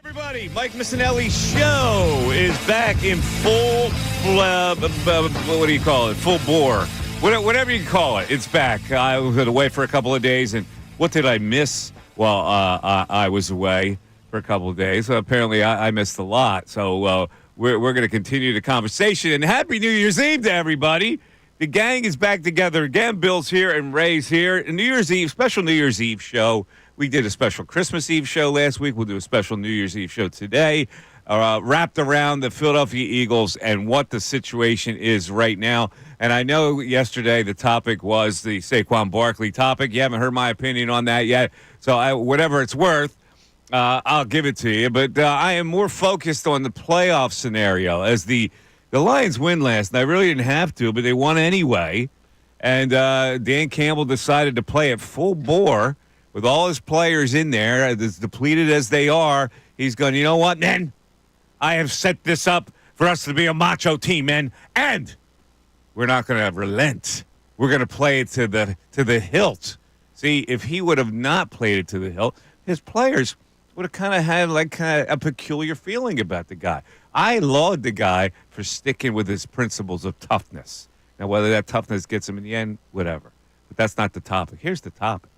Everybody, Mike Missanelli's show is back in full, what do you call it? Full bore. Whatever you call it, it's back. I was away for a couple of days, and what did I miss? Well, I was away for a couple of days. Apparently, I missed a lot. So we're going to continue the conversation. And Happy New Year's Eve to everybody. The gang is back together again. Bill's here and Ray's here. And New Year's Eve, special New Year's Eve show. We did a special Christmas Eve show last week. We'll do a special New Year's Eve show today, wrapped around the Philadelphia Eagles and what the situation is right now. And I know yesterday the topic was the Saquon Barkley topic. You haven't heard my opinion on that yet. So whatever it's worth, I'll give it to you. But I am more focused on the playoff scenario as the Lions win last night. I really didn't have to, but they won anyway. And Dan Campbell decided to play it full bore with all his players in there, as depleted as they are. He's going, you know what, men? I have set this up for us to be a macho team, men. And we're not going to relent. We're going to play it to the hilt. See, if he would have not played it to the hilt, his players would have kind of had a peculiar feeling about the guy. I laud the guy for sticking with his principles of toughness. Now, whether that toughness gets him in the end, whatever. But that's not the topic. Here's the topic.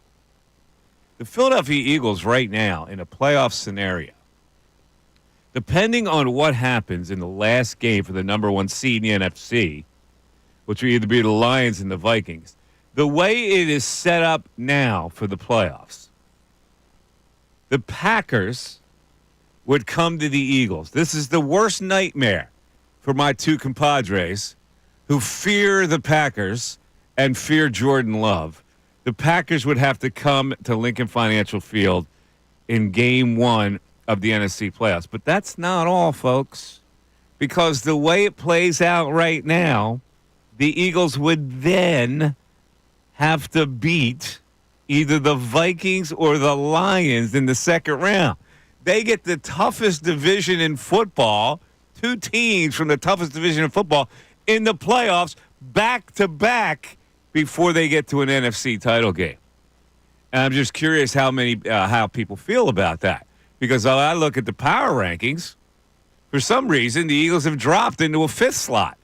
The Philadelphia Eagles right now in a playoff scenario, depending on what happens in the last game for the number one seed in the NFC, which will either be the Lions and the Vikings, the way it is set up now for the playoffs, the Packers would come to the Eagles. This is the worst nightmare for my two compadres who fear the Packers and fear Jordan Love. The Packers would have to come to Lincoln Financial Field in game one of the NFC playoffs. But that's not all, folks, because the way it plays out right now, the Eagles would then have to beat either the Vikings or the Lions in the second round. They get the toughest division in football, two teams from the toughest division in football in the playoffs back-to-back before they get to an NFC title game. And I'm just curious how people feel about that. Because I look at the power rankings, for some reason, the Eagles have dropped into a fifth slot.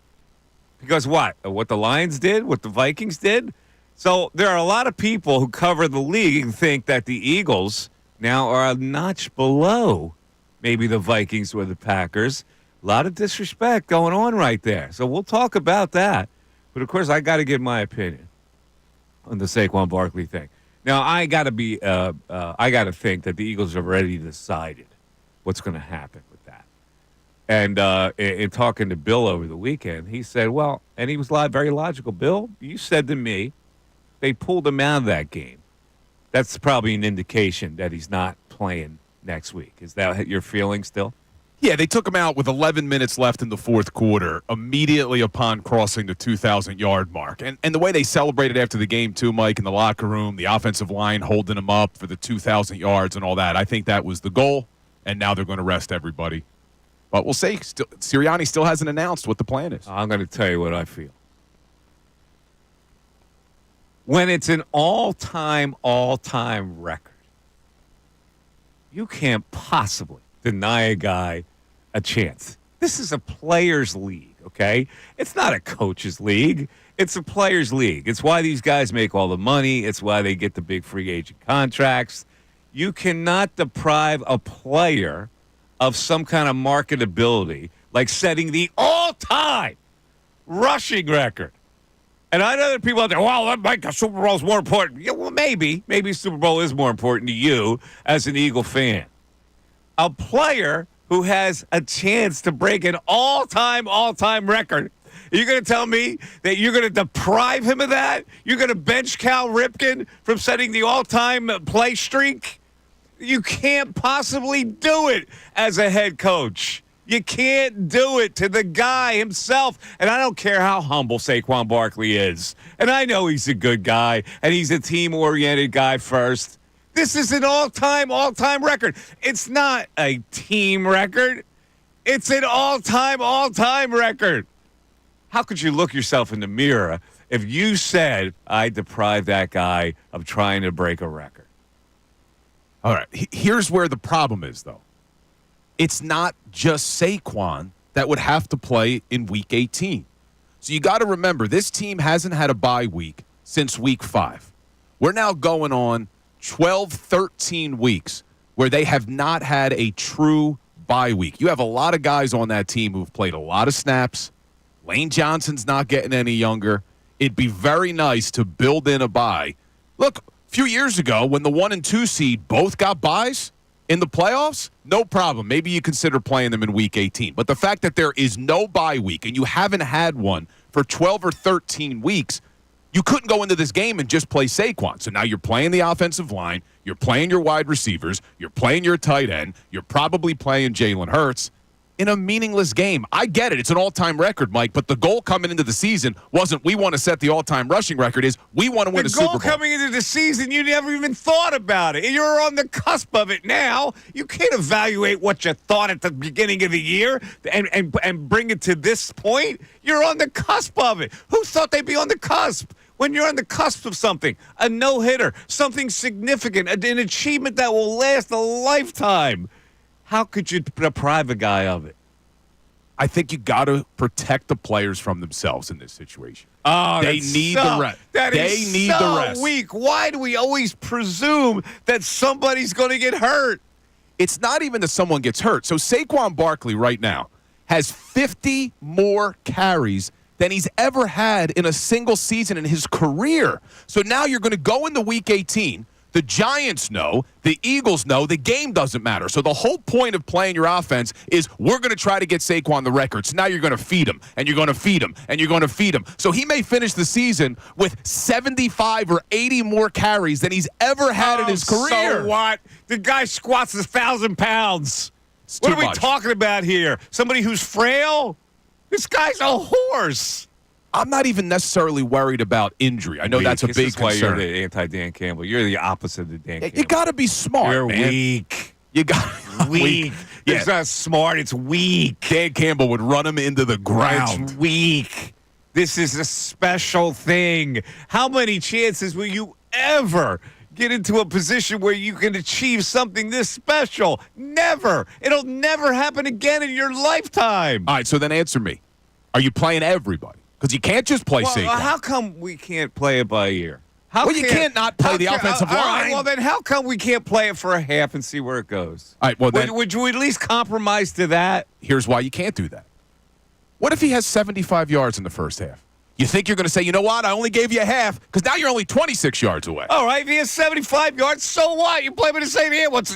Because what? What the Lions did? What the Vikings did? So there are a lot of people who cover the league and think that the Eagles now are a notch below maybe the Vikings or the Packers. A lot of disrespect going on right there. So we'll talk about that. But, of course, I got to give my opinion on the Saquon Barkley thing. Now, I got to think that the Eagles have already decided what's going to happen with that. And in talking to Bill over the weekend, he said, well, and he was very logical. Bill, you said to me they pulled him out of that game. That's probably an indication that he's not playing next week. Is that your feeling still? Yeah, they took him out with 11 minutes left in the fourth quarter, immediately upon crossing the 2,000-yard mark. And the way they celebrated after the game, too, Mike, in the locker room, the offensive line holding him up for the 2,000 yards and all that, I think that was the goal, and now they're going to rest everybody. But we'll see. Sirianni still hasn't announced what the plan is. I'm going to tell you what I feel. When it's an all-time record, you can't possibly deny a guy a chance. This is a players' league, okay? It's not a coach's league. It's a players' league. It's why these guys make all the money. It's why they get the big free agent contracts. You cannot deprive a player of some kind of marketability, like setting the all-time rushing record. And I know that people out there, well, that Mike, the Super Bowl is more important. Yeah, well, maybe Super Bowl is more important to you as an Eagle fan. A player who has a chance to break an all-time record. You're going to tell me that you're going to deprive him of that? You're going to bench Cal Ripken from setting the all-time play streak? You can't possibly do it as a head coach. You can't do it to the guy himself. And I don't care how humble Saquon Barkley is. And I know he's a good guy, and he's a team-oriented guy first. This is an all-time record. It's not a team record. It's an all-time record. How could you look yourself in the mirror if you said, I deprived that guy of trying to break a record? All right. Here's where the problem is, though. it's not just Saquon that would have to play in Week 18. So you got to remember, this team hasn't had a bye week since Week 5. We're now going on 12, 13 weeks where they have not had a true bye week. You have a lot of guys on that team who've played a lot of snaps. Lane Johnson's not getting any younger. It'd be very nice to build in a bye. Look, a few years ago when the 1 and 2 seed both got byes in the playoffs, no problem. Maybe you consider playing them in Week 18. But the fact that there is no bye week and you haven't had one for 12 or 13 weeks, you couldn't go into this game and just play Saquon. So now you're playing the offensive line, you're playing your wide receivers, you're playing your tight end, you're probably playing Jalen Hurts in a meaningless game. I get it. It's an all-time record, Mike, but the goal coming into the season wasn't we want to set the all-time rushing record, is we want to win a Super Bowl. The goal coming into the season, you never even thought about it. You're on the cusp of it now. You can't evaluate what you thought at the beginning of the year and bring it to this point. You're on the cusp of it. Who thought they'd be on the cusp? When you're on the cusp of something, a no-hitter, something significant, an achievement that will last a lifetime, how could you deprive a guy of it? I think you got to protect the players from themselves in this situation. Oh, they need the rest. They need the rest. Weak. Why do we always presume that somebody's going to get hurt? It's not even that someone gets hurt. So Saquon Barkley right now has 50 more carries than he's ever had in a single season in his career. So now you're going to go into Week 18. The Giants know, the Eagles know, the game doesn't matter. So the whole point of playing your offense is we're going to try to get Saquon the record. So now you're going to feed him, and you're going to feed him, and you're going to feed him. So he may finish the season with 75 or 80 more carries than he's ever had in his career. So what? The guy squats 1,000 pounds. What are we talking about here? Somebody who's frail? This guy's a horse. I'm not even necessarily worried about injury. I know that's a big concern. Why you're the anti-Dan Campbell. You're the opposite of Dan Campbell. You got to be smart, You're man. weak. You got weak. Yeah. It's not smart. It's weak. Dan Campbell would run him into the ground. It's weak. This is a special thing. How many chances will you ever get into a position where you can achieve something this special? Never. It'll never happen again in your lifetime. All right, so then answer me. Are you playing everybody? Because you can't just play Saquon. How come we can't play it by ear? You can't not play the offensive line. All right, well, then how come we can't play it for a half and see where it goes? All right, well, then, would you at least compromise to that? Here's why you can't do that. What if he has 75 yards in the first half? You think you're going to say, you know what, I only gave you a half, because now you're only 26 yards away. All right, if he has 75 yards, so what? You play with the same hand. What's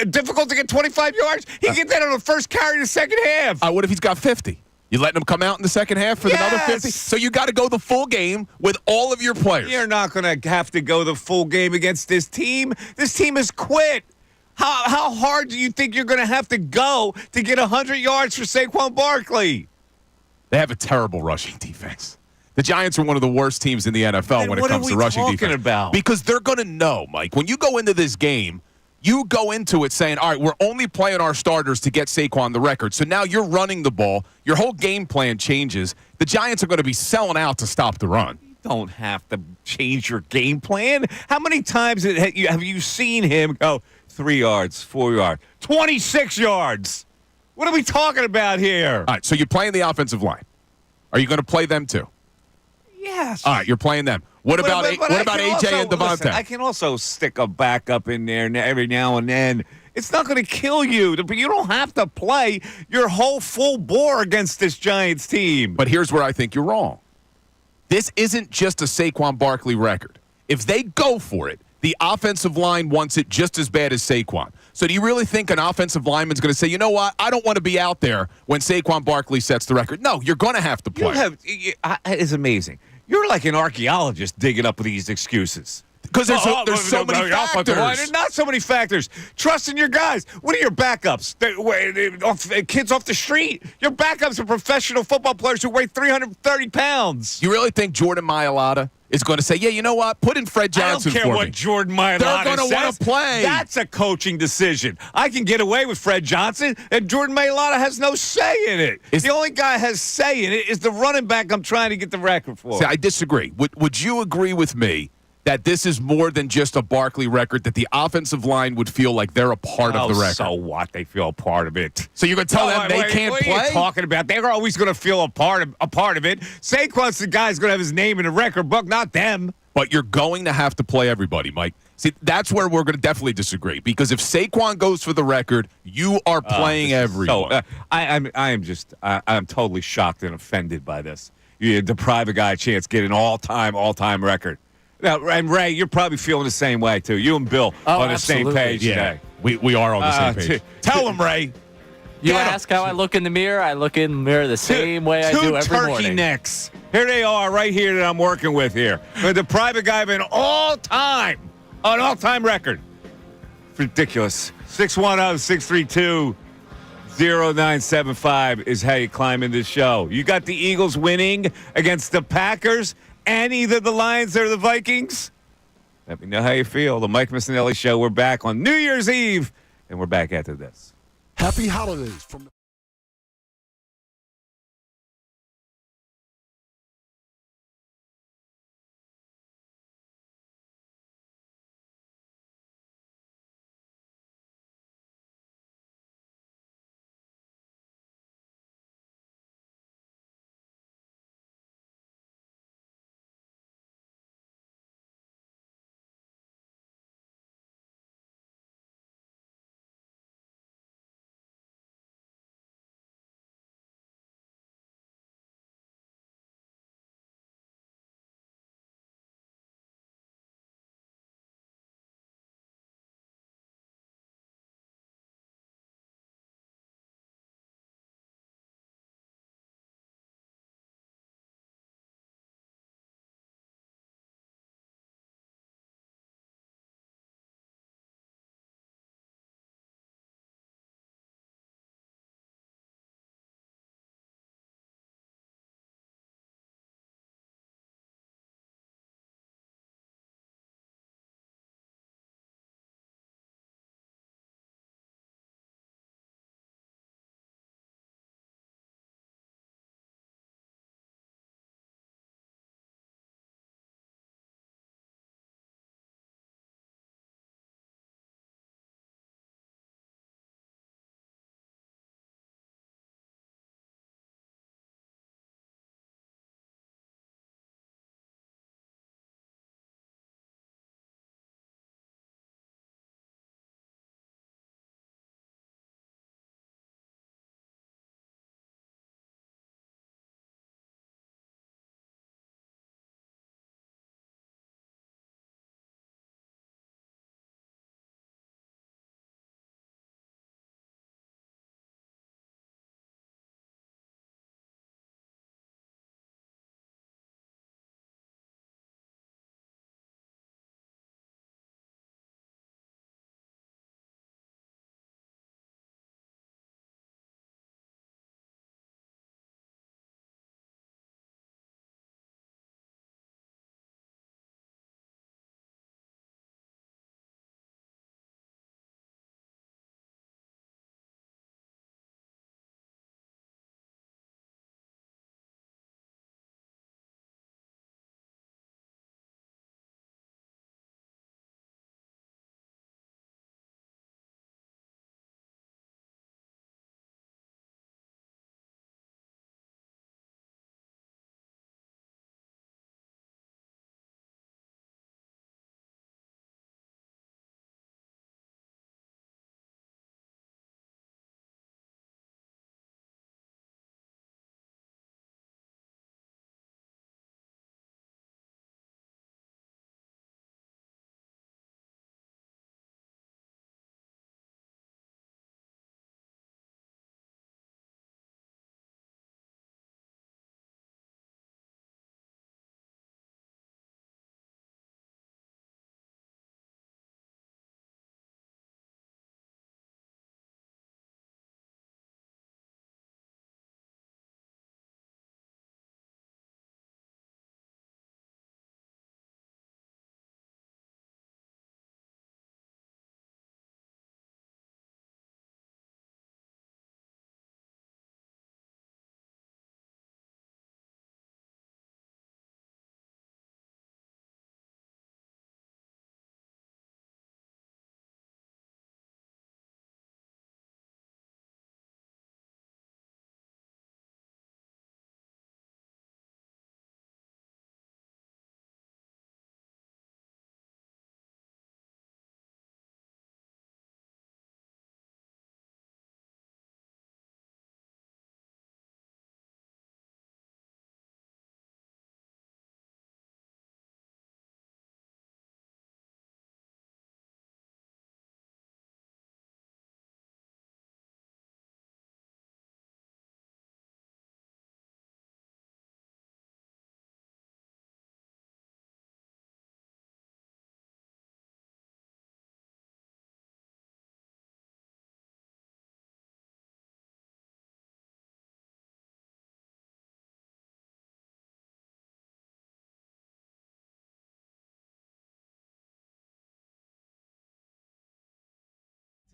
difficult to get 25 yards? He can get that on the first carry in the second half. What if he's got 50? You letting him come out in the second half for another 50? So you got to go the full game with all of your players. You're not going to have to go the full game against this team. This team has quit. How hard do you think you're going to have to go to get 100 yards for Saquon Barkley? They have a terrible rushing defense. The Giants are one of the worst teams in the NFL when it comes to rushing defense. What are we talking about? Because they're going to know, Mike, when you go into this game, you go into it saying, all right, we're only playing our starters to get Saquon the record. So now you're running the ball. Your whole game plan changes. The Giants are going to be selling out to stop the run. You don't have to change your game plan. How many times have you seen him go 3 yards, 4 yards, 26 yards? What are we talking about here? All right, so you're playing the offensive line. Are you going to play them too? Yes. All right, you're playing them. What about AJ and Devontae? Listen, I can also stick a backup in there every now and then. It's not going to kill you, but you don't have to play your whole full bore against this Giants team. But here's where I think you're wrong. This isn't just a Saquon Barkley record. If they go for it, the offensive line wants it just as bad as Saquon. So do you really think an offensive lineman's going to say, you know what, I don't want to be out there when Saquon Barkley sets the record? No, you're going to have to play. It's amazing. You're like an archaeologist digging up these excuses. Because there's so many factors. There's not so many factors. Trust in your guys. What are your backups? Kids off the street? Your backups are professional football players who weigh 330 pounds. You really think Jordan Mailata is going to say, yeah, you know what? Put in Fred Johnson for me. I don't care what Jordan Mailata says. They're going to want to play. That's a coaching decision. I can get away with Fred Johnson, and Jordan Mailata has no say in it. The only guy has say in it is the running back I'm trying to get the record for. See, I disagree. Would you agree with me that this is more than just a Barkley record, that the offensive line would feel like they're a part of the record. So what? They feel a part of it. So you're going to tell them they can't play? What are you talking about? They're always going to feel a part of it. Saquon's the guy's going to have his name in the record book, not them. But you're going to have to play everybody, Mike. See, that's where we're going to definitely disagree. Because if Saquon goes for the record, you are playing everyone. So, I'm totally shocked and offended by this. You deprive a guy a chance to get an all-time record. Now, and Ray, you're probably feeling the same way, too. You and Bill on the same page today. We are on the same page. Tell him, Ray. You ask how I look in the mirror, I look in the mirror the same way I do every morning. Two turkey necks. Here they are right here that I'm working with here. But deprive a guy of an all-time record. Ridiculous. 610-632-0975 is how you climb in this show. You got the Eagles winning against the Packers and either the Lions or the Vikings? Let me know how you feel. The Mike Missanelli Show. We're back on New Year's Eve, and we're back after this. Happy holidays from the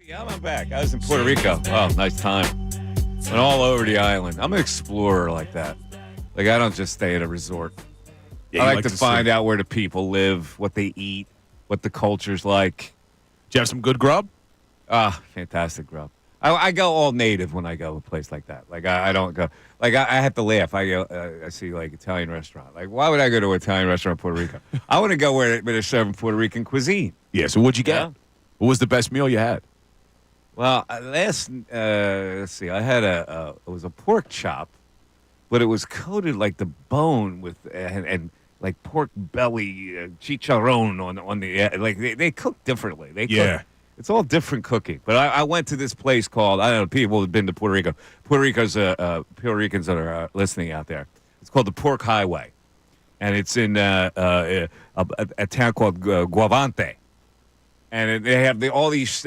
Yeah, I'm back. I was in Puerto Rico. Oh, nice time. Went all over the island. I'm an explorer like that. Like, I don't just stay at a resort. Yeah, I you like to find see. out where the people live, what they eat, what the culture's like. Did you have some good grub? Ah, fantastic grub. I go all native when I go to a place like that. Like, I don't go. Like, I have to laugh. I go. I see, like, Italian restaurant. Like, why would I go to an Italian restaurant in Puerto Rico? I want to go where they're serving Puerto Rican cuisine. Yeah, so what'd you get? Yeah. What was the best meal you had? Well, let's see. I had it was a pork chop, but it was coated like the bone with and like pork belly chicharron on the like they cook differently. They Yeah. cook, it's all different cooking. But I went to this place called, I don't know, people have been to Puerto Rico. Puerto Ricans that are listening out there. It's called the Pork Highway, and it's in a town called Guavante, and they have all these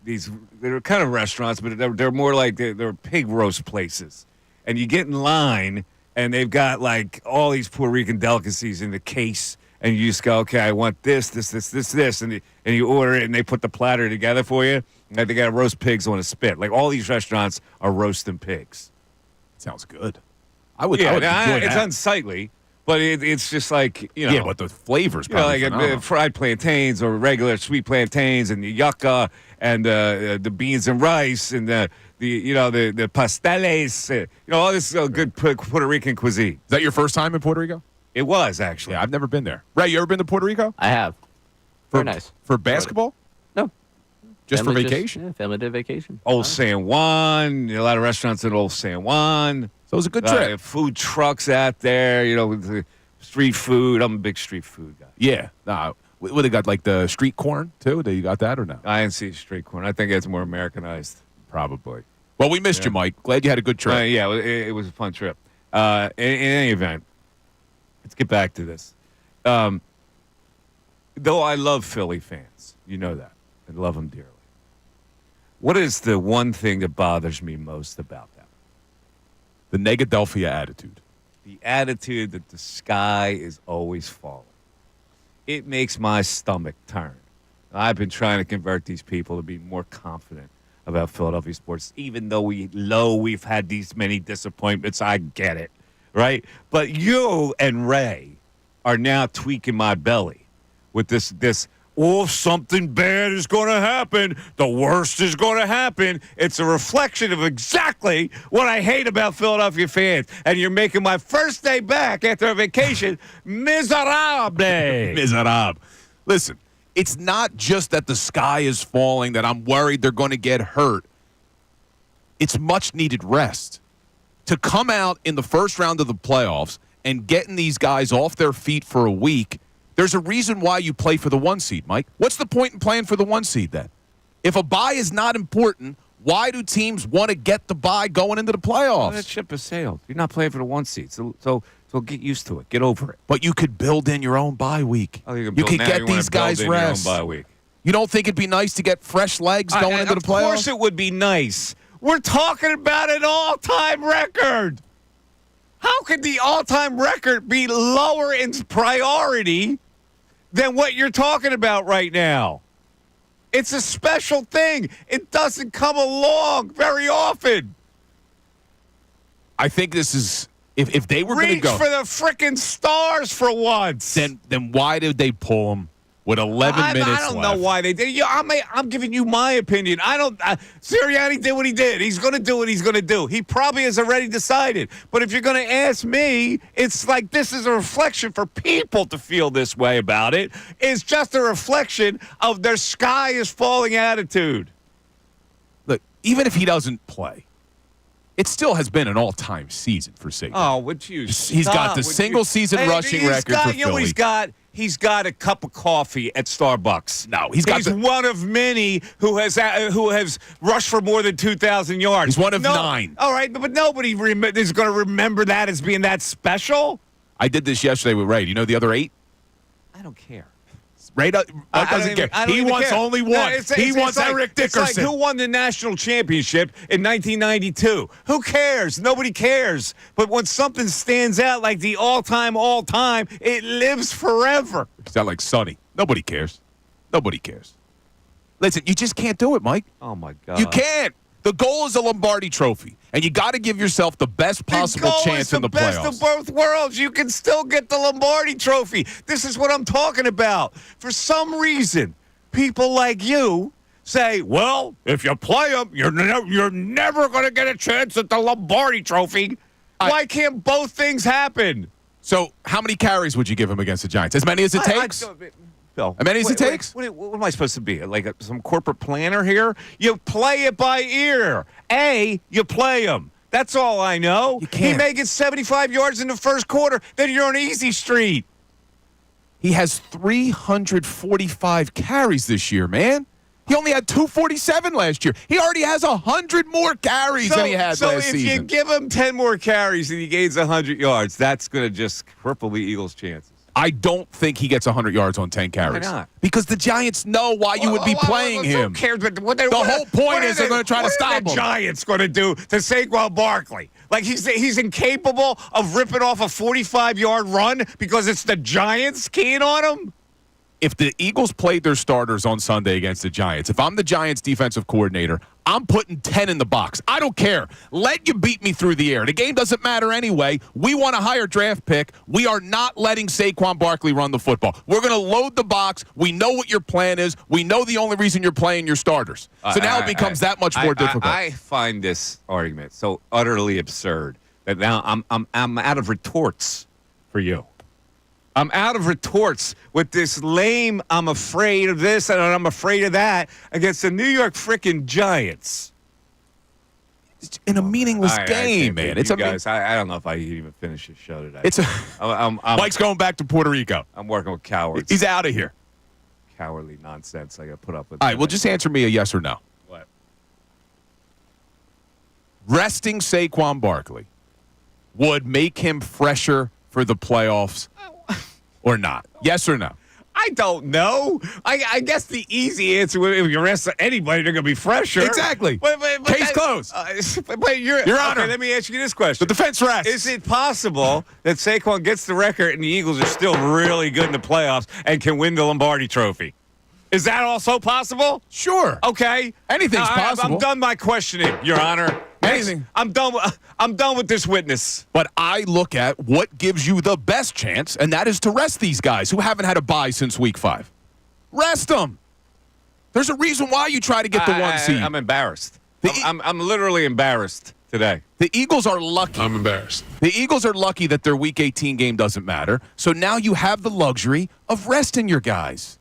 they're kind of restaurants, but they're more like they're pig roast places. And you get in line, and they've got like all these Puerto Rican delicacies in the case, and you just go, okay, I want this, and you order it, and they put the platter together for you. And they got roast pigs on a spit. Like all these restaurants are roasting pigs. Sounds good. I would Yeah, enjoy it's that. unsightly, but it's just like, you know. Yeah, but the flavors You know, probably like phenomenal. fried plantains or regular sweet plantains and the yucca and the beans and rice and the pasteles, all this good Puerto Rican cuisine. Is that your first time in Puerto Rico? It was actually. Yeah, I've never been there. Ray, you ever been to Puerto Rico? I have. Very nice. For basketball? No. Just for Family vacation? yeah, family did vacation. Old San Juan, a lot of restaurants in Old San Juan. So it was a good trip. Food trucks out there, with the street food. I'm a big street food guy. Yeah. Nah, what they got, like the street corn, too? You got that or no? I didn't see street corn. I think it's more Americanized. Probably. Well, we missed you, Mike. Glad you had a good trip. Yeah, it was a fun trip. In any event, let's get back to this. Though I love Philly fans, you know that. I love them dearly. What is the one thing that bothers me most about them? The Negadelphia attitude. The attitude that the sky is always falling. It makes my stomach turn. I've been trying to convert these people to be more confident about Philadelphia sports, even though we've had these many disappointments. I get it, right? But you and Ray are now tweaking my belly with this something bad is going to happen. The worst is going to happen. It's a reflection of exactly what I hate about Philadelphia fans. And you're making my first day back after a vacation miserable. Miserable. Listen, it's not just that the sky is falling, that I'm worried they're going to get hurt. It's much-needed rest. To come out in the first round of the playoffs and getting these guys off their feet for a week, there's a reason why you play for the 1 seed, Mike. What's the point in playing for the 1 seed then? If a bye is not important, why do teams want to get the bye going into the playoffs? Well, that ship has sailed. You're not playing for the 1 seed, so get used to it. Get over it. But you could build in your own bye week. Oh, you could get these guys rest. Bye week. You don't think it'd be nice to get fresh legs going into the playoffs? Of course it would be nice. We're talking about an all-time record. How could the all-time record be lower in priority than what you're talking about right now? It's a special thing. It doesn't come along very often. I think this is if they were going to Reach go for the frickin' stars for once. then why did they pull them with 11 minutes left? I don't know why they did. I'm giving you my opinion. Sirianni did what he did. He's going to do what he's going to do. He probably has already decided. But if you're going to ask me, it's like this is a reflection for people to feel this way about it. It's just a reflection of their sky is falling attitude. Look, even if he doesn't play, it still has been an all-time season for Saban. Oh, would you? He's got the single-season rushing record for You know what Philly. He's got a cup of coffee at Starbucks. No, he's one of many who has rushed for more than 2,000 yards. He's one of 9. All right, but nobody is going to remember that as being that special. I did this yesterday with Ray. Do you know the other 8? I don't care. Ray doesn't care. He wants only one. He wants Eric Dickerson. It's like who won the national championship in 1992? Who cares? Nobody cares. But when something stands out like the all-time, it lives forever. It's not like Sonny. Nobody cares. Nobody cares. Listen, you just can't do it, Mike. Oh, my God. You can't. The goal is a Lombardi trophy, and you got to give yourself the best possible chance in the playoffs. The best of both worlds. You can still get the Lombardi trophy. This is what I'm talking about. For some reason, people like you say, well, if you play them, you're never going to get a chance at the Lombardi trophy. Why can't both things happen? So how many carries would you give him against the Giants? As many as it takes? Bill, as many as it takes? What am I supposed to be? Like some corporate planner here? You play it by ear. You play him. That's all I know. You can't. He may get 75 yards in the first quarter, then you're on easy street. He has 345 carries this year, man. He only had 247 last year. He already has 100 more carries than he had last season. So if you give him 10 more carries and he gains 100 yards, that's going to just cripple the Eagles' chances. I don't think he gets 100 yards on 10 carries. Why not? Because the Giants know why you would be playing him. Who cares? But the whole point is they're going to try to stop him. What are the Giants going to do to Saquon Barkley? Like he's incapable of ripping off a 45-yard run because it's the Giants keying on him? If the Eagles played their starters on Sunday against the Giants, if I'm the Giants defensive coordinator, I'm putting 10 in the box. I don't care. Let you beat me through the air. The game doesn't matter anyway. We want a higher draft pick. We are not letting Saquon Barkley run the football. We're going to load the box. We know what your plan is. We know the only reason you're playing your starters. So now it becomes that much more difficult. I find this argument so utterly absurd that now I'm out of retorts for you. I'm out of retorts with this lame, I'm afraid of this and I'm afraid of that against the New York frickin' Giants. It's in a meaningless game, man. It's guys. I don't know if I can even finish this show today. Mike's going back to Puerto Rico. I'm working with cowards. He's out of here. Cowardly nonsense I got to put up with. All right, well, just answer me a yes or no. What? Resting Saquon Barkley would make him fresher for the playoffs or not? Yes or no? I don't know. I guess the easy answer would if you rest anybody, they're going to be fresher. Exactly. But Case closed. But Your Honor. Okay, let me ask you this question. The defense rests. Is it possible that Saquon gets the record and the Eagles are still really good in the playoffs and can win the Lombardi trophy? Is that also possible? Sure. Okay. Anything's possible. I'm done my questioning, Your Honor. Anything. I'm done with this witness. But I look at what gives you the best chance, and that is to rest these guys who haven't had a bye since week 5. Rest them. There's a reason why you try to get the 1 seed. I'm embarrassed. I'm literally embarrassed today. The Eagles are lucky. I'm embarrassed. The Eagles are lucky that their Week 18 game doesn't matter. So now you have the luxury of resting your guys.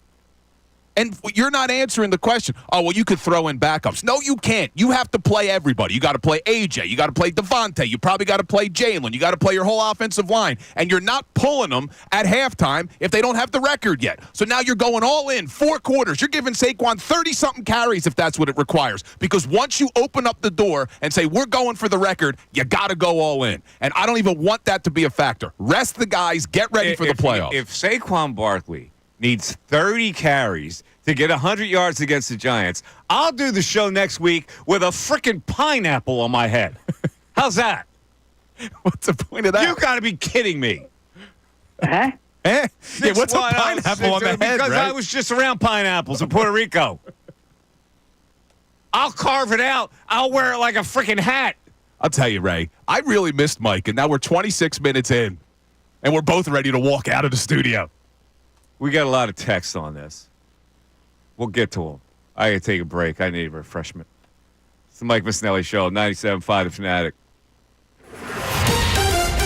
And you're not answering the question, oh, well, you could throw in backups. No, you can't. You have to play everybody. You got to play AJ. You got to play Devontae. You probably got to play Jalen. You got to play your whole offensive line. And you're not pulling them at halftime if they don't have the record yet. So now you're going all in, 4 quarters. You're giving Saquon 30-something carries if that's what it requires. Because once you open up the door and say, we're going for the record, you got to go all in. And I don't even want that to be a factor. Rest the guys. Get ready for the playoffs. If Saquon Barkley needs 30 carries to get 100 yards against the Giants, I'll do the show next week with a freaking pineapple on my head. How's that? What's the point of that? You got to be kidding me. Huh? Yeah, what's a pineapple on the head, Because right? I was just around pineapples in Puerto Rico. I'll carve it out. I'll wear it like a freaking hat. I'll tell you, Ray, I really missed Mike, and now we're 26 minutes in, and we're both ready to walk out of the studio. We got a lot of text on this. We'll get to them. I got to take a break. I need a refreshment. It's the Mike Missanelli Show, 97.5 The Fanatic.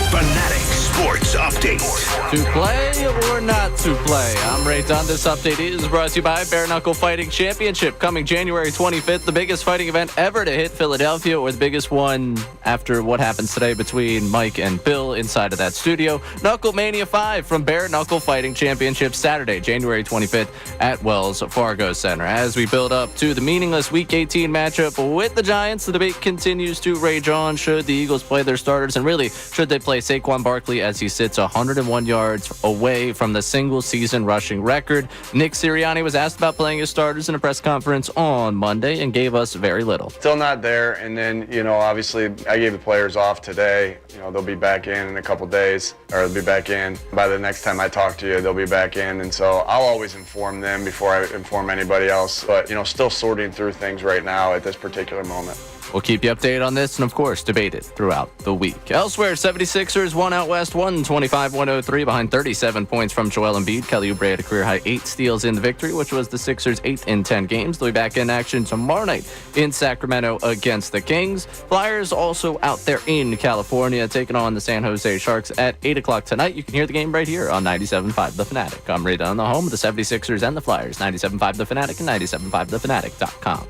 Fanatic Sports Update. To play or not to play? I'm Ray Dunn. This update is brought to you by Bare Knuckle Fighting Championship, coming January 25th, the biggest fighting event ever to hit Philadelphia, or the biggest one after what happens today between Mike and Bill inside of that studio. Knuckle Mania 5 from Bare Knuckle Fighting Championship, Saturday, January 25th at Wells Fargo Center. As we build up to the meaningless Week 18 matchup with the Giants, the debate continues to rage on. Should the Eagles play their starters, and really, should they play Saquon Barkley as he sits 101 yards away from the single-season rushing record. Nick Sirianni was asked about playing his starters in a press conference on Monday and gave us very little. Still not there, and then, obviously I gave the players off today. They'll be back in a couple days, or they'll be back in. By the next time I talk to you, they'll be back in, and so I'll always inform them before I inform anybody else. But, still sorting through things right now at this particular moment. We'll keep you updated on this and, of course, debate it throughout the week. Elsewhere, 76ers won out west 125-103 behind 37 points from Joel Embiid. Kelly Oubre had a career-high 8 steals in the victory, which was the Sixers' 8th in 10 games. They'll be back in action tomorrow night in Sacramento against the Kings. Flyers also out there in California taking on the San Jose Sharks at 8 o'clock tonight. You can hear the game right here on 97.5 The Fanatic. I'm Ray Dunn, the home of the 76ers and the Flyers. 97.5 The Fanatic and 97.5thefanatic.com.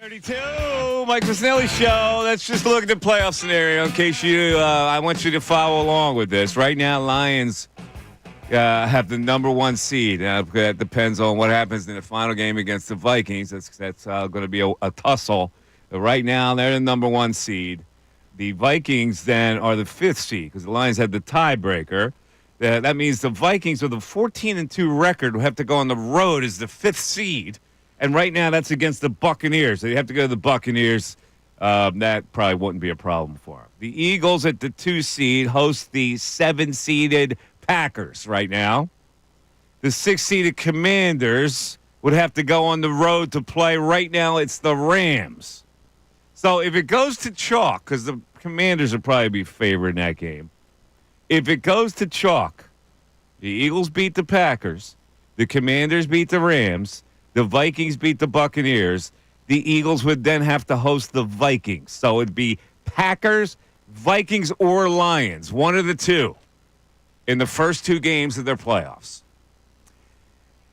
32, Mike Missanelli Show. Let's just look at the playoff scenario in case I want you to follow along with this. Right now, Lions have the number 1 seed. That depends on what happens in the final game against the Vikings. That's going to be a tussle. But right now, they're the number 1 seed. The Vikings then are the 5th seed because the Lions have the tiebreaker. That means the Vikings with a 14-2 record will have to go on the road as the 5th seed. And right now, that's against the Buccaneers. So you have to go to the Buccaneers. That probably wouldn't be a problem for them. The Eagles at the 2 seed host the 7-seeded Packers right now. The 6-seeded Commanders would have to go on the road to play. Right now, it's the Rams. So if it goes to chalk, because the Commanders will probably be favored in that game. If it goes to chalk, the Eagles beat the Packers, the Commanders beat the Rams, the Vikings beat the Buccaneers, the Eagles would then have to host the Vikings. So it'd be Packers, Vikings, or Lions, one of the two, in the first 2 games of their playoffs.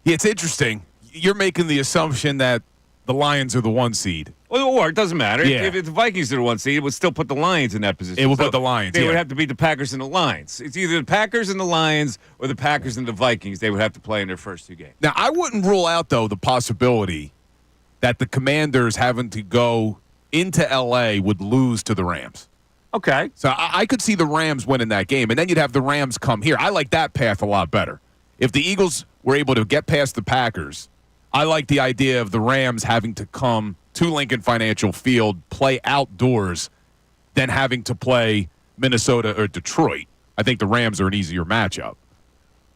Yeah, it's interesting. You're making the assumption that the Lions are the 1 seed. Or it doesn't matter. Yeah. If the Vikings are the 1 seed, it would still put the Lions in that position. It would put the Lions, They would have to beat the Packers and the Lions. It's either the Packers and the Lions or the Packers and the Vikings. They would have to play in their first 2 games. Now, I wouldn't rule out, though, the possibility that the Commanders having to go into L.A. would lose to the Rams. Okay. So I could see the Rams winning that game, and then you'd have the Rams come here. I like that path a lot better. If the Eagles were able to get past the Packers, I like the idea of the Rams having to come to Lincoln Financial Field, play outdoors, than having to play Minnesota or Detroit. I think the Rams are an easier matchup.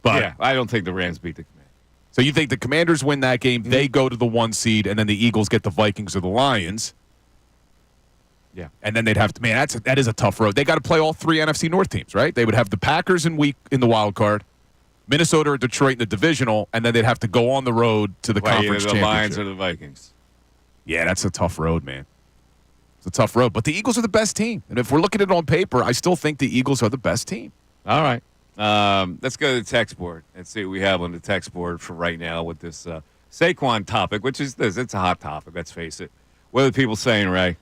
But yeah, I don't think the Rams beat the Commanders. So you think the Commanders win that game, they go to the 1 seed, and then the Eagles get the Vikings or the Lions. Yeah. And then they'd have to, man, that is a tough road. They got to play all 3 NFC North teams, right? They would have the Packers in the wild card, Minnesota or Detroit in the divisional, and then they'd have to go on the road to the conference the championship. Lions or the Vikings. Yeah, that's a tough road, man. It's a tough road. But the Eagles are the best team. And if we're looking at it on paper, I still think the Eagles are the best team. All right. Let's go to the text board and see what we have on the text board for right now with this Saquon topic, which is this. It's a hot topic, let's face it. What are the people saying, Ray?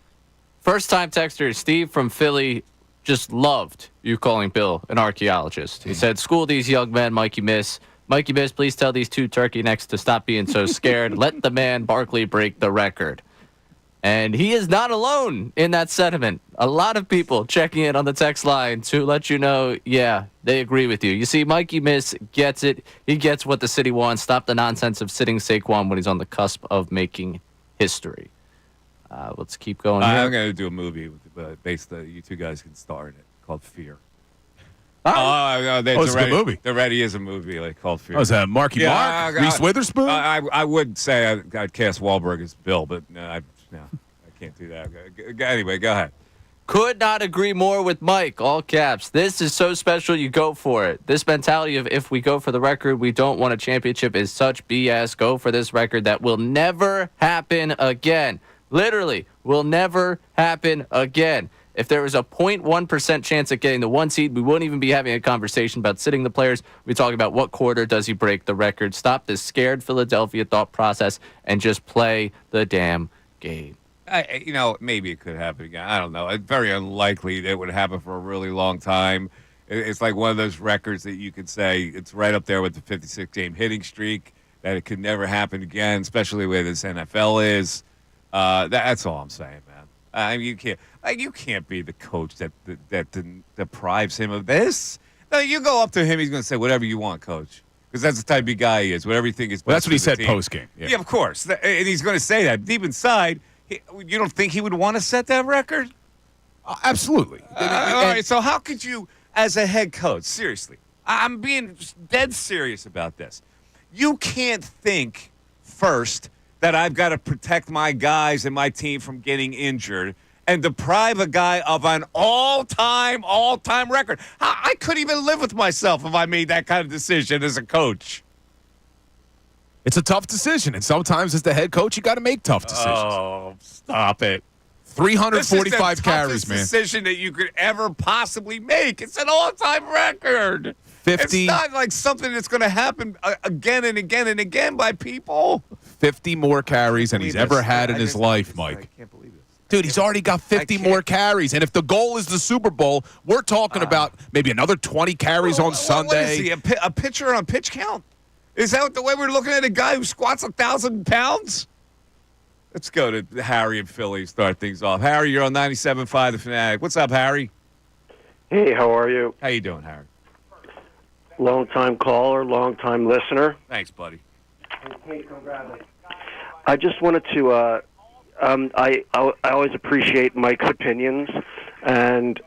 First-time texter Steve from Philly just loved you calling Bill an archaeologist. He said, school these young men, Mikey Miss. Mikey Miss, please tell these 2 turkey necks to stop being so scared. Let the man Barkley break the record. And he is not alone in that sentiment. A lot of people checking in on the text line to let you know, yeah, they agree with you. You see, Mikey Miss gets it. He gets what the city wants. Stop the nonsense of sitting Saquon when he's on the cusp of making history. Let's keep going here. I'm going to do a movie based you 2 guys can star in it called Fear. It's a good movie. There already is a movie called Fear. Oh, is that Marky Mark? Reese Witherspoon? I would say I'd cast Wahlberg as Bill, but no, I can't do that. Anyway, go ahead. Could not agree more with Mike, all caps. This is so special, you go for it. This mentality of if we go for the record, we don't want a championship is such BS. Go for this record that will never happen again. Literally, will never happen again. If there was a 0.1% chance at getting the 1 seed, we wouldn't even be having a conversation about sitting the players. We'd talk about what quarter does he break the record. Stop this scared Philadelphia thought process and just play the damn game. Maybe it could happen again. I don't know. It's very unlikely that it would happen for a really long time. It's like one of those records that you could say it's right up there with the 56-game hitting streak, that it could never happen again, especially where this NFL is. That's all I'm saying, man. I mean, you can't be the coach that deprives him of this. No, you go up to him, he's going to say whatever you want, coach, because that's the type of guy he is. Whatever you think is best. Well, that's what he said team. post game. Yeah, of course, and he's going to say that deep inside. You don't think he would want to set that record? Absolutely. All right. So how could you, as a head coach, seriously? I'm being dead serious about this. You can't think first that I've got to protect my guys and my team from getting injured and deprive a guy of an all-time record. I couldn't even live with myself if I made that kind of decision as a coach. It's a tough decision, and sometimes as the head coach, you got to make tough decisions. Oh, stop it. 345 carries, man. Decision that you could ever possibly make. It's an all-time record. 50, It's not like something that's going to happen again and again and again by people. 50 more carries than he's ever had in I his just- life, I Mike. can't believe this. Dude, he's already got 50 more carries. And if the goal is the Super Bowl, we're talking about maybe another 20 carries on Sunday. What is he, a pitcher on pitch count? Is that the way we're looking at a guy who squats 1,000 pounds? Let's go to Harry and Philly, start things off. Harry, you're on 97.5 The Fanatic. What's up, Harry? Hey, how are you? How you doing, Harry? Long-time caller, long-time listener. Thanks, buddy. I just wanted to, I always appreciate Mike's opinions, and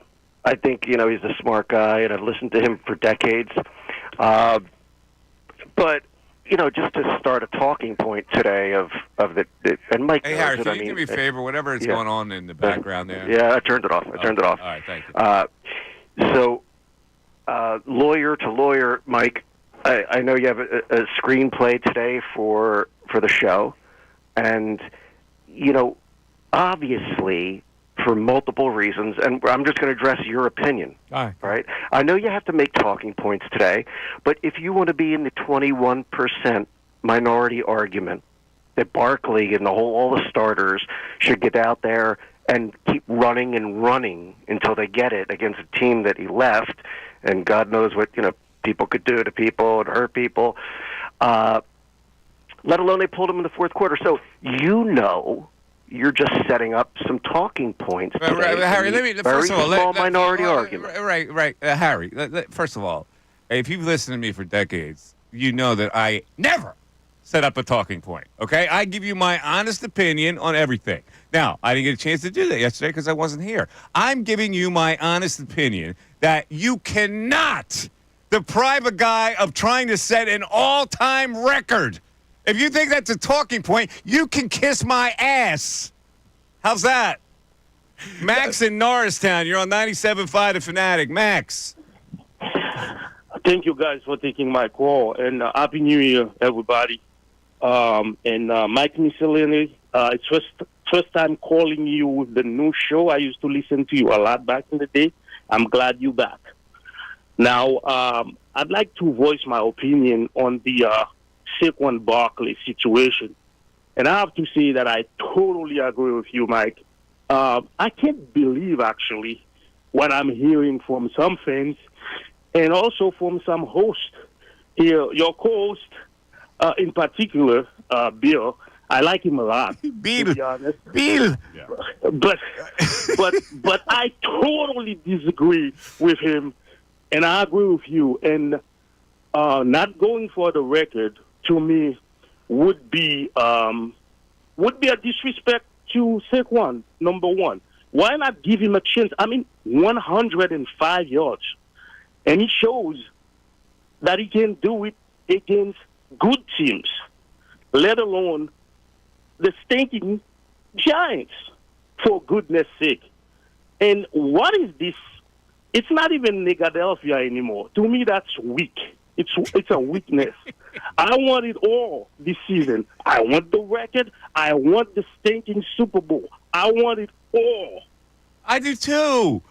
I think, he's a smart guy, and I've listened to him for decades. But, just to start a talking point today of the and Mike Hey, knows Harry, it, can you do me a favor? Whatever is yeah. going on in the background there. Yeah, I turned it off. All right, thank you. So, lawyer to lawyer, Mike, I know you have a screenplay today for the show, and obviously for multiple reasons, and I'm just going to address your opinion. All right? I know you have to make talking points today, but if you want to be in the 21% minority argument that Barkley and all the starters should get out there and keep running and running until they get it against a team that he left, and God knows what people could do to people and hurt people, let alone they pulled him in the fourth quarter. So you're just setting up some talking points today. Harry, let me first of all, small minority argument. Right, Harry. First of all, if you've listened to me for decades, you know that I never set up a talking point. Okay, I give you my honest opinion on everything. Now, I didn't get a chance to do that yesterday because I wasn't here. I'm giving you my honest opinion that you cannot deprive a guy of trying to set an all-time record. If you think that's a talking point, you can kiss my ass. How's that? Max in Norristown, you're on 97.5 The Fanatic. Max. Thank you guys for taking my call, and Happy New Year, everybody. And Mike Missanelli, it's first time calling you with the new show. I used to listen to you a lot back in the day. I'm glad you're back. Now, I'd like to voice my opinion on the Saquon Barkley situation. And I have to say that I totally agree with you, Mike. I can't believe, actually, what I'm hearing from some fans and also from some hosts here. Your co-host, in particular, Bill, I like him a lot, to be honest. Bill. Yeah. But I totally disagree with him, and I agree with you. And not going for the record, to me, would be a disrespect to Saquon, number one. Why not give him a chance? 105 yards. And he shows that he can do it against good teams, let alone the stinking Giants, for goodness sake. And what is this? It's not even Philadelphia anymore. To me, that's weak. It's a weakness. I want it all this season. I want the record. I want the stinking Super Bowl. I want it all. I do too.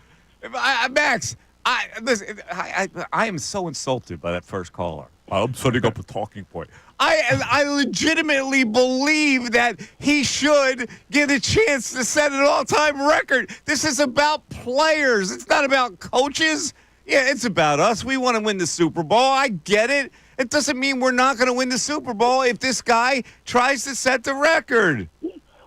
Max, listen, I am so insulted by that first caller. I'm setting up a talking point. I legitimately believe that he should get a chance to set an all-time record. This is about players. It's not about coaches. Yeah, it's about us. We want to win the Super Bowl. I get it. It doesn't mean we're not going to win the Super Bowl if this guy tries to set the record.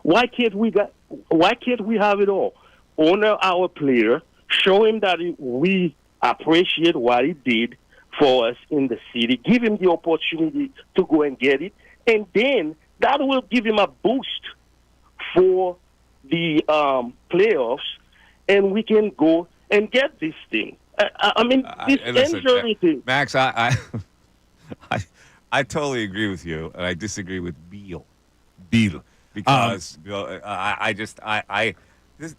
Why can't we have it all? Honor our player, show him that we appreciate what he did for us in the city, give him the opportunity to go and get it, and then that will give him a boost for the playoffs, and we can go and get this thing. This injury thing. Max, I totally agree with you, and I disagree with Beal. Because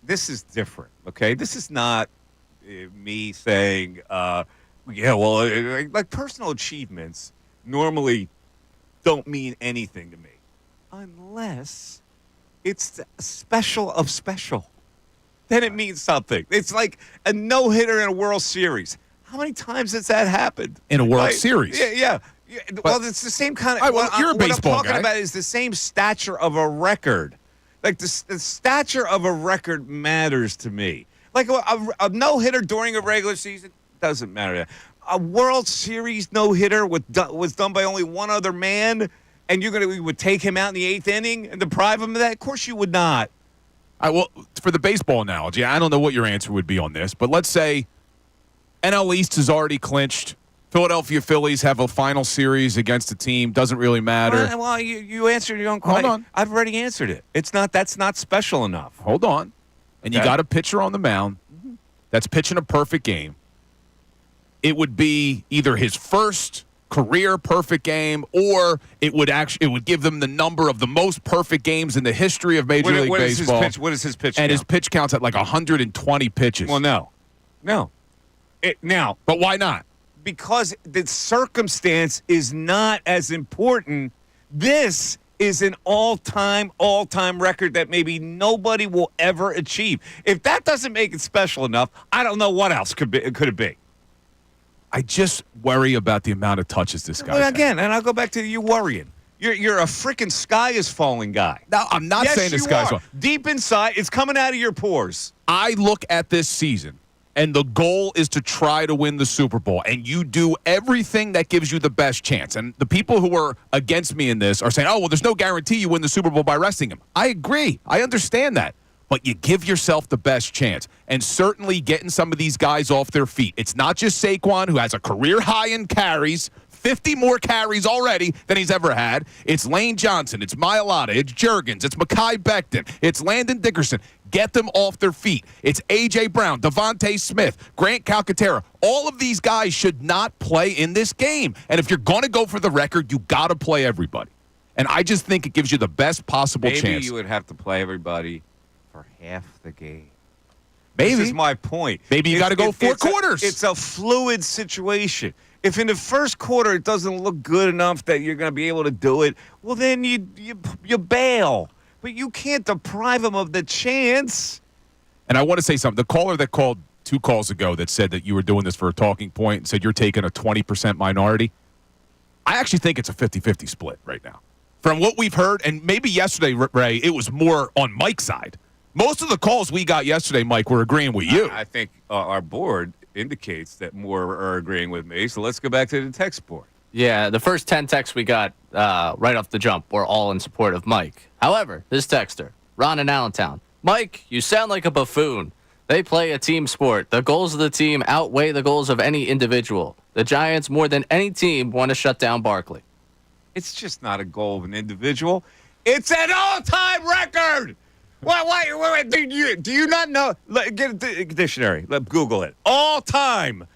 this is different, okay? This is not me saying, like personal achievements normally don't mean anything to me unless it's special of special. Then it means something. It's like a no-hitter in a World Series. How many times has that happened? In a World Series. Yeah. Well, it's the same kind of. You're a baseball what I'm talking guy. about is the same stature of a record. Like the stature of a record matters to me. Like a no-hitter during a regular season doesn't matter. A World Series no-hitter was done by only one other man, and you would take him out in the 8th inning and deprive him of that? Of course you would not. Well, for the baseball analogy, I don't know what your answer would be on this, but let's say NL East is already clinched. Philadelphia Phillies have a final series against a team. Doesn't really matter. Well, you answered your own question. Hold on. I've already answered it. That's not special enough. Hold on. And you got a pitcher on the mound that's pitching a perfect game. It would be either his first career perfect game, or it would give them the number of the most perfect games in the history of Major League Baseball. What is his pitch? And count? his pitch count's at like 120 pitches. Well, no. Now, but why not? Because the circumstance is not as important. This is an all-time record that maybe nobody will ever achieve. If that doesn't make it special enough, I don't know what else could it be. I just worry about the amount of touches this guy. Well, again, and I'll go back to you worrying. You're a freaking sky is falling guy. No, I'm not saying this guy's falling. Deep inside, it's coming out of your pores. I look at this season, and the goal is to try to win the Super Bowl, and you do everything that gives you the best chance. And the people who are against me in this are saying, oh, well, there's no guarantee you win the Super Bowl by resting him. I agree. I understand that. But you give yourself the best chance. And certainly getting some of these guys off their feet. It's not just Saquon, who has a career high in carries, 50 more carries already than he's ever had. It's Lane Johnson. It's Mailata. It's Juergens. It's Mekhi Becton. It's Landon Dickerson. Get them off their feet. It's A.J. Brown, Devontae Smith, Grant Calcaterra. All of these guys should not play in this game. And if you're going to go for the record, you got to play everybody. And I just think it gives you the best possible chance. Maybe you would have to play everybody for half the game. Maybe. This is my point. Maybe you got to go 4 quarters. It's a fluid situation. If in the first quarter it doesn't look good enough that you're going to be able to do it, well, then you bail. But you can't deprive them of the chance. And I want to say something. The caller that called 2 calls ago that said that you were doing this for a talking point and said you're taking a 20% minority, I actually think it's a 50-50 split right now. From what we've heard, and maybe yesterday, Ray, it was more on Mike's side. Most of the calls we got yesterday, Mike, were agreeing with you. I think our board indicates that more are agreeing with me. So let's go back to the text board. Yeah, the first 10 texts we got right off the jump were all in support of Mike. However, this texter, Ron in Allentown, Mike, you sound like a buffoon. They play a team sport. The goals of the team outweigh the goals of any individual. The Giants, more than any team, want to shut down Barkley. It's just not a goal of an individual. It's an all-time record. Wait, do you not know? Get a dictionary. Google it. All time.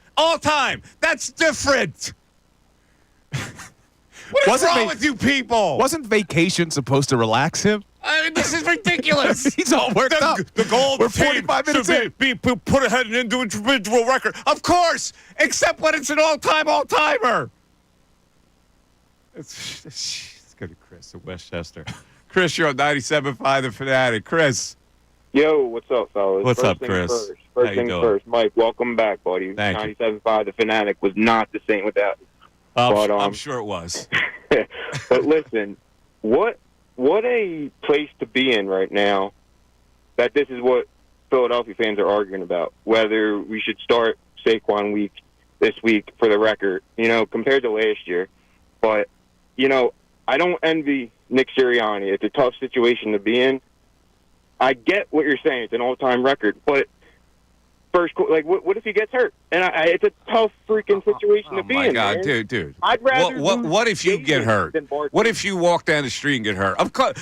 That's different. What is wrong with you people? Wasn't vacation supposed to relax him? I mean, this is ridiculous. He's all worked up. The goal of We're the team 45 minutes in. be put ahead an individual record. Of course, except when it's an all-timer. Let's go to Chris at Westchester. Chris, you're on 97.5 The Fanatic. Chris. Yo, what's up, fellas? What's first up, Chris? First things first. Mike, welcome back, buddy. Thank you. 97.5 The Fanatic was not the same without you. I'm sure it was. But listen, what a place to be in right now that this is what Philadelphia fans are arguing about, whether we should start Saquon this week for the record, compared to last year. But, I don't envy Nick Sirianni. It's a tough situation to be in. I get what you're saying. It's an all-time record. But what if he gets hurt? And it's a tough freaking situation to be in. Oh, my God, man. Dude. I'd rather what if you get hurt? What if you walk down the street and get hurt? Of course,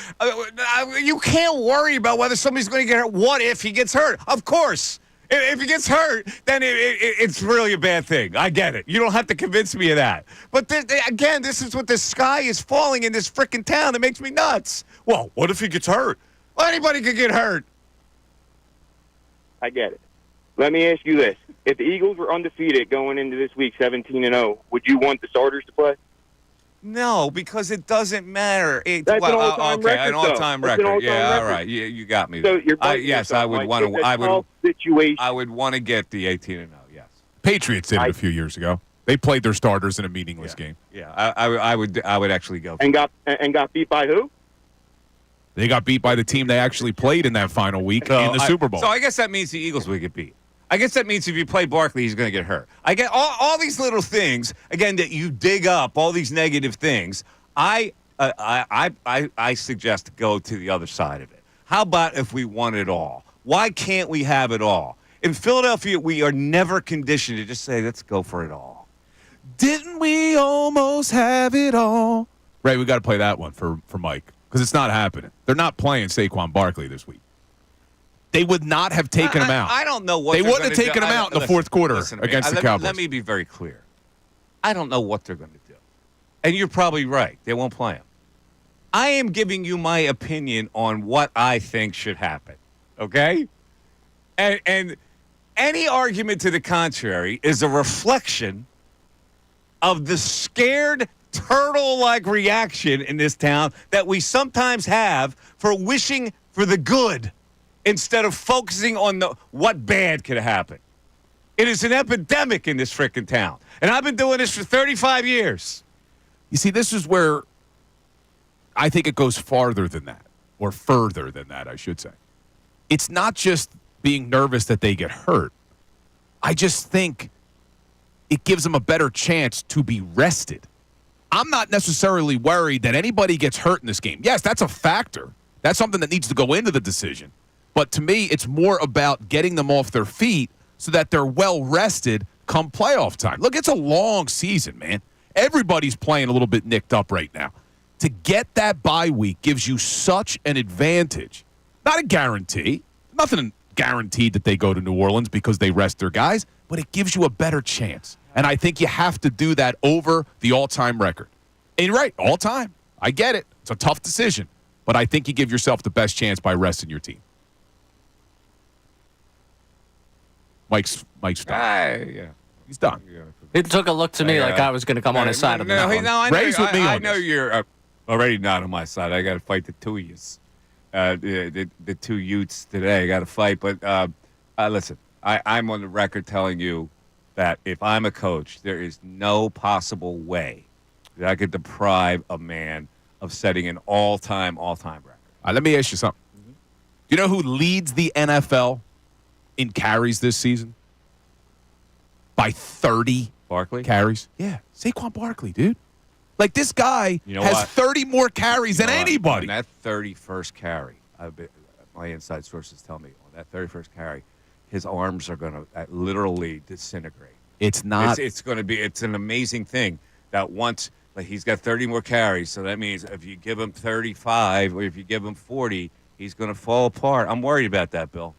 you can't worry about whether somebody's going to get hurt. What if he gets hurt? Of course. If he gets hurt, then it's really a bad thing. I get it. You don't have to convince me of that. But again, this is what the sky is falling in this freaking town that makes me nuts. Well, what if he gets hurt? Well, anybody could get hurt. I get it. Let me ask you this. If the Eagles were undefeated going into this week 17-0, would you want the starters to play? No, because it doesn't matter. That's an all-time record. An all-time record. Yeah, record. All right. You got me. So you're yes, I would want to. situation. I would want to get the 18-0. Yes. Patriots did it a few years ago. They played their starters in a meaningless game. Yeah, I would actually go. And got beat by who? They got beat by the team they actually played in that final week in the Super Bowl. So I guess that means the Eagles would get beat. I guess that means if you play Barkley, he's going to get hurt. I get all these little things again that you dig up, all these negative things. I suggest to go to the other side of it. How about if we won it all? Why can't we have it all? In Philadelphia, we are never conditioned to just say, let's go for it all. Didn't we almost have it all? Ray, we got to play that one for Mike because it's not happening. They're not playing Saquon Barkley this week. They would not have taken him out. I don't know what they wouldn't have taken him out in the fourth quarter against the Cowboys. Let me be very clear. I don't know what they're going to do. And you're probably right. They won't play him. I am giving you my opinion on what I think should happen. Okay? And any argument to the contrary is a reflection of the scared turtle-like reaction in this town that we sometimes have for wishing for the good instead of focusing on what bad could happen. It is an epidemic in this frickin' town. And I've been doing this for 35 years. You see, this is where I think it goes farther than that, or further than that, I should say. It's not just being nervous that they get hurt. I just think it gives them a better chance to be rested. I'm not necessarily worried that anybody gets hurt in this game. Yes, that's a factor. That's something that needs to go into the decision. But to me, it's more about getting them off their feet so that they're well rested come playoff time. Look, it's a long season, man. Everybody's playing a little bit nicked up right now. To get that bye week gives you such an advantage. Not a guarantee. Nothing guaranteed that they go to New Orleans because they rest their guys, but it gives you a better chance. And I think you have to do that over the all-time record. And you're right, all-time. I get it. It's a tough decision. But I think you give yourself the best chance by resting your team. Mike's done. Yeah. He's done. It took a look to me like I was going to come on his side of that one. I Raise with me I on know this. you're already not on my side. I got to fight the two of yous. The two Utes today. I got to fight. But listen, I'm on the record telling you that if I'm a coach, there is no possible way that I could deprive a man of setting an all-time record. Let me ask you something. Do you know who leads the NFL in carries this season? By 30 Barkley? carries. Yeah, Saquon Barkley, dude. Like, this guy has what? 30 more carries than anybody. On that 31st carry, my inside sources tell me, on that 31st carry, his arms are going to literally disintegrate. It's not. It's going to be. It's an amazing thing that once he's got 30 more carries, so that means if you give him 35 or if you give him 40, he's going to fall apart. I'm worried about that, Bill.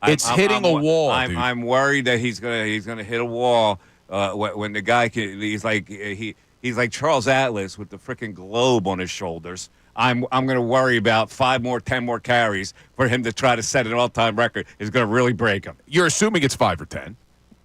It's hitting a wall. I'm worried that he's gonna hit a wall when the guy he's like Charles Atlas with the freaking globe on his shoulders. I'm going to worry about 10 more carries for him to try to set an all-time record is going to really break him. You're assuming it's 5 or 10.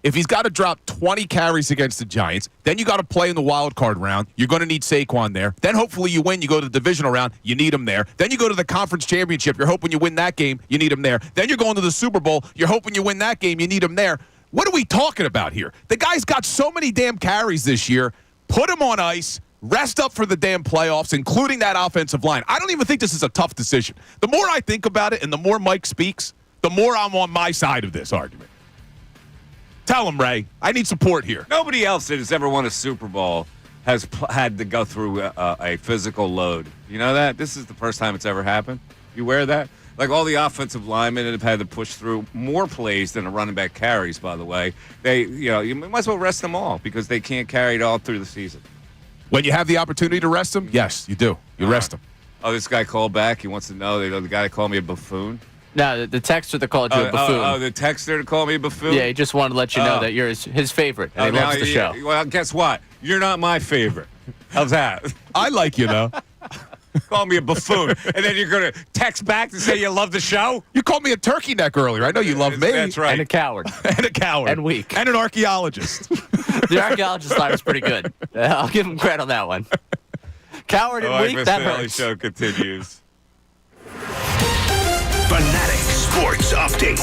If he's got to drop 20 carries against the Giants, then you got to play in the wild card round. You're going to need Saquon there. Then hopefully you win. You go to the divisional round. You need him there. Then you go to the conference championship. You're hoping you win that game. You need him there. Then you're going to the Super Bowl. You're hoping you win that game. You need him there. What are we talking about here? The guy's got so many damn carries this year. Put him on ice. Rest up for the damn playoffs, including that offensive line. I don't even think this is a tough decision. The more I think about it and the more Mike speaks, the more I'm on my side of this argument. Tell him, Ray. I need support here. Nobody else that has ever won a Super Bowl has had to go through a physical load. You know that? This is the first time it's ever happened. You aware of that? Like all the offensive linemen have had to push through more plays than a running back carries, by the way. You might as well rest them all because they can't carry it all through the season. When you have the opportunity to rest them, yes, you do. You rest them. Oh, this guy called back. He wants to know. The guy called me a buffoon. No, the texter that called you a buffoon. Oh, the texter that called me a buffoon? Yeah, he just wanted to let you know that you're his favorite, and he loves the show. Well, guess what? You're not my favorite. How's that? I like you, though. Call me a buffoon, and then you're going to text back to say you love the show? You called me a turkey neck earlier. I know you love me. That's right. And a coward. And a coward. And weak. And an archaeologist. The archaeologist line was pretty good. I'll give him credit on that one. Coward and weak, that Missanelli hurts. show continues. Fanatic Sports Update.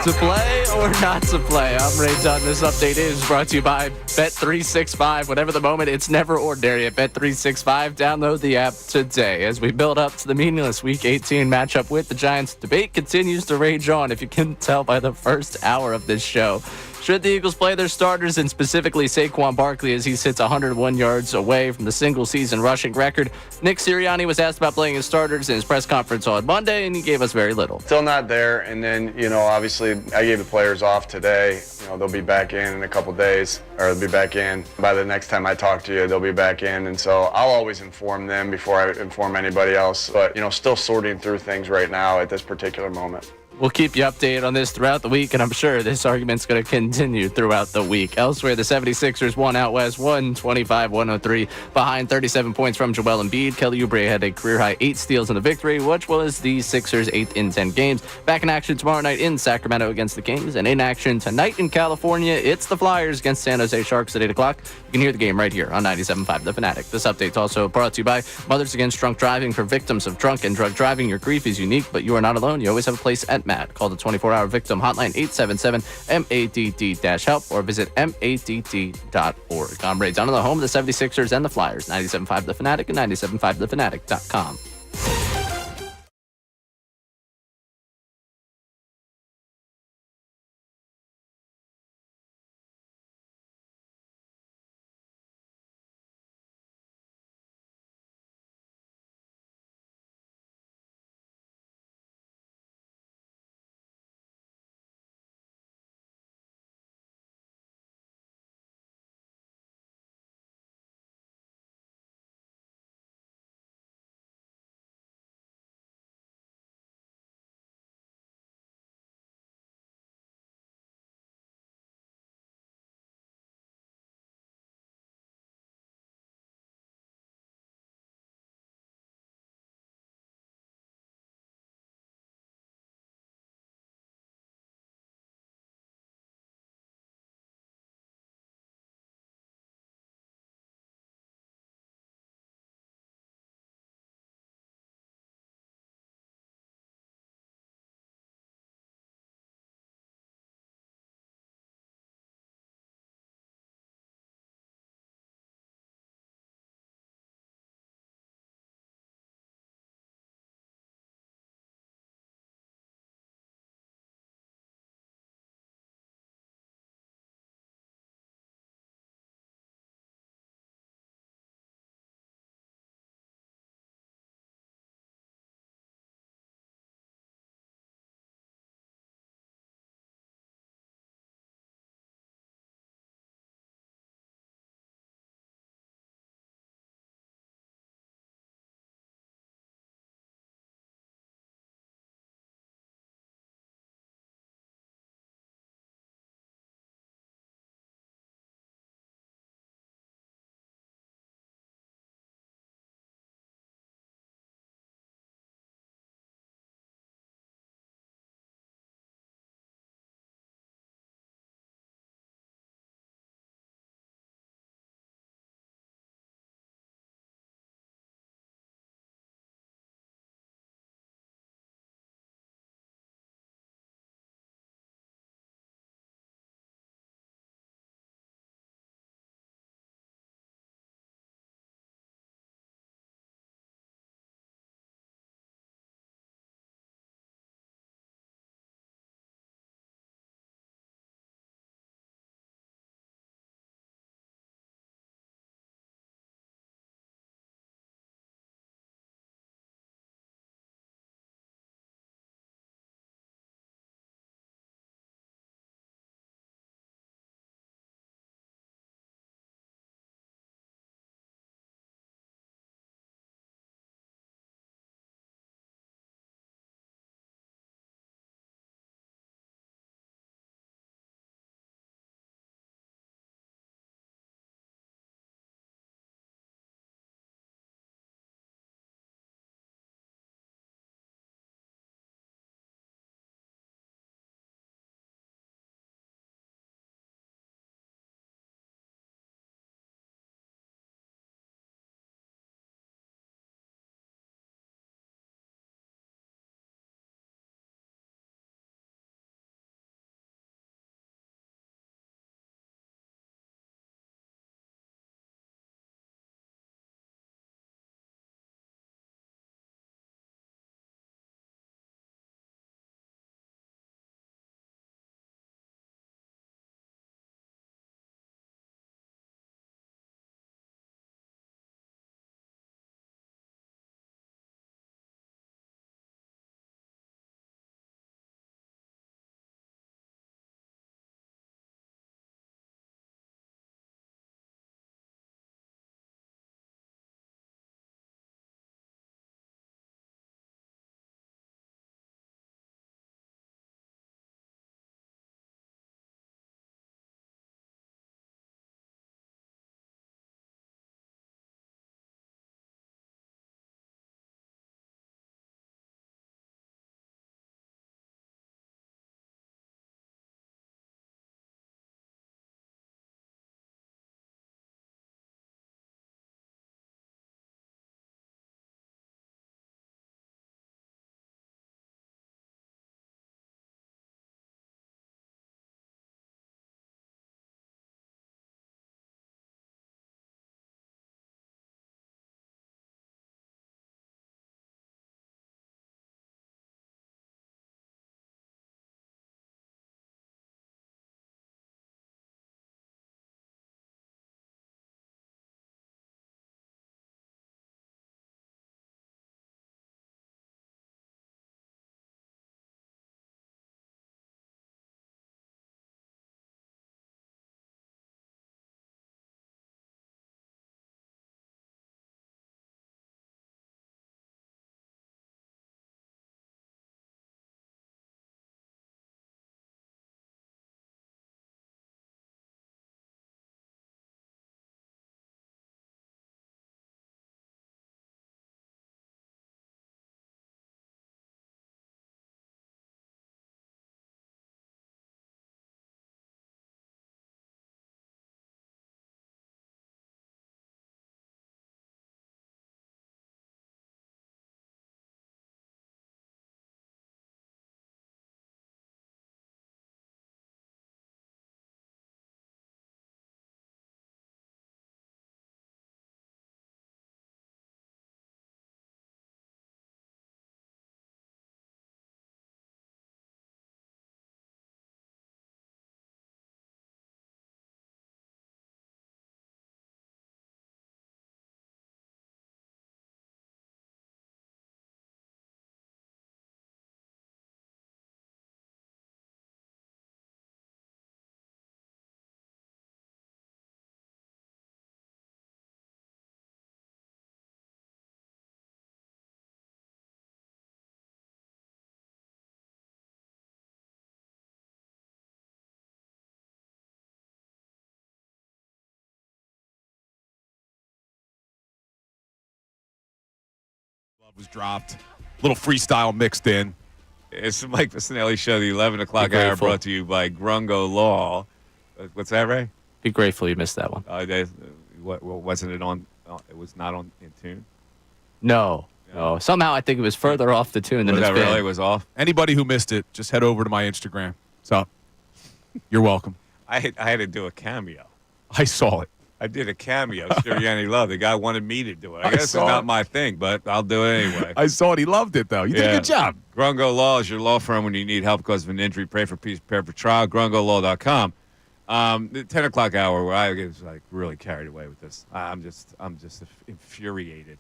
To play or not to play? I'm Ray Dunn. This update is brought to you by Bet365. Whatever the moment, it's never ordinary at Bet365. Download the app today. As we build up to the meaningless Week 18 matchup with the Giants, debate continues to rage on, if you can tell by the first hour of this show. Should the Eagles play their starters, and specifically Saquon Barkley, as he sits 101 yards away from the single-season rushing record? Nick Sirianni was asked about playing his starters in his press conference on Monday, and he gave us very little. Still not there, and then, obviously I gave the players off today. They'll be back in a couple days, or they'll be back in. By the next time I talk to you, they'll be back in, and so I'll always inform them before I inform anybody else. But, still sorting through things right now at this particular moment. We'll keep you updated on this throughout the week, and I'm sure this argument's going to continue throughout the week. Elsewhere, the 76ers won out west 125-103 behind 37 points from Joel Embiid. Kelly Oubre had a career-high 8 steals in the victory, which was the Sixers' 8th in 10 games. Back in action tomorrow night in Sacramento against the Kings, and in action tonight in California, it's the Flyers against San Jose Sharks at 8 o'clock. You can hear the game right here on 97.5 The Fanatic. This update's also brought to you by Mothers Against Drunk Driving. For victims of drunk and drug driving, your grief is unique, but you are not alone. You always have a place at MAD. Call the 24-hour victim hotline 877-MADD-HELP or visit MADD.org. I'm Ray Dunn, the home of the 76ers and the Flyers. 97.5 The Fanatic and 97.5thefanatic.com. Was dropped. Little freestyle mixed in. It's the Mike Missanelli Show, the 11 o'clock Be hour, grateful. brought to you by Grungo Law. What's that, Ray? Be grateful you missed that one. Wasn't it on? It was not on in tune. No. Somehow I think it was further off the tune than Was it's that been. really was off? Anybody who missed it, just head over to my Instagram. It's up. You're welcome. I had to do a cameo. I saw it. I did a cameo. Sirianni Love. The guy wanted me to do it. I I guess it's saw not it. my thing, but I'll do it anyway. I saw it. He loved it, though. You did a good job. Grungo Law is your law firm when you need help because of an injury. Pray for peace, prepare for trial. GrungoLaw.com. The 10 o'clock hour where I get like really carried away with this. I'm just infuriated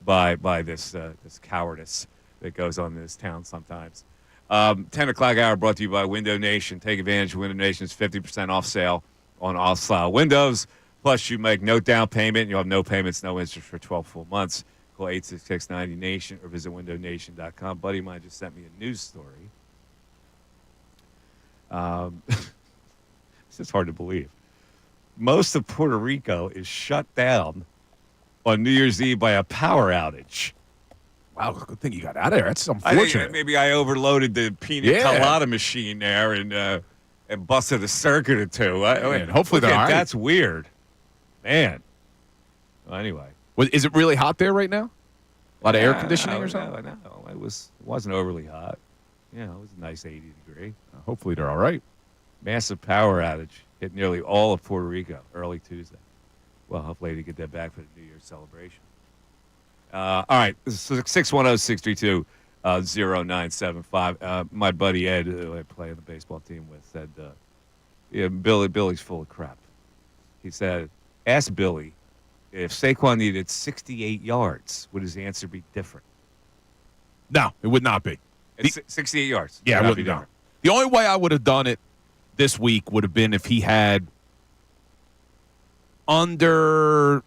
by this cowardice that goes on in this town sometimes. 10 o'clock hour brought to you by Window Nation. Take advantage of Window Nation's 50% off sale on all style windows. Plus, you make no down payment. You'll have no payments, no interest for 12 full months. Call 866-90-NATION or visit windownation.com. Buddy of mine just sent me a news story. This is hard to believe. Most of Puerto Rico is shut down on New Year's Eve by a power outage. Wow, good thing you got out of there. That's I think unfortunate. maybe I overloaded the pina colada machine there and busted a circuit or two. Man, hopefully look they're at- all right. That's weird. Man. Well, anyway. Is it really hot there right now? A lot of air conditioning or something? No. It wasn't overly hot. Yeah, it was a nice 80 degree. Hopefully they're all right. Massive power outage hit nearly all of Puerto Rico early Tuesday. Well, hopefully they get that back for the New Year's celebration. All right, 610-632-0975. My buddy Ed, who I play on the baseball team with, said, Billy's full of crap. He said, ask Billy if Saquon needed 68 yards, would his answer be different? No, it would not be. It's 68 yards. Yeah, Would it not be wouldn't be. different. The only way I would have done it this week would have been if he had under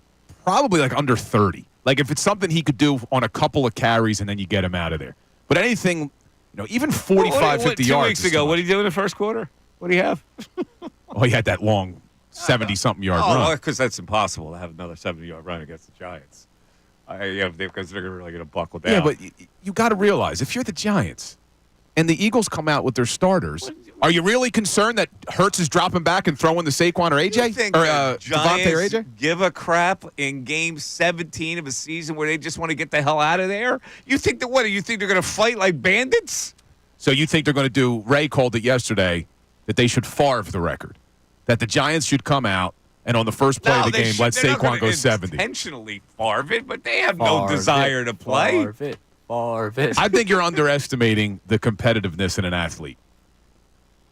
30. Like if it's something he could do on a couple of carries and then you get him out of there. But anything, even 45, 50 2 yards. weeks ago, what did he do in the first quarter? What do you have? Oh, he had that long 70-something yard Oh, run. because that's impossible to have another 70-yard run against the Giants. Because they're really going to buckle down. Yeah, but you got to realize, if you're the Giants and the Eagles come out with their starters, are you really concerned that Hurts is dropping back and throwing to Saquon or AJ? You think or the Devontae or Giants AJ? give a crap in Game 17 of a season where they just want to get the hell out of there? You think that what? You think they're going to fight like bandits? So you think they're going to do, Ray called it yesterday, that they should Favre the record. That the Giants should come out and on the first play of the game, let Saquon go 70. Intentionally Favre it, but they have no desire to play. Favre it. I think you're underestimating the competitiveness in an athlete.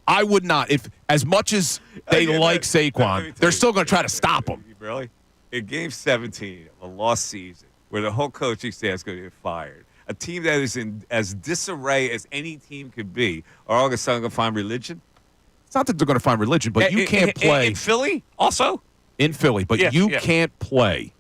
I would not. If as much as they like Saquon, they're still going to try to stop him. Really? In Game 17 of a lost season, where the whole coaching staff is going to get fired, a team that is in as disarray as any team could be, are all of a sudden going to find religion? It's not that they're going to find religion, but you can't play in Philly also. in Philly, but you can't play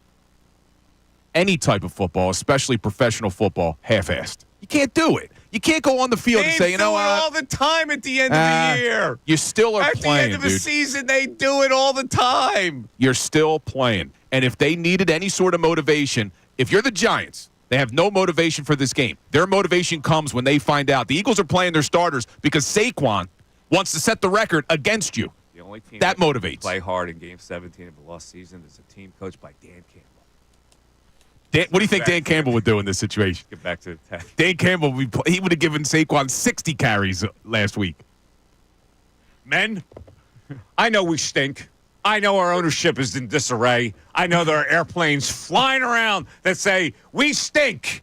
any type of football, especially professional football, half-assed. You can't do it. You can't go on the field and say, you know what? all the time at the end of the year. You still are At playing, the end of the dude. season, they do it all the time. You're still playing. And if they needed any sort of motivation, if you're the Giants, they have no motivation for this game. Their motivation comes when they find out the Eagles are playing their starters because Saquon wants to set the record against you. The only team that motivates. Play hard in Game 17 of the lost season is a team coached by Dan Campbell. What do you think Dan Campbell would do in this situation? Get back to the text. Dan Campbell, he would have given Saquon 60 carries last week. Men, I know we stink. I know our ownership is in disarray. I know there are airplanes flying around that say, we stink.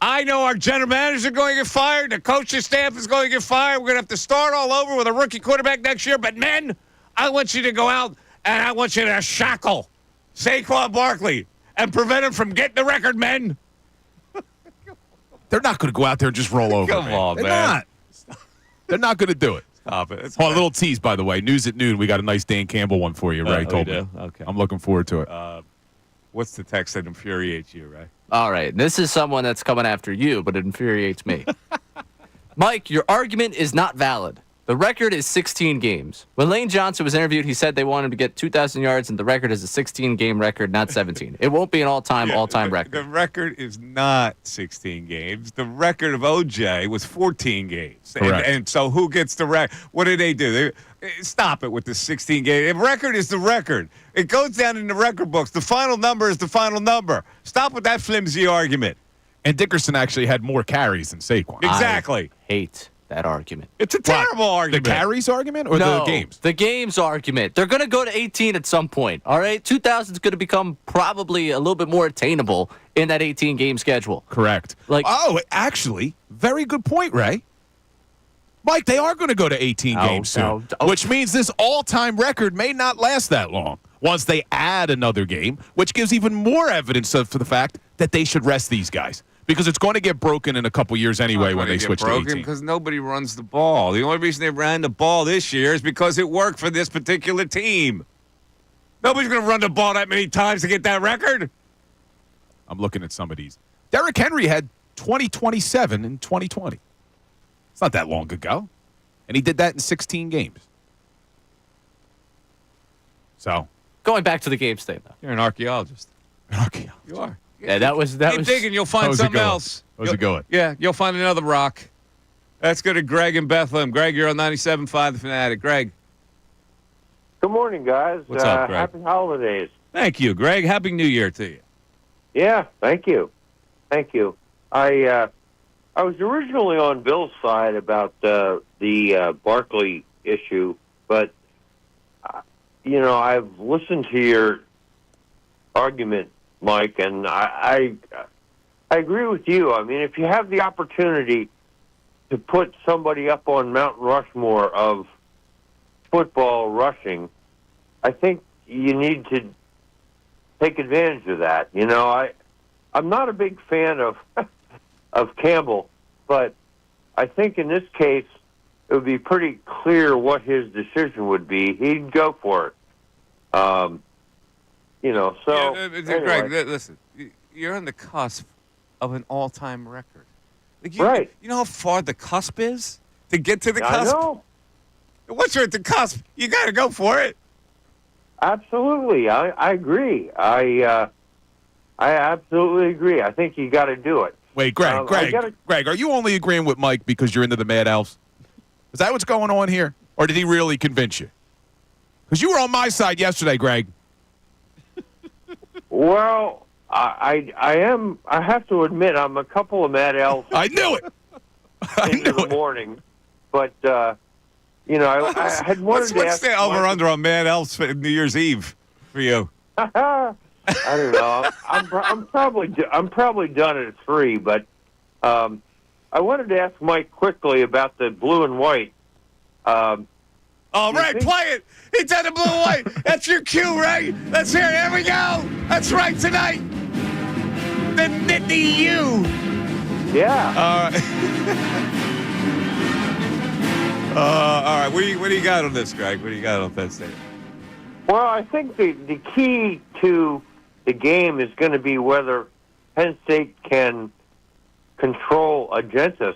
I know our general managers are going to get fired. The coaching staff is going to get fired. We're going to have to start all over with a rookie quarterback next year. But, men, I want you to go out and I want you to shackle Saquon Barkley and prevent him from getting the record, men. They're not going to go out there and just roll over. Come on, They're man. not. They're not going to do it. Stop it. Oh, a little tease, by the way. News at noon. We got a nice Dan Campbell one for you, Ray told me. Okay. I'm looking forward to it. What's the text that infuriates you, Ray? All right. This is someone that's coming after you, but it infuriates me. Mike, your argument is not valid. The record is 16 games. When Lane Johnson was interviewed, he said they wanted to get 2,000 yards, and the record is a 16-game record, not 17. It won't be an all-time record. The record is not 16 games. The record of OJ was 14 games. And so who gets the record? What did they do? Stop it with the 16 games. The record is the record. It goes down in the record books. The final number is the final number. Stop with that flimsy argument. And Dickerson actually had more carries than Saquon. Exactly. I hate that argument. It's a terrible argument. The carries argument or the games? The games argument. They're going to go to 18 at some point, all right? 2,000 is going to become probably a little bit more attainable in that 18-game schedule. Correct. Actually, very good point, Ray. Mike, they are going to go to 18 games soon, which means this all-time record may not last that long once they add another game, which gives even more evidence for the fact that they should rest these guys. Because it's going to get broken in a couple years anyway when they switch to 18. Because nobody runs the ball. The only reason they ran the ball this year is because it worked for this particular team. Nobody's going to run the ball that many times to get that record. I'm looking at some of these. Derrick Henry had 20-27 in 2020. It's not that long ago. And he did that in 16 games. So. Going back to the game state, though. You're an archaeologist. You are. Yeah, that was Keep digging, you'll find something else. How's it going? Yeah, you'll find another rock. Let's go to Greg in Bethlehem. Greg, you're on 97.5 The Fanatic. Greg. Good morning, guys. What's up, Greg? Happy holidays. Thank you, Greg. Happy New Year to you. Yeah, thank you. Thank you. I was originally on Bill's side about the Barkley issue, but I've listened to your argument, Mike, and I agree with you. I mean, if you have the opportunity to put somebody up on Mount Rushmore of football rushing, I think you need to take advantage of that. I'm not a big fan of Campbell, but I think in this case it would be pretty clear what his decision would be. He'd go for it. Anyway. Greg, listen, you're on the cusp of an all-time record. Right. You know how far the cusp is to get to the cusp? I know. Once you're at the cusp, you got to go for it. Absolutely. I agree. I absolutely agree. I think you got to do it. Wait, Greg, are you only agreeing with Mike because you're into the Mad Elves? Is that what's going on here? Or did he really convince you? Because you were on my side yesterday, Greg. Well, I am. I have to admit, I'm a couple of Mad Elves. I knew it. into the morning, but I had wanted to ask. What's the over/under on Mad Elves for New Year's Eve for you? I don't know. I'm probably done at 3, but I wanted to ask Mike quickly about the blue and white. Ray, play it. It's on the blue and white. That's your cue, Ray. Let's hear it. Here we go. That's right tonight. The Nitty U. Yeah. All right. What do you got on this, Greg? What do you got on Penn State? Well, I think the key to the game is going to be whether Penn State can control Agentis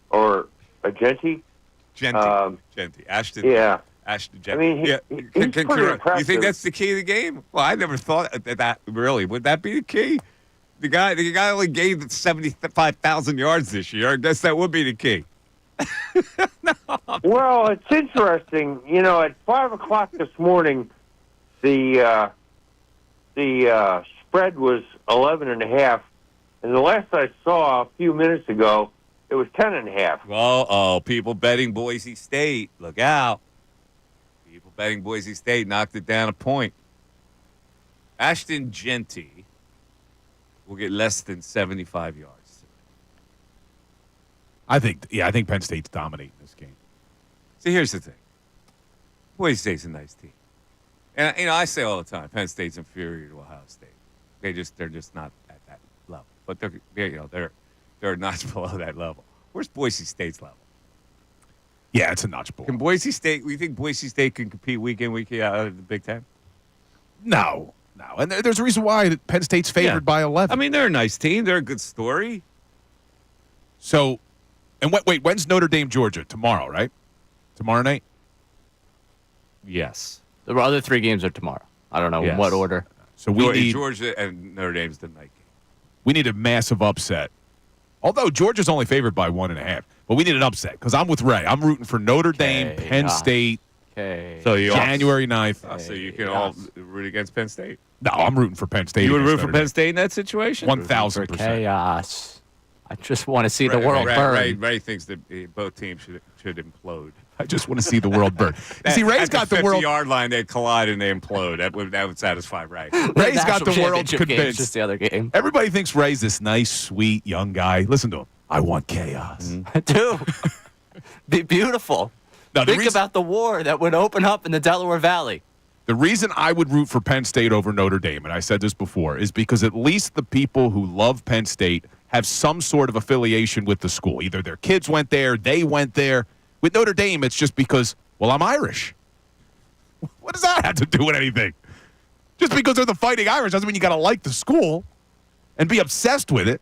or Agenti. Genty. Ashton. Yeah. Ashton Genty. I mean, he's pretty impressive. You think that's the key to the game? Well, I never thought that really. Would that be the key? The guy only gained 75,000 yards this year. I guess that would be the key. No. Well, it's interesting. At 5 o'clock this morning, the spread was 11.5, and the last I saw a few minutes ago, it was 10.5. Oh, people betting Boise State. Look out. People betting Boise State knocked it down a point. Ashton Genty will get less than 75 yards. I think Penn State's dominating this game. See, here's the thing. Boise State's a nice team. And I say all the time, Penn State's inferior to Ohio State. They're just not at that level. But they're a notch below that level. Where's Boise State's level? Yeah, it's a notch below. Can Boise State? We think Boise State can compete week in, week out of the Big Ten? No. And there's a reason why Penn State's favored by 11. I mean, they're a nice team. They're a good story. So, and wait, when's Notre Dame, Georgia? Tomorrow, right? Tomorrow night? Yes. The other 3 games are tomorrow. I don't know in Yes. what order. So we need Georgia and Notre Dame's the night game. we need a massive upset. Although Georgia's only favored by 1.5, but we need an upset because I'm with Ray. I'm rooting for Notre Dame, Penn State, So you January 9th. So you can all root against Penn State. No, I'm rooting for Penn State. You would root against for Notre Penn State in that situation? 1,000%. Chaos. I just want to see the world burn. Ray thinks that both teams should implode. I just want to see the world burn. You see, Ray's got the world. 50-yard line, they'd collide and they implode. That would satisfy Ray. Ray's got the world Championship game's convinced. just the other game. Everybody thinks Ray's this nice, sweet, young guy. Listen to him. I want chaos. Dude, be beautiful. Now, the Think about the war that would open up in the Delaware Valley. The reason I would root for Penn State over Notre Dame, and I said this before, is because at least the people who love Penn State have some sort of affiliation with the school. Either their kids went there, they went there. With Notre Dame, it's just because, well, I'm Irish. What does that have to do with anything? Just because they're the Fighting Irish doesn't mean you got to like the school and be obsessed with it.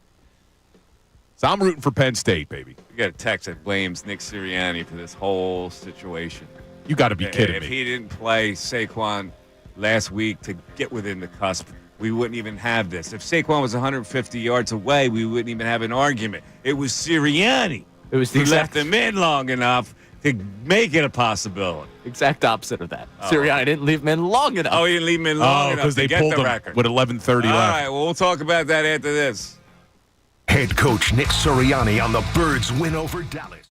So I'm rooting for Penn State, baby. You got a text that blames Nick Sirianni for this whole situation. You got to be kidding If me. he didn't play Saquon last week to get within the cusp, we wouldn't even have this. If Saquon was 150 yards away, we wouldn't even have an argument. It was Sirianni It was the who left exact, him in long enough to make it a possibility. exact opposite of that. Sirianni didn't leave him in long enough. Oh, he didn't leave him in long enough because to they get pulled the them record. with 11:30 All left. right, well, we'll talk about that after this. Head coach Nick Sirianni on the Birds win over Dallas.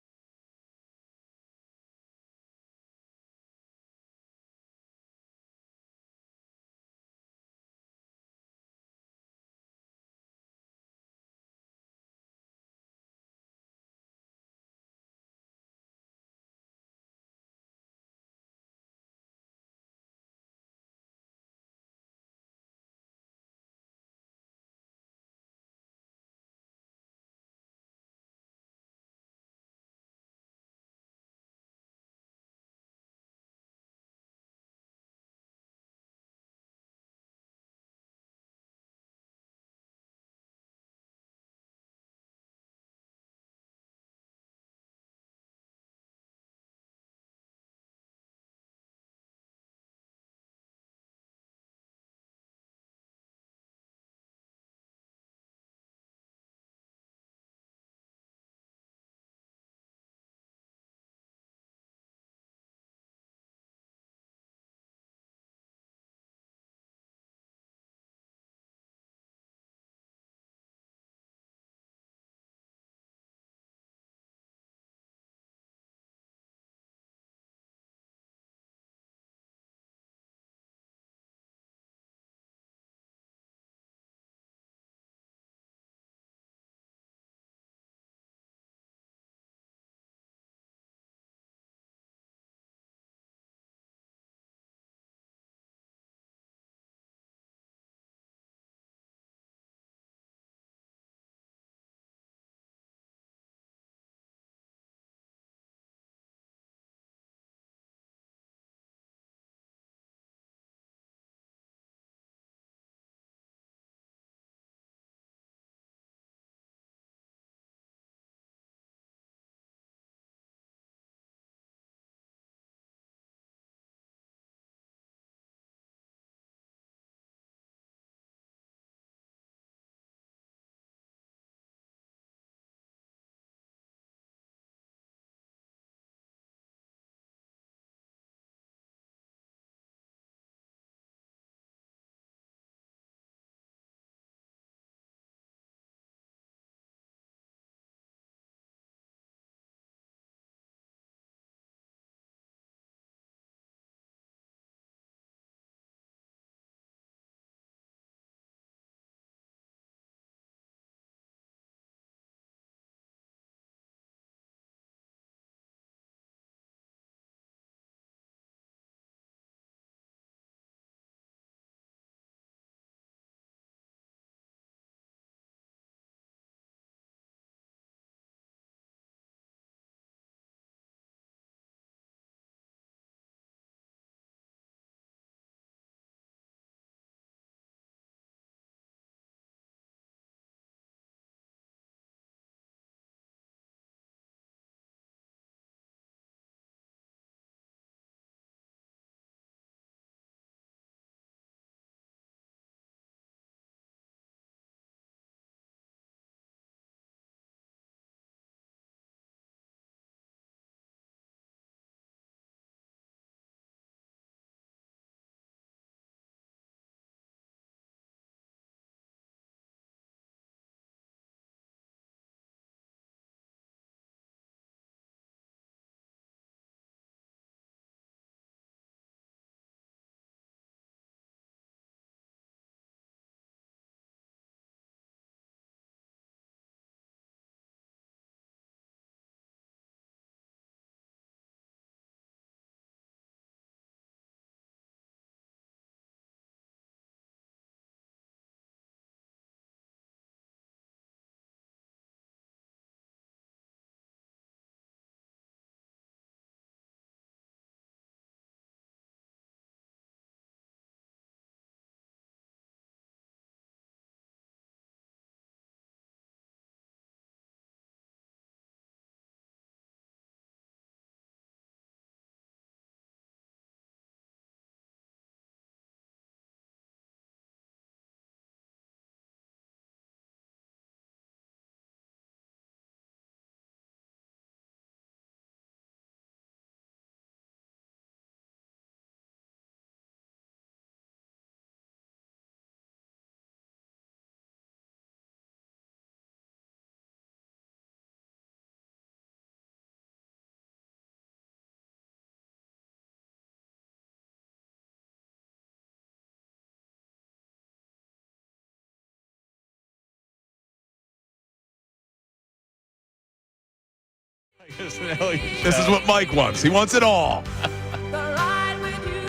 This is what Mike wants. He wants it all.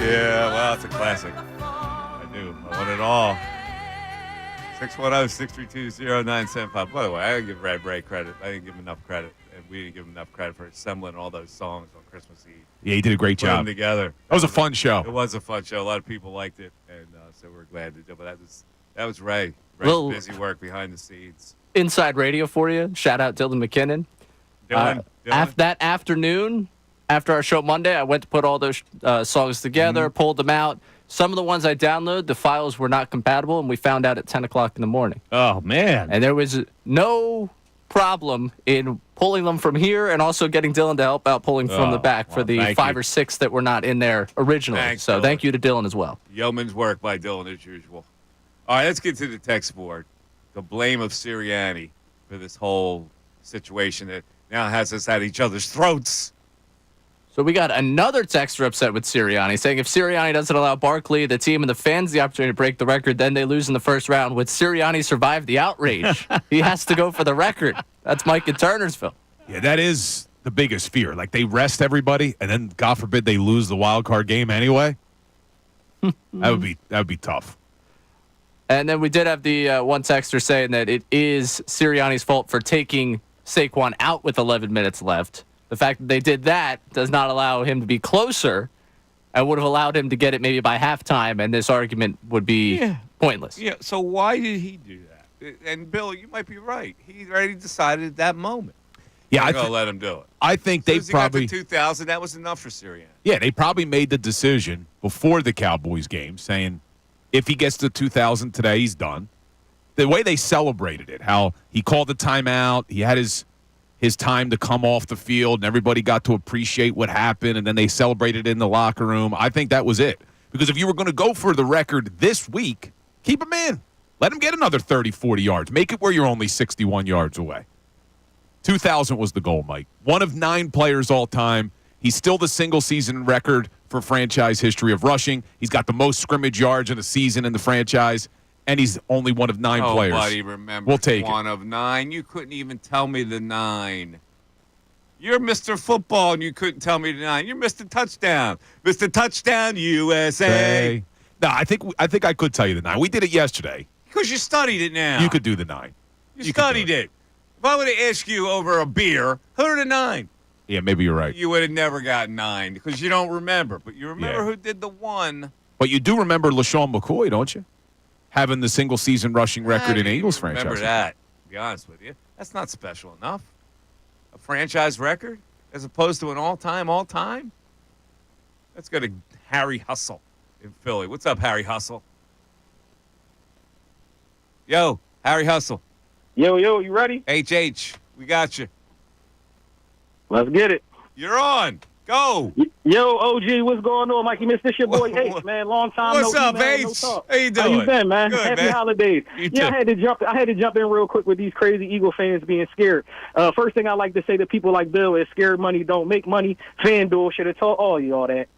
Yeah, well, it's a classic. I do. I want it all. 610-632-0975. By the way, I didn't give Red Ray credit. I didn't give him enough credit. And we didn't give him enough credit for assembling all those songs on Christmas Eve. Yeah, he did a great Put job. them together. That was a fun show. It was a fun show. A lot of people liked it, and so we're glad to do it. But that was Ray. Ray's busy work behind the scenes. Inside radio for you. Shout out Dylan McKinnon. Dylan. That afternoon, after our show Monday, I went to put all those songs together, pulled them out. Some of the ones I downloaded, the files were not compatible, and we found out at 10 o'clock in the morning. Oh, man. And there was no problem in pulling them from here and also getting Dylan to help out pulling from the back for the 5 or 6 that were not in there originally. Thanks, so Dylan. thank you to Dylan as well. Yeoman's work by Dylan as usual. All right, let's get to the text board. The blame of Sirianni for this whole situation that now has us at each other's throats. So we got another texter upset with Sirianni, saying if Sirianni doesn't allow Barkley, the team, and the fans the opportunity to break the record, then they lose in the first round. Would Sirianni survive the outrage? He has to go for the record. That's Mike in Turnersville. Yeah, that is the biggest fear. Like, they rest everybody, and then, God forbid, they lose the wild card game anyway. That would be tough. And then we did have the one texter saying that it is Sirianni's fault for taking Saquon out with 11 minutes left. The fact that they did that does not allow him to be closer and would have allowed him to get it maybe by halftime, and this argument would be pointless. Yeah, so why did he do that? And, Bill, you might be right. He already decided at that moment. Yeah, I'm going to let him do it. I think they probably got to 2,000, that was enough for Sirianni. Yeah, they probably made the decision before the Cowboys game saying if he gets to 2,000 today, he's done. The way they celebrated it, how he called the timeout, he had his time to come off the field, and everybody got to appreciate what happened, and then they celebrated in the locker room. I think that was it. Because if you were going to go for the record this week, keep him in. Let him get another 30, 40 yards. Make it where you're only 61 yards away. 2,000 was the goal, Mike. One of 9 players all time. He's still the single-season record for franchise history of rushing. He's got the most scrimmage yards in a season in the franchise, and he's only one of 9 players. Nobody remembers we'll take one of 9. You couldn't even tell me the 9. You're Mr. Football, and you couldn't tell me the 9. You're Mr. Touchdown. Mr. Touchdown, USA. No, I think I could tell you the 9. We did it yesterday. Because you studied it now. You could do the 9. You studied it. If I would have asked you over a beer, who are the 9? Yeah, maybe you're right. You would have never got 9 because you don't remember. But you remember who did the 1. But you do remember LaShawn McCoy, don't you? Having the single-season rushing record in Eagles franchise. Remember that, to be honest with you. That's not special enough. A franchise record as opposed to an all-time? Let's go to Harry Hustle in Philly. What's up, Harry Hustle? Yo, Harry Hustle. Yo, you ready? HH, we got you. Let's get it. You're on. Go. Yo, OG, what's going on, Mikey? This your boy H, man. Long time What's no up, email, H? no talk. How you doing? How you been, man? Good, Happy man. holidays. You Yeah, too. I had to jump in real quick with these crazy Eagle fans being scared. First thing I like to say to people like Bill is scared money don't make money. FanDuel should have taught all you all that.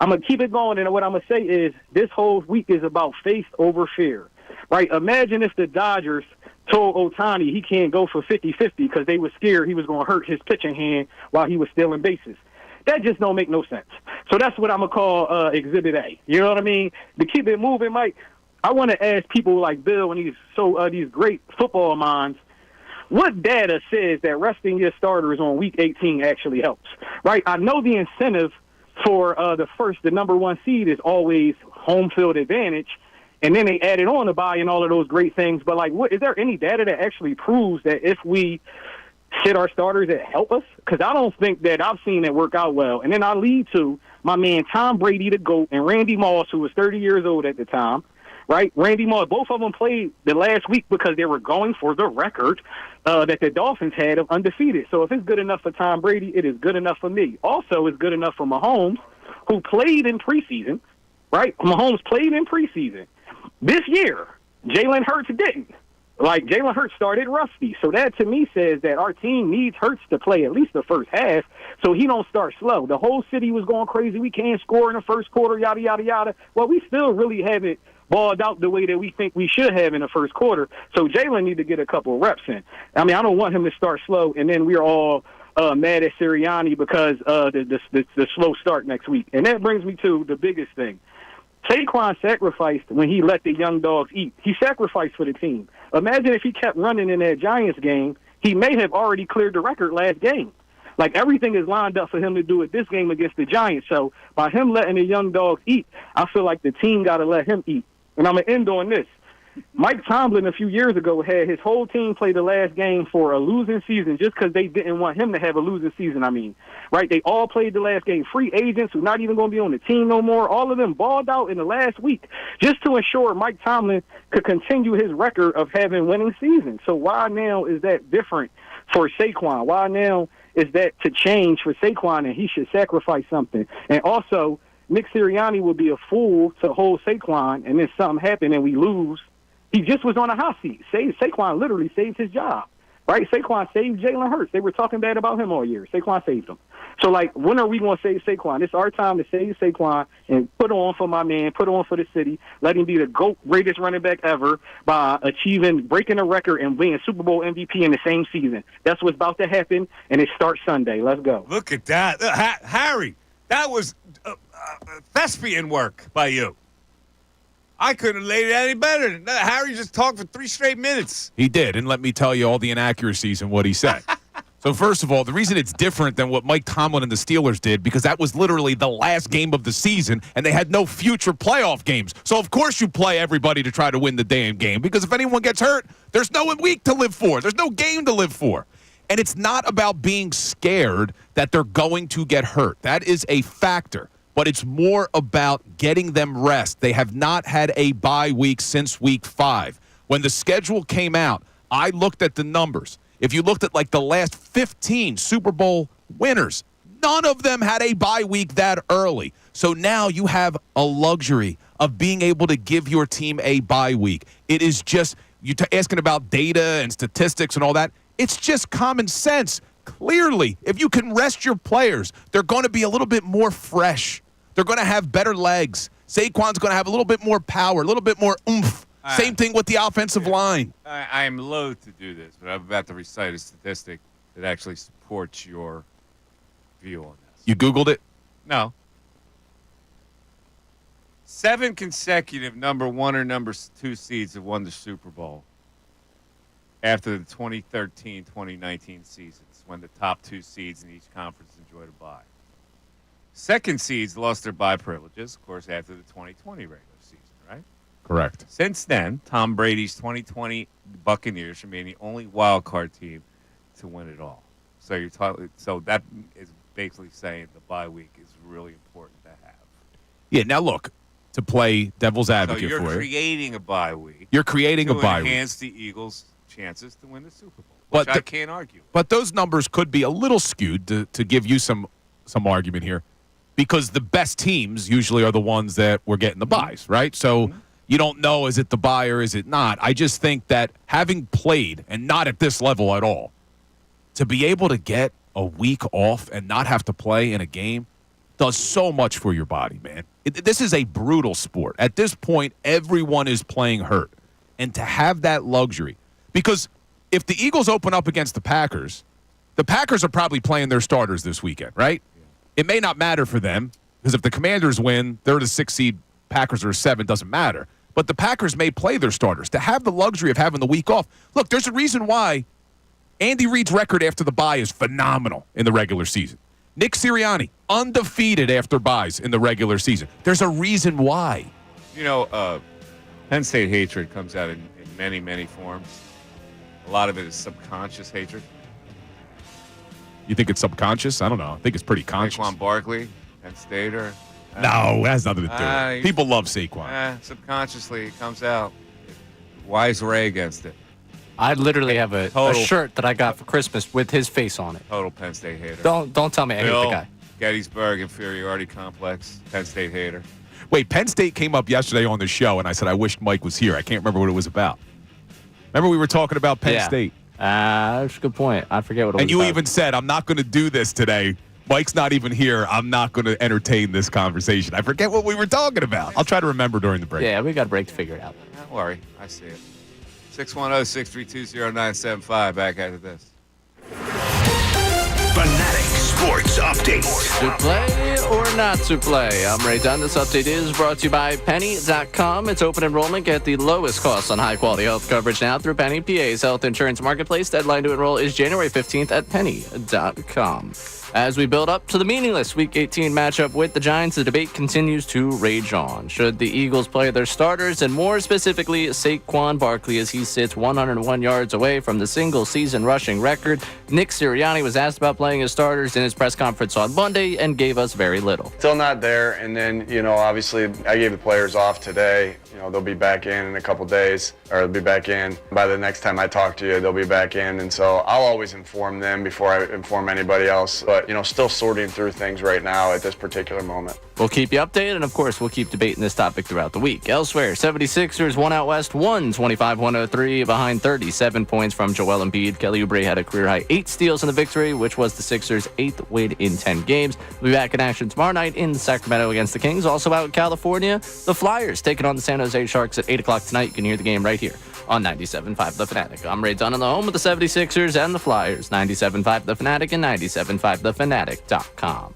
I'm going to keep it going, and what I'm going to say is this whole week is about faith over fear. Right? Imagine if the Dodgers told Ohtani he can't go for 50-50 because they were scared he was going to hurt his pitching hand while he was stealing bases. That just don't make no sense. So that's what I'm going to call Exhibit A. You know what I mean? To keep it moving, Mike, I want to ask people like Bill and these great football minds, what data says that resting your starters on Week 18 actually helps? Right? I know the incentive for the number 1 seed is always home field advantage, and then they added on to buy and all of those great things. But, like, is there any data that actually proves that if we sit our starters that help us? Because I don't think that I've seen it work out well. And then I lead to my man Tom Brady, the GOAT, and Randy Moss, who was 30 years old at the time. Right? Randy Moss, both of them played the last week because they were going for the record that the Dolphins had of undefeated. So if it's good enough for Tom Brady, it is good enough for me. Also, it's good enough for Mahomes, who played in preseason. Right? Mahomes played in preseason. This year, Jalen Hurts didn't. Like, Jalen Hurts started rusty. So that, to me, says that our team needs Hurts to play at least the first half so he don't start slow. The whole city was going crazy. We can't score in the first quarter, yada, yada, yada. Well, we still really haven't balled out the way that we think we should have in the first quarter. So Jalen need to get a couple of reps in. I mean, I don't want him to start slow, and then we're all mad at Sirianni because the slow start next week. And that brings me to the biggest thing. Saquon sacrificed when he let the young dogs eat. He sacrificed for the team. Imagine if he kept running in that Giants game, he may have already cleared the record last game. Like, everything is lined up for him to do it this game against the Giants. So by him letting the young dogs eat, I feel like the team got to let him eat. And I'm going to end on this. Mike Tomlin a few years ago had his whole team play the last game for a losing season just because they didn't want him to have a losing season, right? They all played the last game. Free agents who not even going to be on the team no more, all of them balled out in the last week just to ensure Mike Tomlin could continue his record of having winning seasons. So why now is that different for Saquon? Why now is that to change for Saquon and he should sacrifice something? And also, Nick Sirianni would be a fool to hold Saquon and then something happened and we lose. He just was on a hot seat. Saquon literally saved his job, right? Saquon saved Jalen Hurts. They were talking bad about him all year. Saquon saved him. So, like, when are we going to save Saquon? It's our time to save Saquon and put on for my man, put on for the city, let him be the GOAT greatest running back ever by breaking a record and winning Super Bowl MVP in the same season. That's what's about to happen, and it starts Sunday. Let's go. Look at that. Harry, that was thespian work by you. I couldn't have laid it any better. Harry just talked for 3 straight minutes. He did, and let me tell you all the inaccuracies in what he said. So first of all, the reason it's different than what Mike Tomlin and the Steelers did, because that was literally the last game of the season, and they had no future playoff games. So of course you play everybody to try to win the damn game, because if anyone gets hurt, there's no week to live for. There's no game to live for. And it's not about being scared that they're going to get hurt. That is a factor. But it's more about getting them rest. They have not had a bye week since week 5. When the schedule came out, I looked at the numbers. If you looked at like the last 15 Super Bowl winners, none of them had a bye week that early. So now you have a luxury of being able to give your team a bye week. It is just, you're asking about data and statistics and all that. It's just common sense. Clearly, if you can rest your players, they're going to be a little bit more fresh. They're going to have better legs. Saquon's going to have a little bit more power, a little bit more oomph. Same thing with the offensive line. I am loath to do this, but I'm about to recite a statistic that actually supports your view on this. You Googled it? No. 7 consecutive number 1 or number 2 seeds have won the Super Bowl after the 2013-2019 seasons, when the top 2 seeds in each conference enjoyed a bye. Second seeds lost their bye privileges, of course, after the 2020 regular season, right? Correct. Since then, Tom Brady's 2020 Buccaneers remain the only wild card team to win it all. So so that is basically saying the bye week is really important to have. Yeah. Now look, to play devil's advocate so for you, you're creating a bye week. You're creating a bye week to enhance the Eagles' chances to win the Super Bowl, which I can't argue. But those numbers could be a little skewed to give you some argument here, because the best teams usually are the ones that were getting the byes, right? So you don't know, is it the bye or is it not? I just think that having played, and not at this level at all, to be able to get a week off and not have to play in a game does so much for your body, man. This is a brutal sport. At this point, everyone is playing hurt. And to have that luxury, because if the Eagles open up against the Packers are probably playing their starters this weekend, right? It may not matter for them, because if the Commanders win, they're the 6 seed, Packers are 7, doesn't matter. But the Packers may play their starters. To have the luxury of having the week off. Look, there's a reason why Andy Reid's record after the bye is phenomenal in the regular season. Nick Sirianni, undefeated after byes in the regular season. There's a reason why. You know, Penn State hatred comes out in many, many forms. A lot of it is subconscious hatred. You think it's subconscious? I don't know. I think it's pretty conscious. Saquon Barkley, Penn Stater. No, it has nothing to do with it. People love Saquon. Subconsciously, it comes out. Wise Ray against it. I literally have a shirt that I got for Christmas with his face on it. Total Penn State hater. Don't tell me I hate the guy. Gettysburg inferiority complex. Penn State hater. Wait, Penn State came up yesterday on the show, and I said I wished Mike was here. I can't remember what it was about. Remember we were talking about Penn State? That's a good point. I forget what it was And you about. even said, I'm not going to do this today. Mike's not even here. I'm not going to entertain this conversation. I forget what we were talking about. I'll try to remember during the break. Yeah, we got a break to figure it out. Don't worry. I see it. 610-632-0975. Back after this. Fanatic Sports Update. To play or not to play? I'm Ray Dunn. This update is brought to you by Penny.com. It's open enrollment. Get the lowest cost on high-quality health coverage now through Penny, PA's health insurance marketplace. Deadline to enroll is January 15th at Penny.com. As we build up to the meaningless Week 18 matchup with the Giants, the debate continues to rage on. Should the Eagles play their starters, and more specifically, Saquon Barkley, as he sits 101 yards away from the single-season rushing record? Nick Sirianni was asked about playing his starters in his press conference on Monday and gave us very little. Still not there, and then, obviously I gave the players off today. They'll be back in a couple days, or they'll be back in. By the next time I talk to you, they'll be back in, and so I'll always inform them before I inform anybody else. But, still sorting through things right now at this particular moment. We'll keep you updated, and of course, we'll keep debating this topic throughout the week. Elsewhere, 76ers won out west, 125-103 behind 37 points from Joel Embiid. Kelly Oubre had a career-high 8 steals in the victory, which was the Sixers' 8th win in 10 games. We'll be back in action tomorrow night in Sacramento against the Kings. Also out in California, the Flyers taking on the San Jose Sharks at 8 o'clock tonight. You can hear the game right here on 97.5 The Fanatic. I'm Ray Dunn on the home of the 76ers and the Flyers. 97.5 The Fanatic and 97.5thefanatic.com.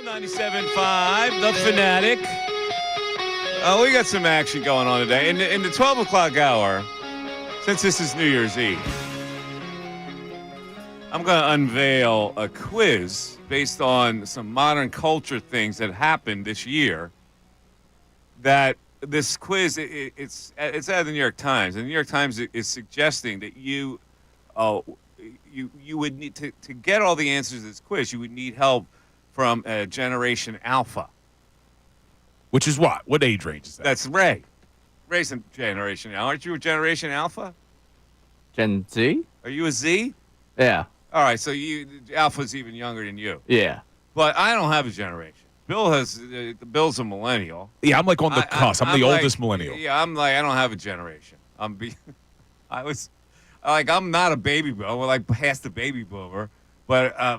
97.5, The Fanatic. We got some action going on today. In the 12 o'clock hour, since this is New Year's Eve, I'm going to unveil a quiz based on some modern culture things that happened this year. That this quiz, it's out of the New York Times. And the New York Times is suggesting that you would need to get all the answers to this quiz, you would need help from Generation Alpha. Which is what? What age range is that? That's Ray. Ray's in Generation Alpha. Aren't you a Generation Alpha? Gen Z? Are you a Z? Yeah. All right, so Alpha's even younger than you. Yeah. But I don't have a generation. Bill's a millennial. Yeah, I'm like on the cusp. I'm the oldest millennial. Yeah, I don't have a generation. I'm not a baby boomer. We're like past the baby boomer, but I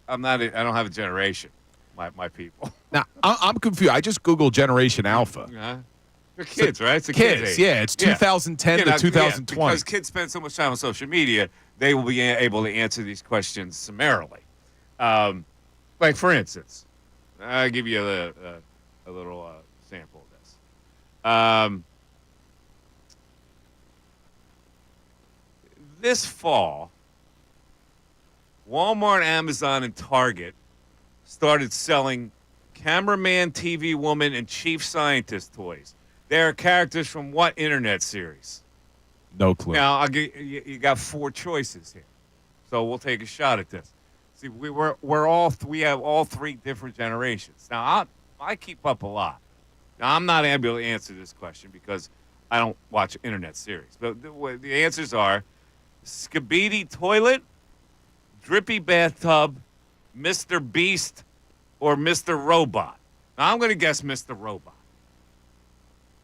don't have a generation. My people. Now I'm confused. I just Googled Generation Alpha. Yeah. They're kids, right? It's a kids. Yeah, it's 2010 to 2020. Because kids spend so much time on social media, they will be able to answer these questions summarily. Like for instance, I'll give you a little sample of this. This fall, Walmart, Amazon, and Target started selling Cameraman, TV Woman, and Chief Scientist toys. They are characters from what internet series? No clue. Now, you got 4 choices here, so we'll take a shot at this. See, we have all 3 different generations. Now, I keep up a lot. Now, I'm not able to answer this question because I don't watch internet series. But the answers are Skibidi Toilet, Drippy Bathtub, Mr. Beast, or Mr. Robot. Now, I'm going to guess Mr. Robot.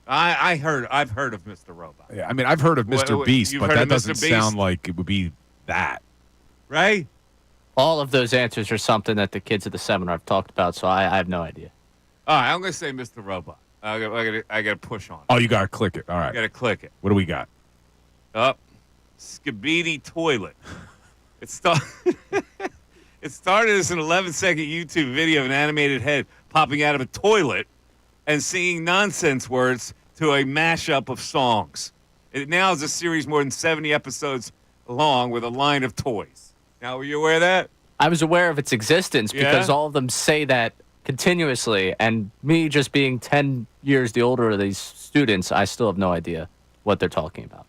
I've heard of Mr. Robot. Yeah, I mean, I've heard of Mr. Beast, but that doesn't sound like it would be that. Right? All of those answers are something that the kids at the seminar have talked about, so I have no idea. All right, I'm going to say Mr. Robot. I got to push on it. Oh, you got to click it. All right. I got to click it. What do we got? Skibidi Toilet. It started as an 11-second YouTube video of an animated head popping out of a toilet and singing nonsense words to a mashup of songs. It now is a series more than 70 episodes long with a line of toys. Now, were you aware of that? I was aware of its existence because all of them say that continuously, and me just being 10 years the older of these students, I still have no idea what they're talking about.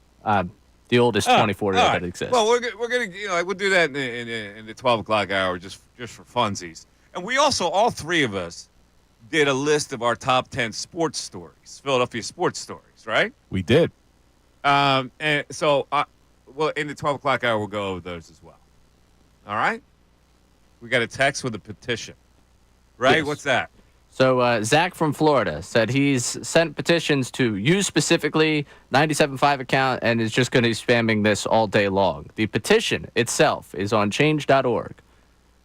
The oldest 24-year-old that exists. Well, we're gonna we'll do that in the 12 o'clock hour just for funsies. And we also, all 3 of us, did a list of our top 10 sports stories, Philadelphia sports stories, right? We did. And so, in the 12 o'clock hour, we'll go over those as well. All right? We got a text with a petition, right? Yes. What's that? So Zach from Florida said he's sent petitions to you specifically, 97.5 account, and is just going to be spamming this all day long. The petition itself is on change.org.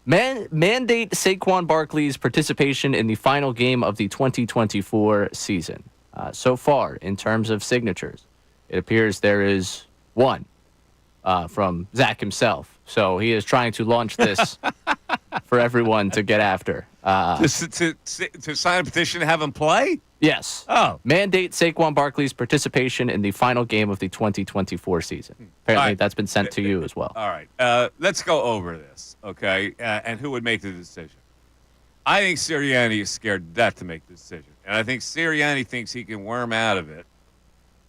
Mandate Saquon Barkley's participation in the final game of the 2024 season. So far, in terms of signatures, it appears there is 1 from Zach himself. So he is trying to launch this for everyone to get after. To sign a petition to have him play? Yes. Oh. Mandate Saquon Barkley's participation in the final game of the 2024 season. Apparently, that's been sent to you as well. All right. Let's go over this, okay? And who would make the decision? I think Sirianni is scared to death to make the decision. And I think Sirianni thinks he can worm out of it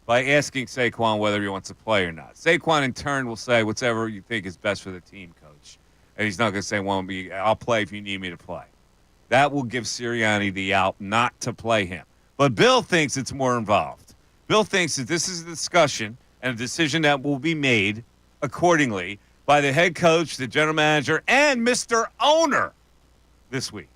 by asking Saquon whether he wants to play or not. Saquon, in turn, will say, whatever you think is best for the team, coach. And he's not going to say, well, I'll play if you need me to play. That will give Sirianni the out not to play him. But Bill thinks it's more involved. Bill thinks that this is a discussion and a decision that will be made accordingly by the head coach, the general manager, and Mr. Owner this week.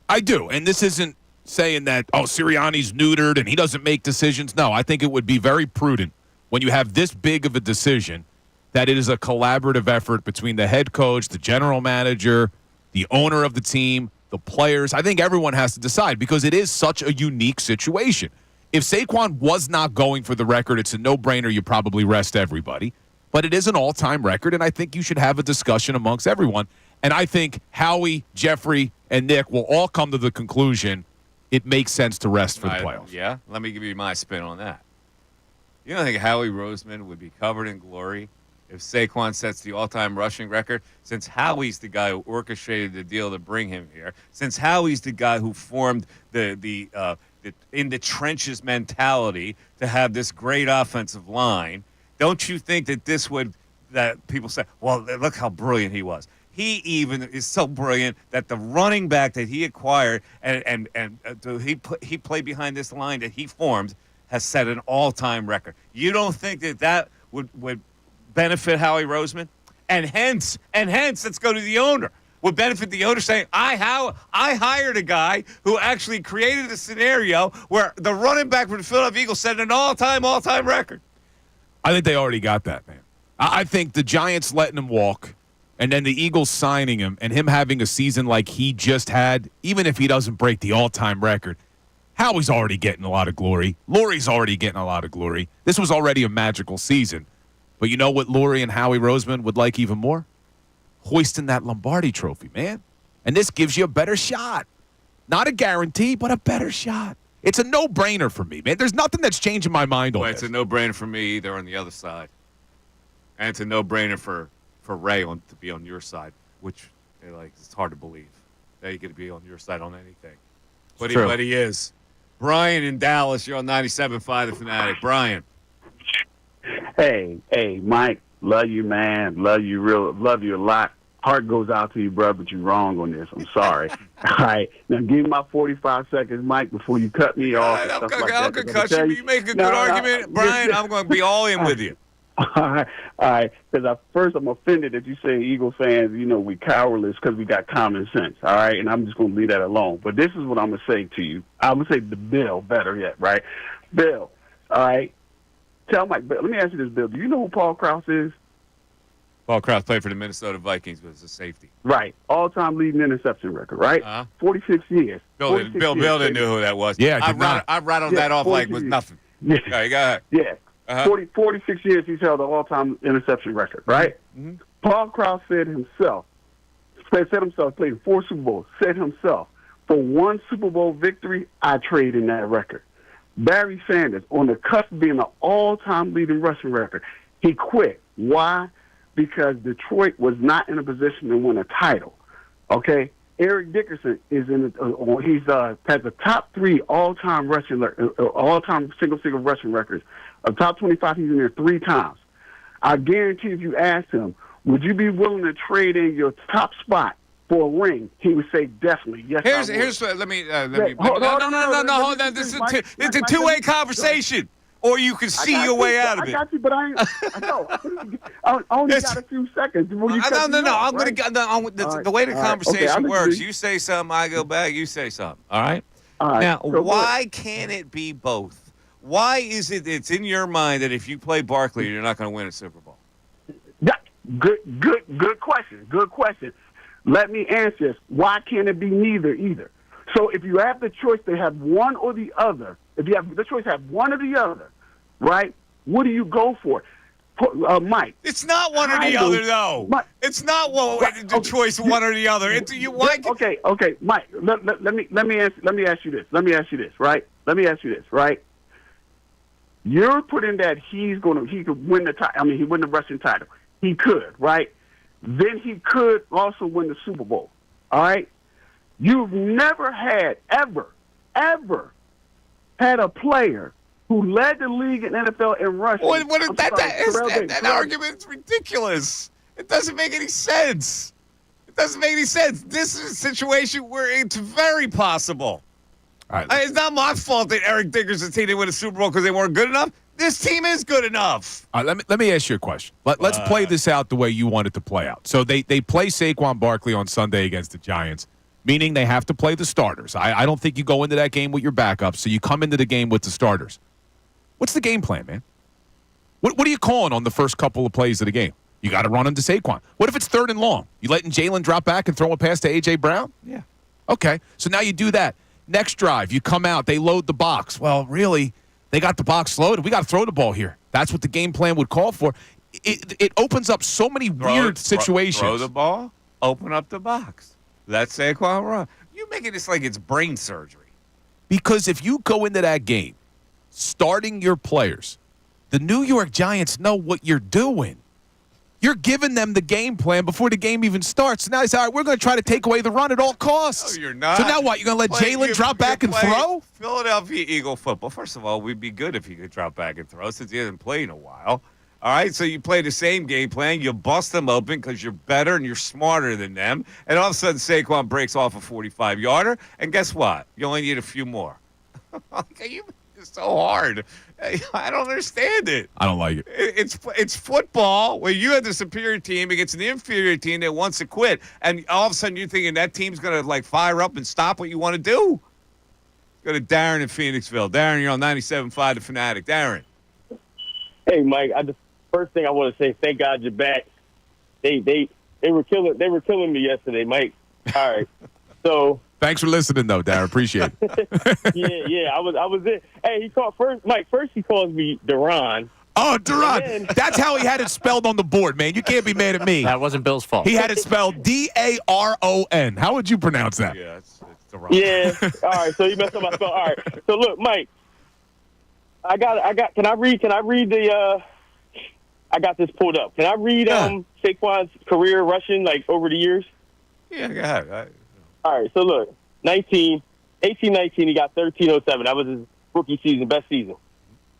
I do. And this isn't saying that, Sirianni's neutered and he doesn't make decisions. No, I think it would be very prudent when you have this big of a decision that it is a collaborative effort between the head coach, the general manager, the owner of the team, the players. I think everyone has to decide because it is such a unique situation. If Saquon was not going for the record, it's a no-brainer. You probably rest everybody. But it is an all-time record, and I think you should have a discussion amongst everyone. And I think Howie, Jeffrey, and Nick will all come to the conclusion it makes sense to rest for the playoffs. Yeah? Let me give you my spin on that. You don't think Howie Roseman would be covered in glory if Saquon sets the all-time rushing record, since Howie's the guy who orchestrated the deal to bring him here, since Howie's the guy who formed the in the trenches mentality to have this great offensive line? Don't you think that people say, well, look how brilliant he was. He even is so brilliant that the running back that he acquired and he played behind this line that he formed has set an all-time record. You don't think that would benefit Howie Roseman? And hence, let's go to the owner. Would benefit the owner saying, I hired a guy who actually created a scenario where the running back for the Philadelphia Eagles set an all-time record. I think they already got that, man. I think the Giants letting him walk and then the Eagles signing him and him having a season like he just had, even if he doesn't break the all-time record, Howie's already getting a lot of glory. Lurie's already getting a lot of glory. This was already a magical season. But you know what Lurie and Howie Roseman would like even more? Hoisting that Lombardi trophy, man. And this gives you a better shot. Not a guarantee, but a better shot. It's a no-brainer for me, man. There's nothing that's changing my mind on this. It's a no-brainer for me either on the other side. And it's a no-brainer for Ray to be on your side, which it's hard to believe that he could be on your side on anything. But he is. Brian in Dallas, you're on 97.5 The Fanatic. Brian. Hey, Mike, love you, man. Love you a lot. Heart goes out to you, bro, but you're wrong on this. I'm sorry. All right. Now, give me my 45 seconds, Mike, before you cut me off. I'm going to cut you. You make a good argument. Brian, I'm going to be all in with you. All right. Because I'm offended that you say Eagle fans, we cowerless because we got common sense. All right. And I'm just going to leave that alone. But this is what I'm going to say to you. I'm going to say to Bill, better yet, right? Bill, all right. Tell Mike, let me ask you this, Bill. Do you know who Paul Krause is? Paul Krause played for the Minnesota Vikings, but as a safety. Right. All-time leading interception record, right? 46 years. Bill didn't know who that was. Yeah, I rattled that off like it was nothing. Yeah. Okay, go ahead. Yeah. 46 years he's held the all-time interception record, right? Mm-hmm. Paul Krause said himself, played in 4 Super Bowls, said himself, for one Super Bowl victory, I trade in that record. Barry Sanders, on the cusp of being an all-time leading rushing record, he quit. Why? Because Detroit was not in a position to win a title. Okay? Eric Dickerson is has the top 3 all-time single rushing records. Of top 25, he's in there 3 times. I guarantee if you asked him, would you be willing to trade in your top spot for a ring? He would say definitely. Yes. Let me. Hold on. It's a two-way conversation, or you can see your way out of it. I got you, but I only got a few seconds before you. The way the conversation works, you say something, I go back, you say something. All right. Now, why can't it be both? Why is it's in your mind that if you play Barkley, you're not going to win a Super Bowl? Yeah, good question. Good question. Let me answer this. Why can't it be neither either? So if you have the choice to have one or the other, right, what do you go for? Mike. It's not one or the other, though. Mike, it's not the choice of one or the other. Okay, Mike. Let me ask you this, right? You're putting that he could win the title. I mean, he win the rushing title. He could, right? Then he could also win the Super Bowl. All right? You've never ever had a player who led the league in NFL in rushing. That argument's ridiculous. It doesn't make any sense. This is a situation where it's very possible. All right, it's not my fault that Eric Dickerson's team didn't win a Super Bowl because they weren't good enough. This team is good enough. All right, let me ask you a question. Let's play this out the way you want it to play out. So they play Saquon Barkley on Sunday against the Giants, meaning they have to play the starters. I don't think you go into that game with your backups, so you come into the game with the starters. What's the game plan, man? What are you calling on the first couple of plays of the game? You got to run into Saquon. What if it's 3rd and long? You letting Jalen drop back and throw a pass to A.J. Brown? Yeah. Okay, so now you do that. Next drive, you come out, they load the box. Well, really, they got the box loaded. We got to throw the ball here. That's what the game plan would call for. It opens up so many weird situations. Throw the ball, open up the box. Let Saquon run. You're making this like it's brain surgery. Because if you go into that game starting your players, the New York Giants know what you're doing. You're giving them the game plan before the game even starts. So now he's all right, we're going to try to take away the run at all costs. No, you're not. So now what? You're going to let Jalen drop back and throw? Philadelphia Eagle football. First of all, we'd be good if he could drop back and throw since he hasn't played in a while. All right, so you play the same game plan. You bust them open because you're better and you're smarter than them. And all of a sudden, Saquon breaks off a 45-yarder. And guess what? You only need a few more. It's so hard. I don't understand it. I don't like it. It's football where you have the superior team against an inferior team that wants to quit. And all of a sudden, you're thinking that team's going to, like, fire up and stop what you want to do. Go to Darren in Phoenixville. Darren, you're on 97.5 The Fanatic. Darren. Hey, Mike, first thing I want to say, thank God you're back. They were killing me yesterday, Mike. All right. So thanks for listening though, Darren. Appreciate it. yeah, I was in. Hey, he called first, Mike. First he calls me Duran. Oh, Duran. That's how he had it spelled on the board, man. You can't be mad at me. That wasn't Bill's fault. He had it spelled Daron. How would you pronounce that? Yeah, it's Duran. Yeah. All right. So you messed up my spell. All right. So look, Mike. I got. Can I read the? I got this pulled up. Can I read Saquon's career rushing like over the years? Yeah, go ahead. All right. So look, 18-19, he got 1307. That was his rookie season, best season.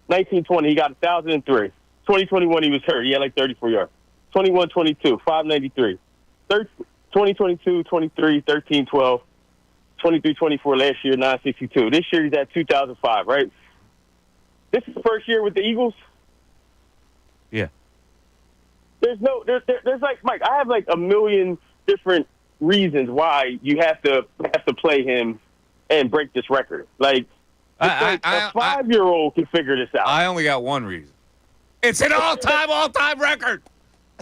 19-20, he got 1,003. 2021, he was hurt. He had like 34 yards. 21-22, 593. 2022, 23, 13-12. 23-24 last year, 962. This year he's at 2005, right? This is the first year with the Eagles. Yeah. There's like, Mike, I have like a million different reasons why you have to play him and break this record. Like, a 5-year-old can figure this out. I only got one reason. It's an all-time record.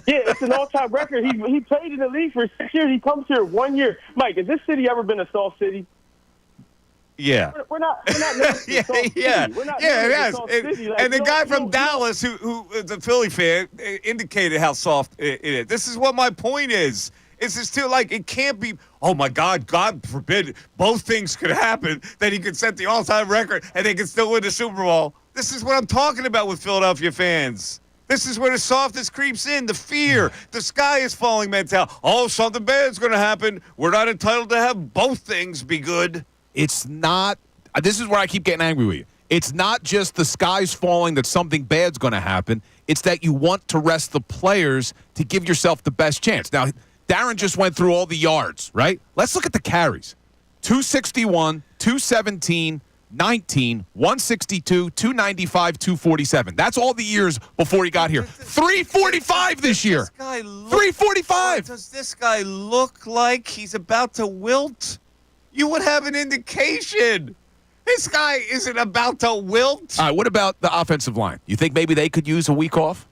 Yeah, it's an all-time record. He played in the league for 6 years. He comes here 1 year. Mike, has this city ever been a soft city? Yeah. We're not yeah. It has. And the guy from Dallas, who is a Philly fan, indicated how soft it is. This is what my point is. It's just still like it can't be. Oh my God! God forbid both things could happen. That he could set the all-time record and they could still win the Super Bowl. This is what I'm talking about with Philadelphia fans. This is where the softness creeps in. The fear, the sky is falling mentality. Oh, something bad's going to happen. We're not entitled to have both things be good. It's not. This is where I keep getting angry with you. It's not just the sky's falling that something bad's going to happen. It's that you want to rest the players to give yourself the best chance. Now, Darren just went through all the yards, right? Let's look at the carries. 261, 217, 19, 162, 295, 247. That's all the years before he got here. 345 this year. 345. Does this guy look like he's about to wilt? You would have an indication. This guy isn't about to wilt. All right, what about the offensive line? You think maybe they could use a week off?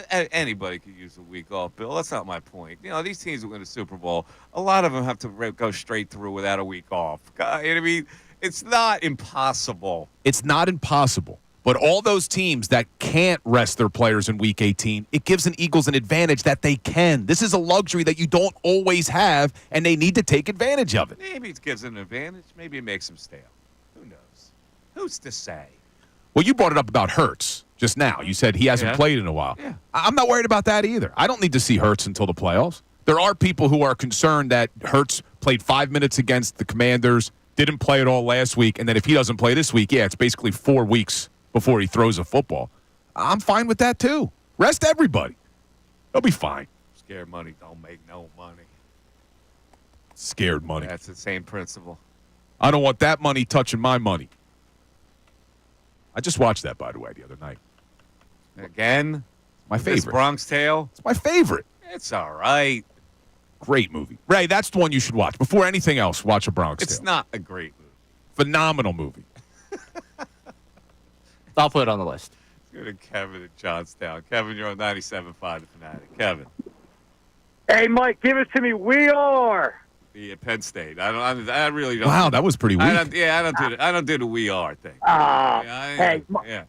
Anybody could use a week off, Bill. That's not my point. You know, these teams that win the Super Bowl, a lot of them have to go straight through without a week off. I mean, it's not impossible. It's not impossible. But all those teams that can't rest their players in Week 18, it gives an Eagles an advantage that they can. This is a luxury that you don't always have, and they need to take advantage of it. Maybe it gives them an advantage. Maybe it makes them stale. Who knows? Who's to say? Well, you brought it up about Hurts just now. You said he hasn't played in a while. Yeah. I'm not worried about that either. I don't need to see Hurts until the playoffs. There are people who are concerned that Hurts played 5 minutes against the Commanders, didn't play at all last week, and then if he doesn't play this week, it's basically 4 weeks before he throws a football. I'm fine with that, too. Rest everybody. They'll be fine. Scared money don't make no money. Scared money. That's the same principle. I don't want that money touching my money. I just watched that, by the way, the other night. Again? My favorite. This Bronx Tale? It's my favorite. It's all right. Great movie. Ray, that's the one you should watch. Before anything else, watch A Bronx Tale. It's not a great movie. Phenomenal movie. I'll put it on the list. Let's go to Kevin at Johnstown. Kevin, you're on 97.5 The Fanatic. Kevin. Hey, Mike, give it to me. We are. The Penn State. I really don't. Wow, that was pretty weak. I don't do the we are thing. Hey. Yeah.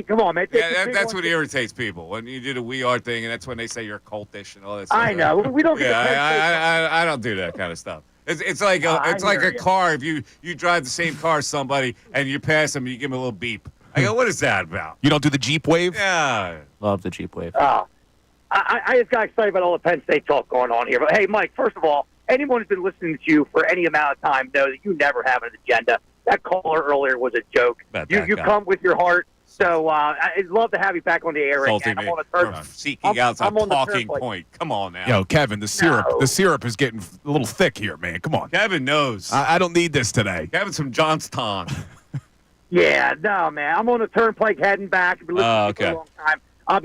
Come on, man. That's what irritates people when you do the we are thing, and that's when they say you're cultish and all that stuff. I know. We don't get I don't do that kind of stuff. It's like a car. If you drive the same car as somebody and you pass them, you give them a little beep. I go, what is that about? You don't do the Jeep wave? Yeah. Love the Jeep wave. I just got excited about all the Penn State talk going on here. But, hey, Mike, first of all, anyone who's been listening to you for any amount of time knows that you never have an agenda. That caller earlier was a joke. You come with your heart. So I'd love to have you back on the air again. I'm on the turf. Seeking out some talking point. Come on now. Yo, Kevin, the syrup is getting a little thick here, man. Come on. Kevin knows. I don't need this today. Kevin's from Johnstown. Yeah, no, man. I'm on the turnpike heading back. I've been listening to you for a long time. I'll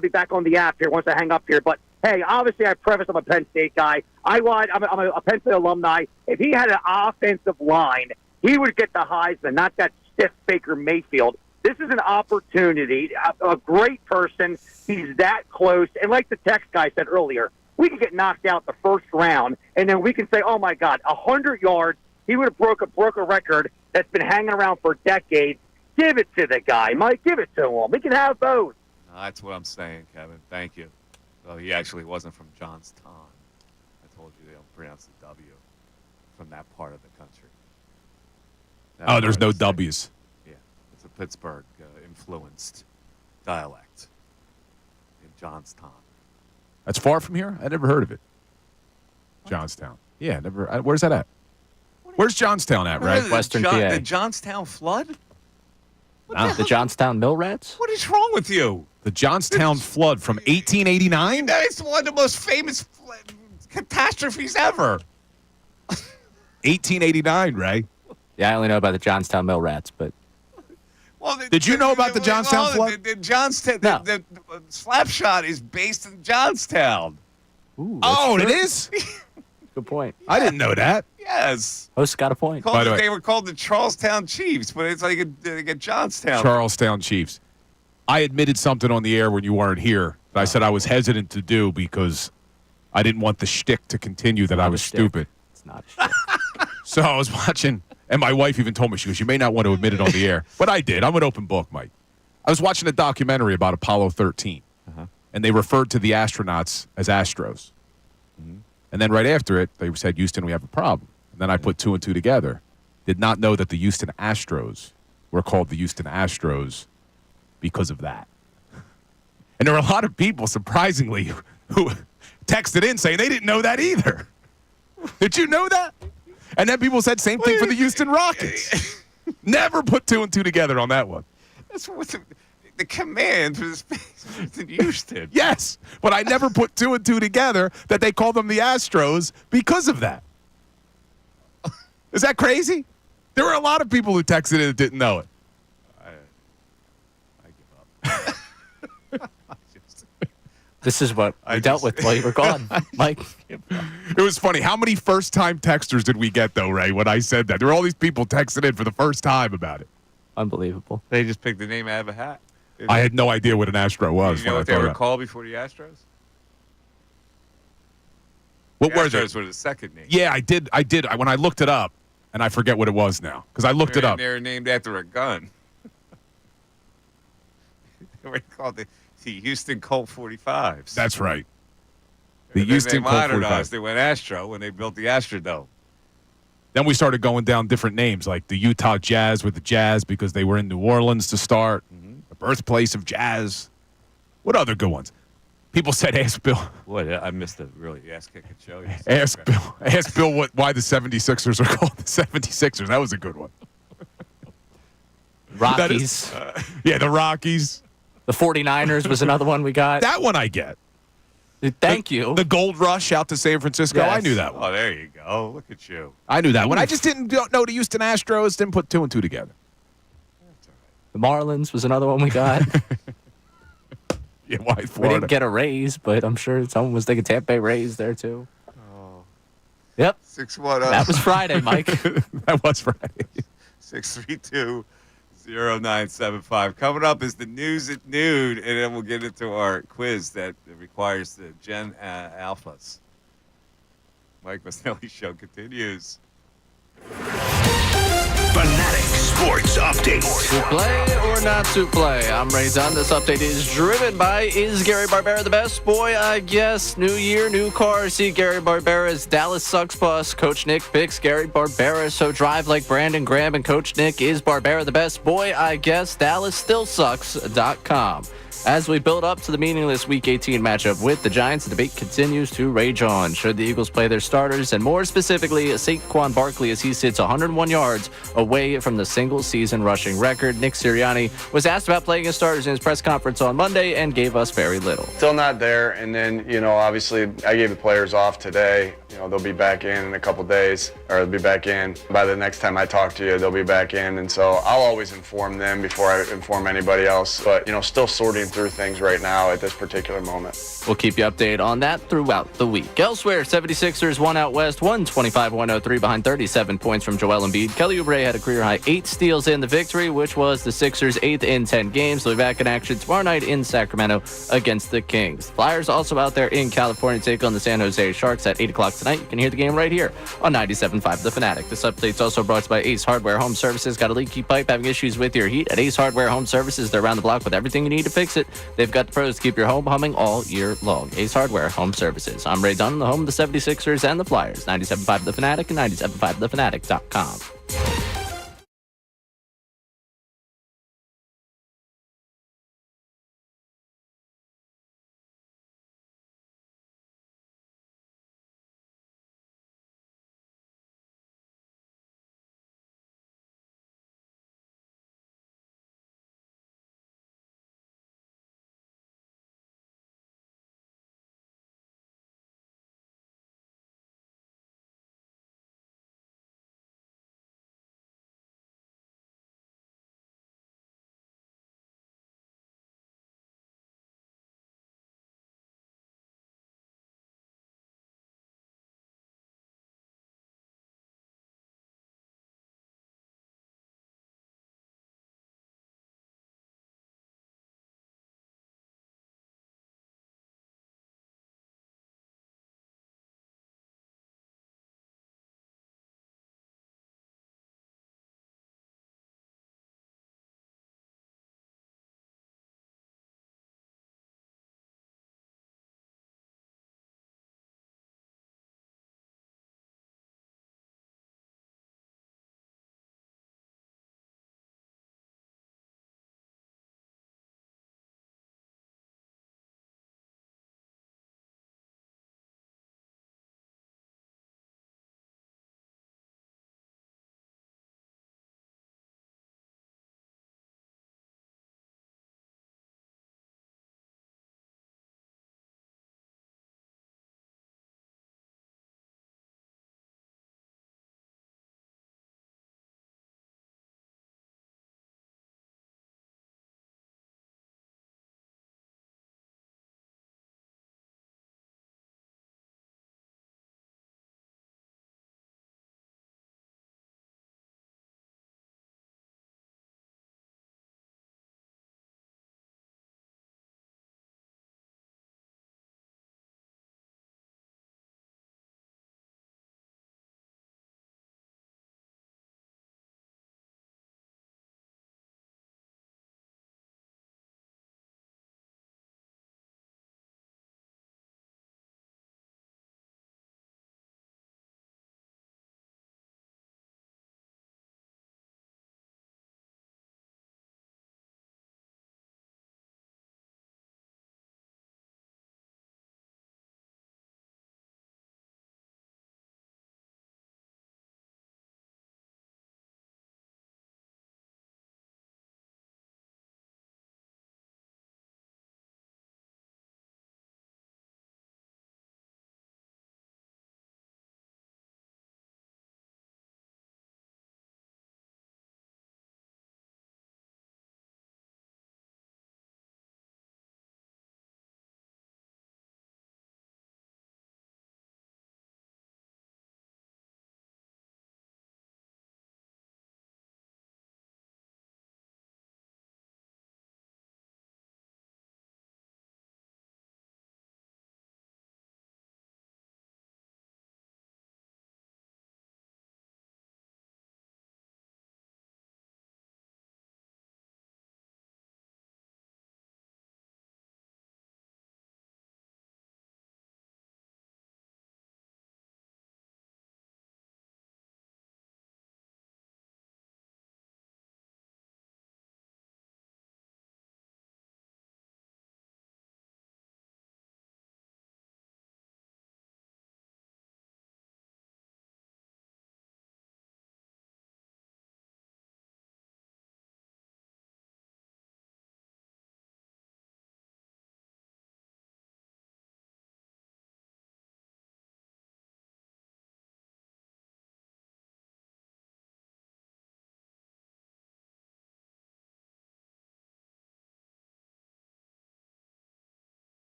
be back on the app here once I hang up here. But hey, obviously I preface I'm a Penn State guy. I'm a Penn State alumni. If he had an offensive line, he would get the Heisman, not that stiff Baker Mayfield. This is an opportunity. A great person. He's that close. And like the text guy said earlier, we could get knocked out the first round, and then we can say, oh, my God, 100 yards. He would have broke a record that's been hanging around for decades. Give it to the guy, Mike. Give it to him. We can have both. That's what I'm saying, Kevin. Thank you. Well, he actually wasn't from Johnstown. I told you they don't pronounce the W from that part of the country. There's no W's. Yeah, it's a Pittsburgh-influenced dialect in Johnstown. That's far from here? I never heard of it. What? Johnstown. Yeah, never. Where's that at? Where's Johnstown at, right? Western PA. The Johnstown flood? The Johnstown Mill Rats? What is wrong with you? The Johnstown flood from 1889? That is one of the most famous catastrophes ever. 1889, Ray. Yeah, I only know about the Johnstown Mill Rats, but... Did you know about the Johnstown flood? The Slapshot is based in Johnstown. Ooh, it is? Good point. I didn't know that. Yes. Host got a point. They were called the Charlestown Chiefs, but it's like a Johnstown. Charlestown Chiefs. I admitted something on the air when you weren't here that I said I was hesitant to do because I didn't want the shtick to continue that I was stupid. It's not a shtick. So I was watching, and my wife even told me, she goes, you may not want to admit it on the air. But I did. I'm an open book, Mike. I was watching a documentary about Apollo 13, and they referred to the astronauts as Astros. Mm-hmm. And then right after it, they said, Houston, we have a problem. And then I put two and two together. Did not know that the Houston Astros were called the Houston Astros because of that. And there were a lot of people, surprisingly, who texted in saying they didn't know that either. Did you know that? And then people said same thing for the Houston Rockets. Never put two and two together on that one. That's what the command for the space in Houston. Yes, but I never put two and two together that they called them the Astros because of that. Is that crazy? There were a lot of people who texted in that didn't know it. I give up. This is what I dealt with while you were gone, Mike. It was funny. How many first-time texters did we get, though, Ray, when I said that? There were all these people texting in for the first time about it. Unbelievable. They just picked the name out of a hat. I had no idea what an Astro was. You know what they were called before the Astros? What were they? Astros were the second name. Yeah, I did. When I looked it up, and I forget what it was now, because I looked it up. They were named after a gun. They were called the Houston Colt 45s. That's right. The Houston Colt 45s. They went Astro when they built the Astrodome. Then we started going down different names, like the Utah Jazz with the Jazz because they were in New Orleans to start, the birthplace of jazz. What other good ones? People said, ask Bill. What? I missed a really ass-kicking show. Ask Bill why the 76ers are called the 76ers. That was a good one. Rockies. Yeah, the Rockies. The 49ers was another one we got. That one I get. Thank you. The Gold Rush out to San Francisco. Yes. I knew that one. Oh, there you go. Look at you. I knew that one. I just didn't know the Houston Astros. Didn't put two and two together. The Marlins was another one we got. Yeah, why Florida? We didn't get a raise, but I'm sure someone was thinking Tampa Bay Rays there too. Oh. Yep. 6-1. That was Friday, Mike. That was Friday. 632-0975. Coming up is the news at noon, and then we'll get into our quiz that requires the Gen Alphas. Mike Missanelli Show continues. Fanatic Sports Update. To play or not to play? I'm Ray Dunn. This update is driven by, is Gary Barbera the best? Boy, I guess. New year, new car. See Gary Barbera's Dallas Sucks bus. Coach Nick picks Gary Barbera, so drive like Brandon Graham. And Coach Nick, is Barbera the best? Boy, I guess. DallasStillSucks.com. As we build up to the meaningless Week 18 matchup with the Giants, the debate continues to rage on. Should the Eagles play their starters, and more specifically, Saquon Barkley, as he sits 101 yards away from the single-season rushing record? Nick Sirianni was asked about playing his starters in his press conference on Monday and gave us very little. Still not there, and then, obviously I gave the players off today. They'll be back in a couple days, or they'll be back in. By the next time I talk to you, they'll be back in, and so I'll always inform them before I inform anybody else. But, still sorting through things right now at this particular moment. We'll keep you updated on that throughout the week. Elsewhere, 76ers won out west, 125-103 behind 37 points from Joel Embiid. Kelly Oubre had a career-high 8 steals in the victory, which was the Sixers' 8th in 10 games. They'll be back in action tomorrow night in Sacramento against the Kings. Flyers also out there in California take on the San Jose Sharks at 8 o'clock tonight. You can hear the game right here on 97.5 The Fanatic. This update's also brought to you by Ace Hardware Home Services. Got a leaky pipe, having issues with your heat? At Ace Hardware Home Services, they're around the block with everything you need to fix it. They've got the pros to keep your home humming all year long. Ace Hardware Home Services. I'm Ray Dunn, the home of the 76ers and the Flyers. 97.5 The Fanatic and 97.5thefanatic.com.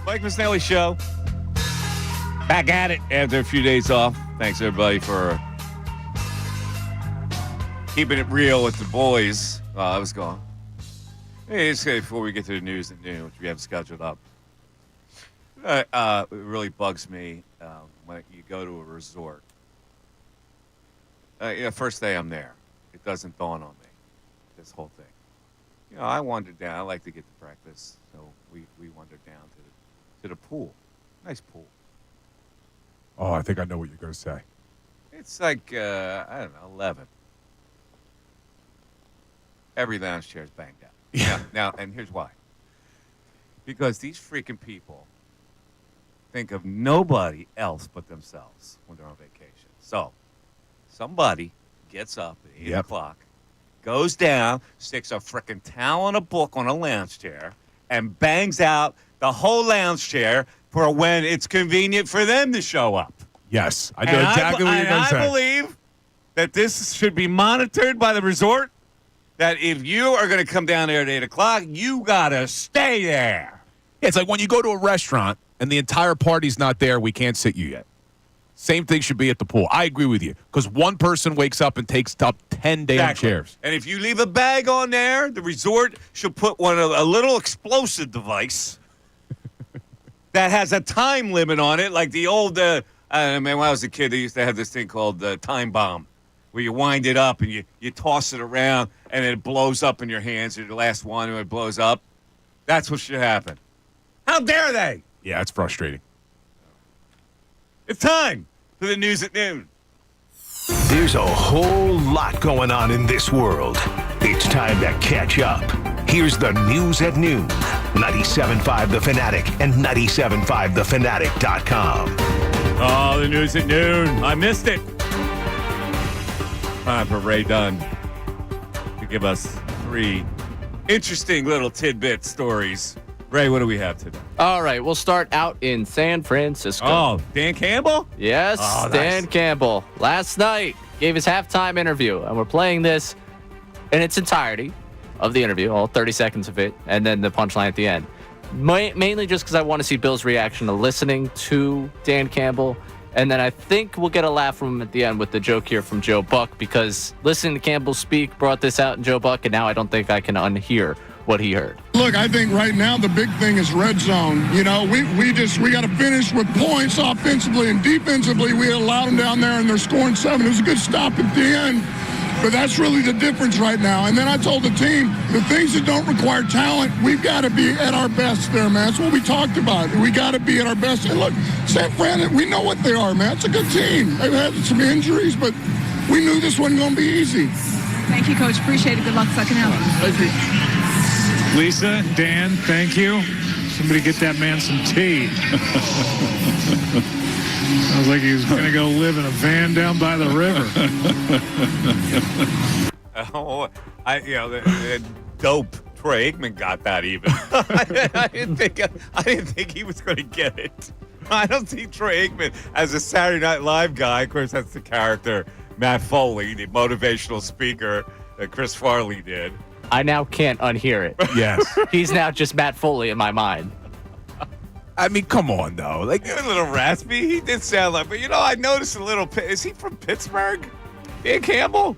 Mike Missanelli Show. Back at it after a few days off. Thanks, everybody, for keeping it real with the boys while I was gone. Hey, just before we get to the news at noon, which we have scheduled up, it really bugs me when you go to a resort. First day I'm there, it doesn't dawn on me, this whole thing. I wandered down. I like to get to breakfast, so we wandered down to the pool. Nice pool. Oh, I think I know what you're going to say. It's like, I don't know, 11. Every lounge chair is banged out. Yeah. Now, and here's why. Because these freaking people think of nobody else but themselves when they're on vacation. So, somebody gets up at 8 o'clock, goes down, sticks a freaking towel and a book on a lounge chair, and bangs out the whole lounge chair for when it's convenient for them to show up. Yes, I know exactly what you're going to say. I believe that this should be monitored by the resort, that if you are going to come down there at 8 o'clock, you got to stay there. Yeah, it's like when you go to a restaurant and the entire party's not there, we can't sit you yet. Same thing should be at the pool. I agree with you, because one person wakes up and takes up 10 damn chairs. And if you leave a bag on there, the resort should put a little explosive device that has a time limit on it, like the old, when I was a kid, they used to have this thing called the time bomb, where you wind it up and you toss it around and it blows up in your hands. You're the last one and it blows up. That's what should happen. How dare they? Yeah, it's frustrating. It's time for the news at noon. There's a whole lot going on in this world. It's time to catch up. Here's the news at noon. 97.5 The Fanatic and 97.5thefanatic.com. Oh, the news at noon. I missed it. Time for Ray Dunn to give us 3 interesting little tidbit stories. Ray, what do we have today? All right, we'll start out in San Francisco. Oh, Dan Campbell? Yes, oh, Dan nice. Campbell. Last night gave his halftime interview, and we're playing this in its entirety of the interview, all 30 seconds of it, and then the punchline at the end. Mainly just because I want to see Bill's reaction to listening to Dan Campbell, and then I think we'll get a laugh from him at the end with the joke here from Joe Buck, because listening to Campbell speak brought this out in Joe Buck, and now I don't think I can unhear what he heard. Look, I think right now the big thing is red zone. We got to finish with points offensively and defensively. We allowed them down there and they're scoring 7. It was a good stop at the end, but that's really the difference right now. And then I told the team, the things that don't require talent, we've got to be at our best there, man. That's what we talked about. We got to be at our best. And look, San Fran, we know what they are, man. It's a good team. They've had some injuries, but we knew this wasn't going to be easy. Thank you, Coach. Appreciate it. Good luck second half. Thank you. Lisa, Dan, thank you. Somebody get that man some tea. Sounds like he was going to go live in a van down by the river. The dope Troy Aikman got that even. I didn't think he was going to get it. I don't see Troy Aikman as a Saturday Night Live guy. Of course, that's the character Matt Foley, the motivational speaker that Chris Farley did. I now can't unhear it. Yes. He's now just Matt Foley in my mind. I mean, come on, though. Like, a little raspy. He did sound like, but I noticed a little. Is he from Pittsburgh? Dan Campbell?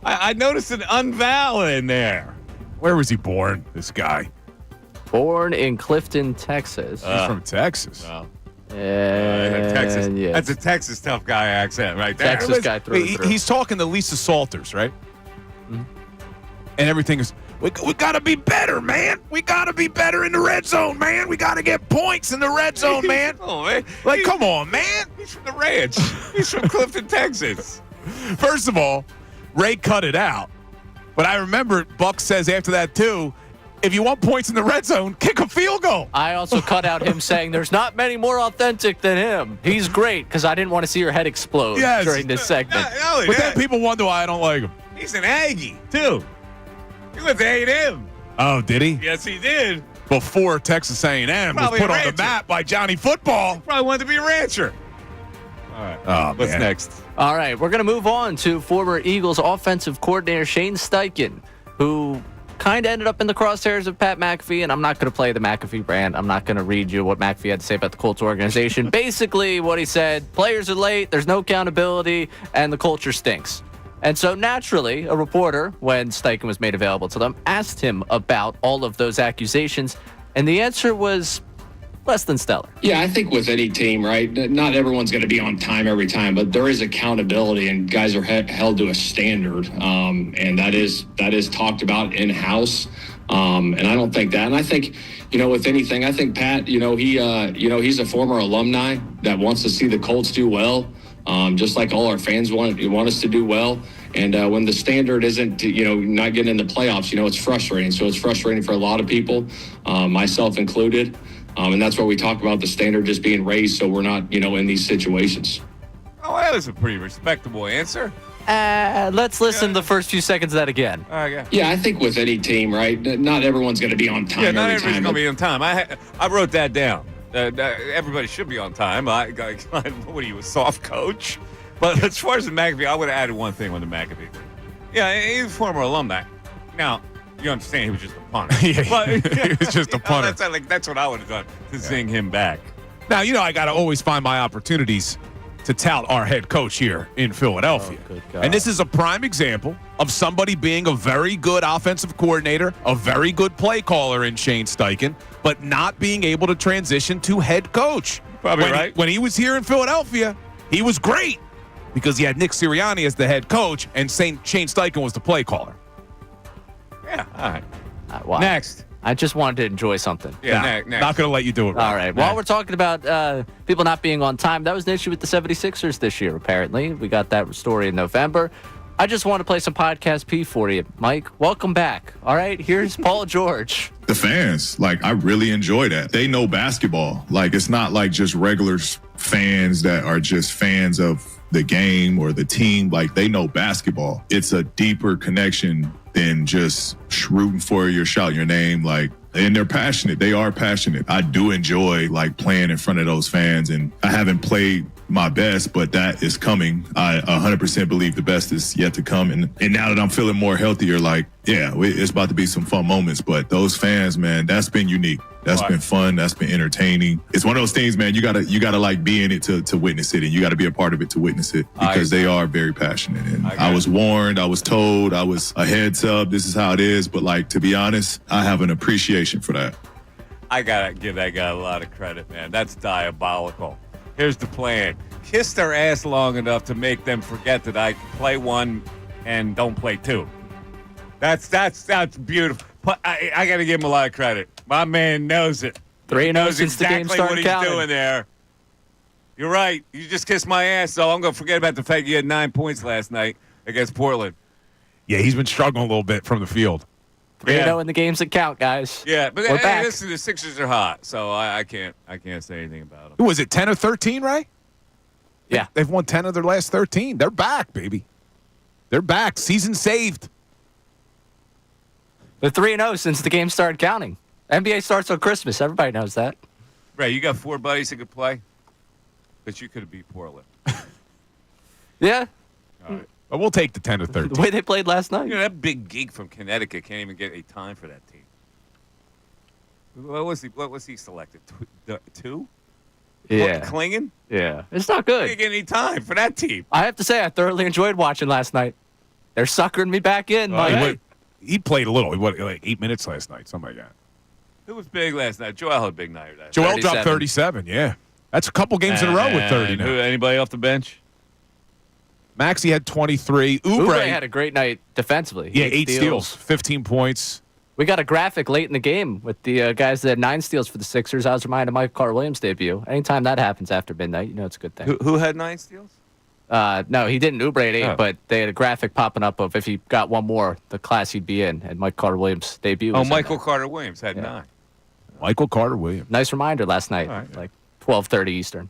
I noticed an unvowel in there. Where was he born, this guy? Born in Clifton, Texas. He's from Texas. Oh. Texas. Yes. That's a Texas tough guy accent right there. Texas guy through and through. He's talking to Lisa Salters, right? Mm-hmm. And everything is, we got to be better, man. We got to be better in the red zone, man. We got to get points in the red zone, man. Oh, man. Like, come on, man. He's from the ranch. He's from Clifton, Texas. First of all, Ray cut it out. But I remember Buck says after that, too, if you want points in the red zone, kick a field goal. I also cut out him saying there's not many more authentic than him. He's great, because I didn't want to see your head explode during this segment. But then people wonder why I don't like him. He's an Aggie, too. He went to A&M. Oh, did he? Yes, he did. Before Texas A&M was put on the map by Johnny Football. Probably wanted to be a rancher. All right. What's next? All right, we're going to move on to former Eagles offensive coordinator Shane Steichen, who kind of ended up in the crosshairs of Pat McAfee, and I'm not going to play the McAfee rant. I'm not going to read you what McAfee had to say about the Colts organization. Basically, what he said, players are late, there's no accountability, and the culture stinks. And so naturally, a reporter, when Steichen was made available to them, asked him about all of those accusations, and the answer was less than stellar. Yeah, I think with any team, right, not everyone's going to be on time every time, but there is accountability, and guys are held to a standard, and that is talked about in-house, and I don't think that. And I think, with anything, I think Pat, he's a former alumni that wants to see the Colts do well. Just like all our fans want us to do well. And when the standard isn't, not getting in the playoffs, it's frustrating. So it's frustrating for a lot of people, myself included. And that's why we talk about the standard just being raised so we're not, in these situations. Oh, that was a pretty respectable answer. Let's listen to the first few seconds of that again. Yeah, I think with any team, right, not everyone's going to be on time every time. Yeah, not everybody's going to be on time. I wrote that down. Everybody should be on time. What are you, a soft coach? But as far as the McAfee, I would have added one thing on the McAfee. Yeah, he's a former alumni. Now, you understand he was just a punter. He was just a punter. That's what I would have done to zing him back. Now, I got to always find my opportunities to tout our head coach here in Philadelphia. And this is a prime example of somebody being a very good offensive coordinator, a very good play caller in Shane Steichen, but not being able to transition to head coach. Probably right. When he was here in Philadelphia, he was great because he had Nick Sirianni as the head coach and Shane Steichen was the play caller. Yeah, all right. Wow. Next. I just wanted to enjoy something. Yeah, next. Not going to let you do it. All right. While we're talking about people not being on time, that was an issue with the 76ers this year, apparently. We got that story in November. I just want to play some Podcast P for you, Mike. Welcome back. All right, here's Paul George. The fans, I really enjoy that. They know basketball. It's not like just regular fans that are just fans of the game or the team. They know basketball. It's a deeper connection than just rooting for you, shout your name. And they're passionate. They are passionate. I do enjoy playing in front of those fans, and I haven't played my best, but that is coming. I 100% believe the best is yet to come. And now that I'm feeling more healthier, it's about to be some fun moments. But those fans, man, that's been unique. That's been fun. That's been entertaining. It's one of those things, man. You gotta be in it to witness it, and you gotta be a part of it to witness it because they are very passionate. And I was warned, I was told, I was a heads up. This is how it is. But to be honest, I have an appreciation for that. I gotta give that guy a lot of credit, man. That's diabolical. Here's the plan. Kiss their ass long enough to make them forget that I can play one and don't play two. That's beautiful. I got to give him a lot of credit. My man knows it. 3-0 since the game started what he's counting. doing there. You're right. You just kissed my ass, so I'm going to forget about the fact you had 9 points last night against Portland. Yeah, he's been struggling a little bit from the field. 3-0 in the games that count, guys. Yeah, but We're back. listen, the Sixers are hot, so I can't say anything about them. Who was it, 10 or 13, right? Yeah. They've won 10 of their last 13. They're back, baby. They're back. Season saved. They're 3-0 since the game started counting. NBA starts on Christmas. Everybody knows that. Right, you got 4 buddies that could play, but you could have beat Portland. Yeah. All right. But we'll take the 10 or 13. The way they played last night. That big geek from Connecticut can't even get a time for that team. What was he selected? 2? Yeah. Klingen? Yeah. It's not good. He didn't get any time for that team. I have to say, I thoroughly enjoyed watching last night. They're suckering me back in. He played a little. He went 8 minutes last night, something like that. Who was big last night? Joel had a big night. Joel dropped 37, yeah. That's a couple games in a row with 30 now. Anybody off the bench? Maxey had 23. Oubre had a great night defensively. Yeah, 8 steals, 15 points. We got a graphic late in the game with the guys that had 9 steals for the Sixers. I was reminded of Mike Carter-Williams' debut. Anytime that happens after midnight, it's a good thing. Who had 9 steals? No, he didn't. Oubre at 8, but they had a graphic popping up of if he got one more, the class he'd be in. And Mike Carter-Williams' debut. Michael Carter-Williams had 9. Michael Carter-Williams. Nice reminder last night, 12:30 Eastern.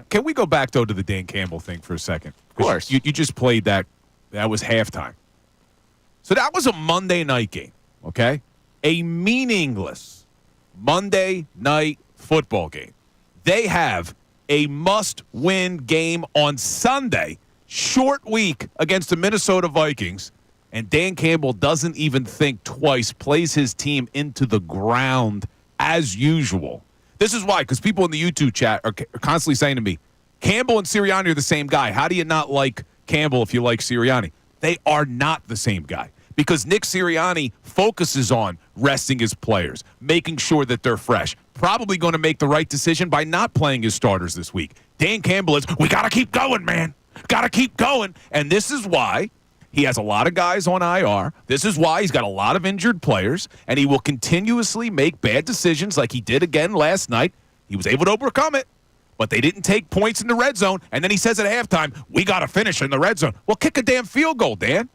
Can we go back, though, to the Dan Campbell thing for a second? Of course. You just played that. That was halftime. So that was a Monday night game, okay? A meaningless Monday night football game. They have a must-win game on Sunday, short week against the Minnesota Vikings, And Dan Campbell doesn't even think twice, plays his team into the ground as usual. This is why, because people in the YouTube chat are constantly saying to me, Campbell and Sirianni are the same guy. How do you not like Campbell if you like Sirianni? They are not the same guy, because Nick Sirianni focuses on resting his players, making sure that they're fresh, probably going to make the right decision by not playing his starters this week. Dan Campbell is, we got to keep going, man. Got to keep going. And this is why he has a lot of guys on IR. This is why he's got a lot of injured players, and he will continuously make bad decisions like he did again last night. He was able to overcome it, but they didn't take points in the red zone. And then he says at halftime, we got to finish in the red zone. Well, kick a damn field goal, Dan.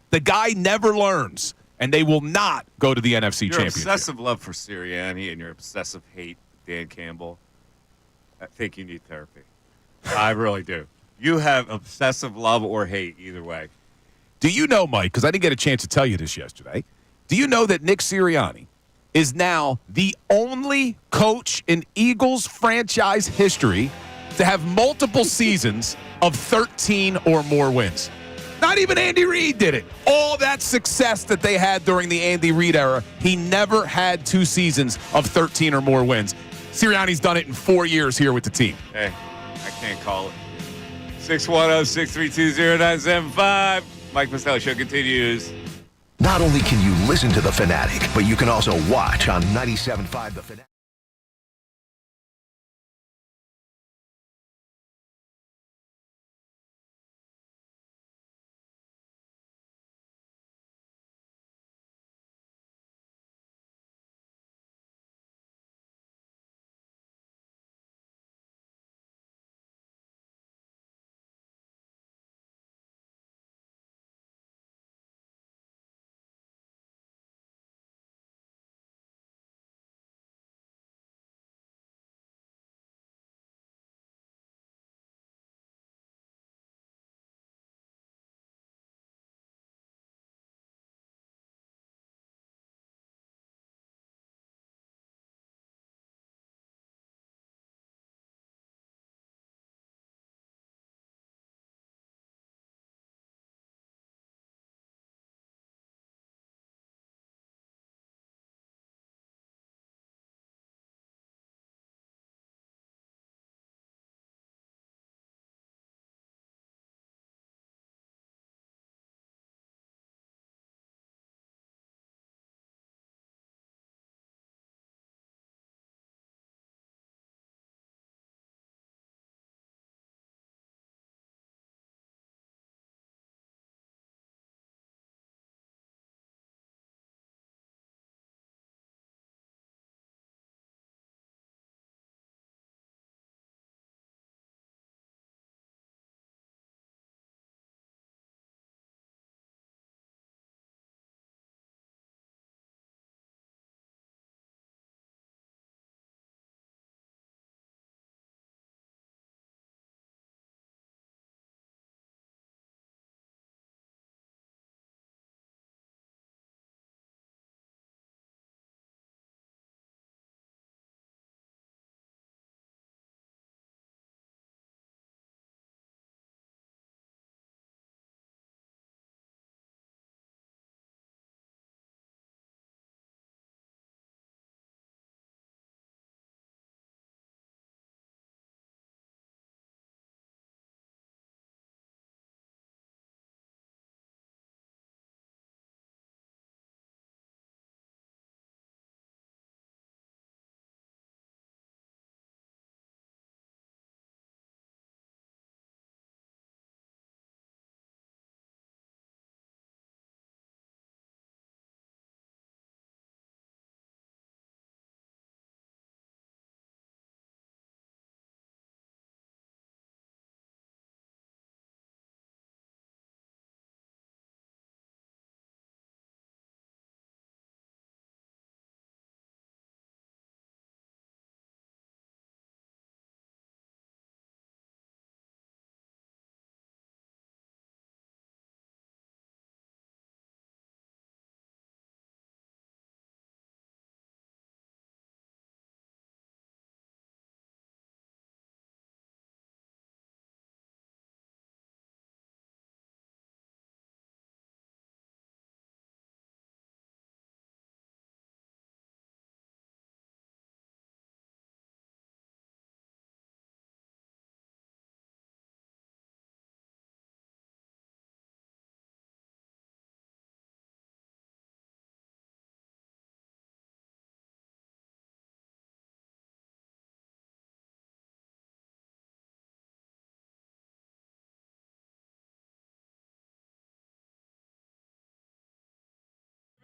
The guy never learns, and they will not go to the NFC Your Championship. obsessive love for Sirianni and your obsessive hate for Dan Campbell, I think you need therapy. I really do. You have obsessive love or hate either way. Do you know, Mike, because I didn't get a chance to tell you this yesterday, do you know that Nick Sirianni is now the only coach in Eagles franchise history to have multiple seasons of 13 or more wins? Not even Andy Reid did it. All that success that they had during the Andy Reid era, he never had 2 seasons of 13 or more wins. Sirianni's done it in 4 years here with the team. Hey, I can't call it. 610-632-0975. Mike Missanelli Show continues. Not only can you listen to The Fanatic, but you can also watch on 97.5 The Fanatic.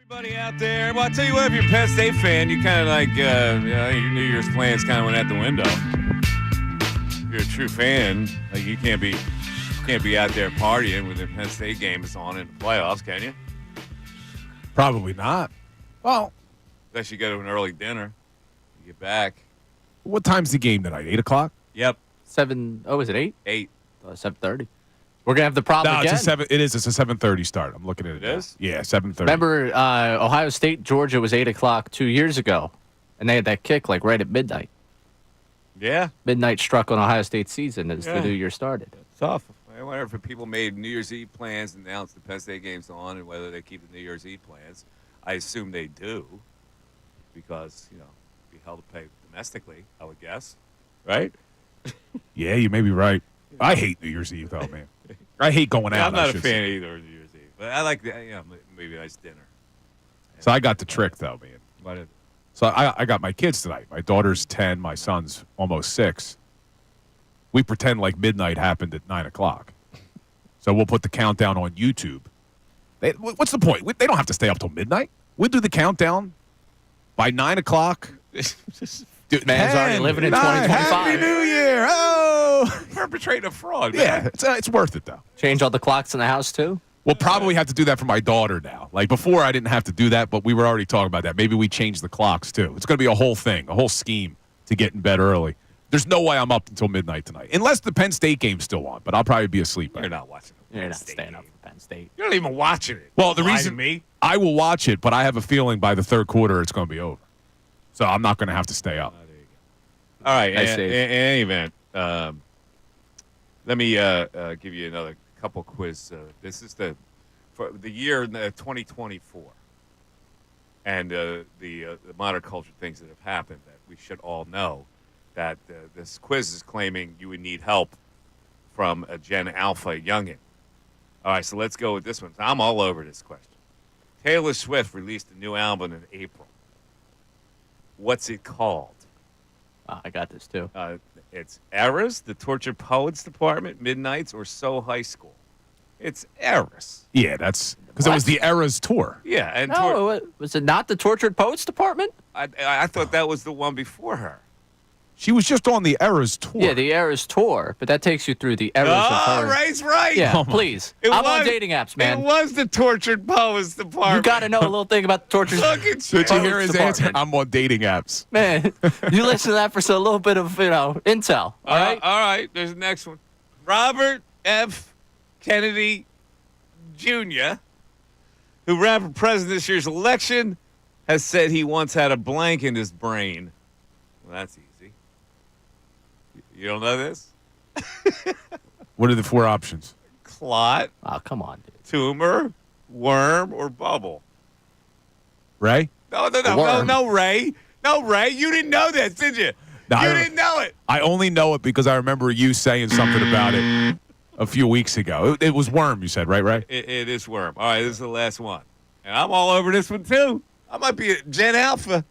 Everybody out there, well, I'll tell you what, if you're a Penn State fan, you kind of like, your New Year's plans kind of went out the window. If you're a true fan, like you can't be out there partying when the Penn State game is on in the playoffs, can you? Probably not. Well, Unless you go to an early dinner, you get back. what time's the game tonight? 8 o'clock? Yep. 7. Oh, is it 8? 8. 7:30. We're gonna have the problem No, again. it's a 7. It is. It's a 7:30 start. I'm looking at it. It is? Yeah, 7:30. Remember, Ohio State, Georgia was 8 o'clock 2 years ago, and they had that kick like right at midnight. Yeah. Midnight struck on Ohio State season as the new year started. Tough. I wonder if people made New Year's Eve plans and announced the Penn State game's on and whether they keep the New Year's Eve plans. I assume they do because, be held to pay domestically, I would guess. Right? Yeah, you may be right. I hate New Year's Eve, though, man. I hate going out. I'm not I a should fan say. either of New Year's Eve. But I like, maybe a nice dinner. So I got the trick, though, man. What is it? So I got my kids tonight. My daughter's 10. My son's almost 6. We pretend like midnight happened at 9 o'clock. So we'll put the countdown on YouTube. What's the point? They don't have to stay up till midnight. We'll do the countdown by 9 o'clock. Dude, Man's already living in 2025. Happy New Year. Oh, perpetrating a fraud, yeah, man. it's worth it, though. Change all the clocks in the house, too? We'll probably have to do that for my daughter now. Like, before, I didn't have to do that, but we were already talking about that. Maybe we change the clocks, too. It's going to be a whole thing, a whole scheme to get in bed early. There's no way I'm up until midnight tonight, unless the Penn State game's still on, but I'll probably be asleep. You're not watching it. You're not staying up for Penn State. You're not even watching it. Well, the Lie to reason me. I will watch it, but I have a feeling by the third quarter it's going to be over. So I'm not going to have to stay up. All right. Nice In save. any event, let me give you another couple quiz. This is for the year 2024, and the modern culture things that have happened that we should all know. That this quiz is claiming you would need help from a Gen Alpha youngin. All right, so let's go with this one. I'm all over this question. Taylor Swift released a new album in April. What's it called? I got this, too. It's Eras, the Tortured Poets Department, Midnights, or So High School. It's Eras. Yeah, that's because it was the Eras tour. Yeah, and was it not the Tortured Poets Department? I thought that was the one before her. She was just on the Eras tour. Yeah, the Eras tour, but that takes you through the Eras of her. Ray's right. Yeah, please. I'm on dating apps, man. It was the Tortured Poets Department. You got to know a little thing about the Tortured Look at Did you hear his Poets answer? Department. I'm on dating apps. Man, you listen to that for a little bit of, intel, all right? All right, there's the next one. Robert F. Kennedy Jr., who ran for president this year's election, has said he once had a blank in his brain. Well, that's easy. You don't know this? What are the 4 options? Clot. Oh, come on, dude. Tumor, worm, or bubble. Ray? No, Ray. No, Ray. You didn't know this, did you? No, You didn't know it. I only know it because I remember you saying something about it a few weeks ago. It was worm, you said, right, Ray? It is worm. All right, this is the last one. And I'm all over this one, too. I might be a Gen Alpha.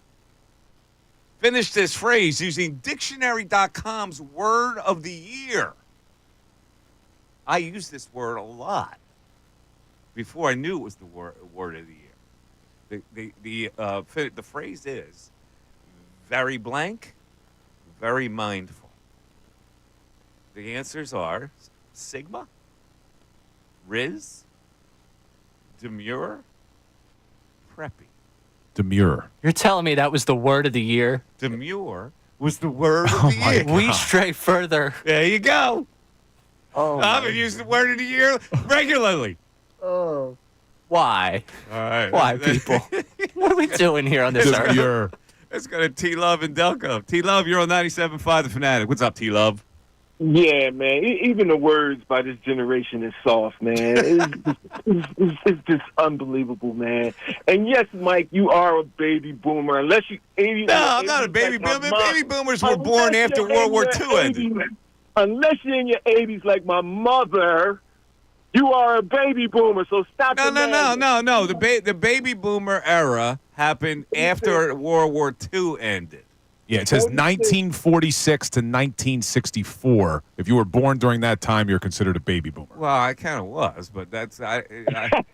Finish this phrase using dictionary.com's word of the year. I use this word a lot before I knew it was the word of the year. The phrase is very blank, very mindful. The answers are Sigma, Riz, Demure, Preppy. Demure. You're telling me that was the word of the year? Demure was the word of the year. We stray further. There you go. Oh, I've been using the word of the year regularly. Oh. Why? All right. Why, people? What are we doing here on this earth? Demure. Let's go to T-Love and Delco. T-Love, you're on 97.5 The Fanatic. What's up, T-Love? Yeah, man. Even the words by this generation is soft, man. It's just unbelievable, man. And yes, Mike, you are a baby boomer. Unless you, No, I'm not a baby boomer. Baby boomers were born after World War II ended. Unless you're in your 80s like my mother, you are a baby boomer. So stop. No. The baby boomer era happened after World War II ended. Yeah, it says 1946 to 1964. If you were born during that time, you're considered a baby boomer. Well, I kind of was, but that's I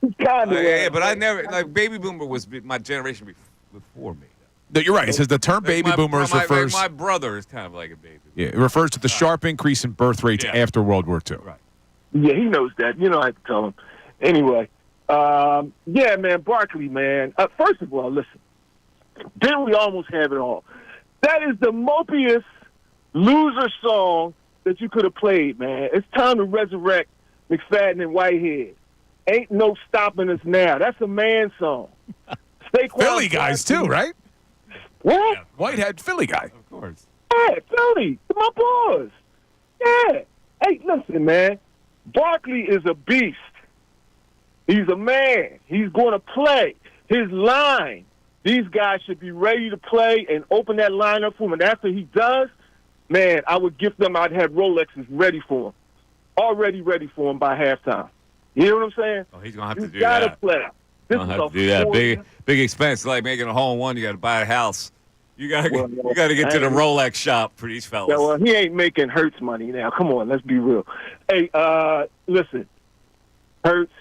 but I never baby boomer was my generation before me. No, you're right. It says the term baby boomers refers. My brother is kind of like a baby boomer. Yeah, it refers to the sharp increase in birth rates after World War II. Right. Yeah, he knows that. You know, I have to tell him. Anyway, yeah, man, Barkley, man. First of all, listen. Didn't we almost have it all? That is the mopiest loser song that you could have played, man. It's time to resurrect McFadden and Whitehead. Ain't no stopping us now. That's a man song. Philly guys, too, right? What? Yeah, Whitehead, Philly guy. Of course. Yeah, Philly. My boys. Yeah. Hey, listen, man. Barkley is a beast. He's a man. He's going to play. His line. These guys should be ready to play and open that lineup for him. And after he does, man, I would gift them. I'd have Rolexes ready for him. Already ready for him by halftime. You know what I'm saying? Oh, he's going to have to do gotta that. Play. This is have to do that. Big expense. Like making a hole in one, you got to buy a house. You got to get to the Rolex shop for these fellas. Yeah, well, he ain't making Hurts money now. Come on, let's be real. Hey, listen, Hurts,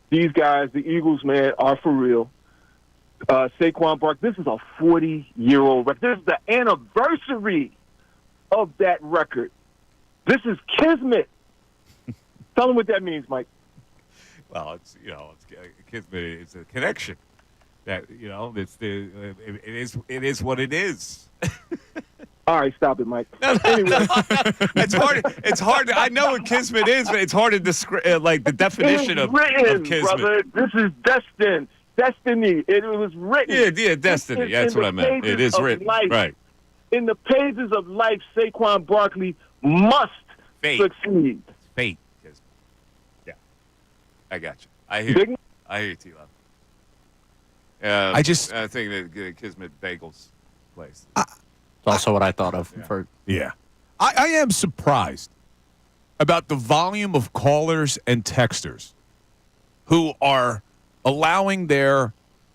these guys, the Eagles, man, are for real. Saquon Barkley, this is a 40-year-old record. This is the anniversary of that record. This is kismet. Tell them what that means, Mike. Well, it's kismet. It's a connection. That it is what it is. All right, stop it, Mike. Anyway. It's hard. I know what kismet is, but it's hard to describe the definition of kismet. Brother. This is destined. Destiny. It was written. Yeah, destiny. That's what I meant. It is written. Life. Right. In the pages of life, Saquon Barkley must succeed. Fate. Yeah. I got you. I hear you, T-Love. I think that Kismet Bagels place. It's also what I thought of. Yeah. I am surprised about the volume of callers and texters who are allowing their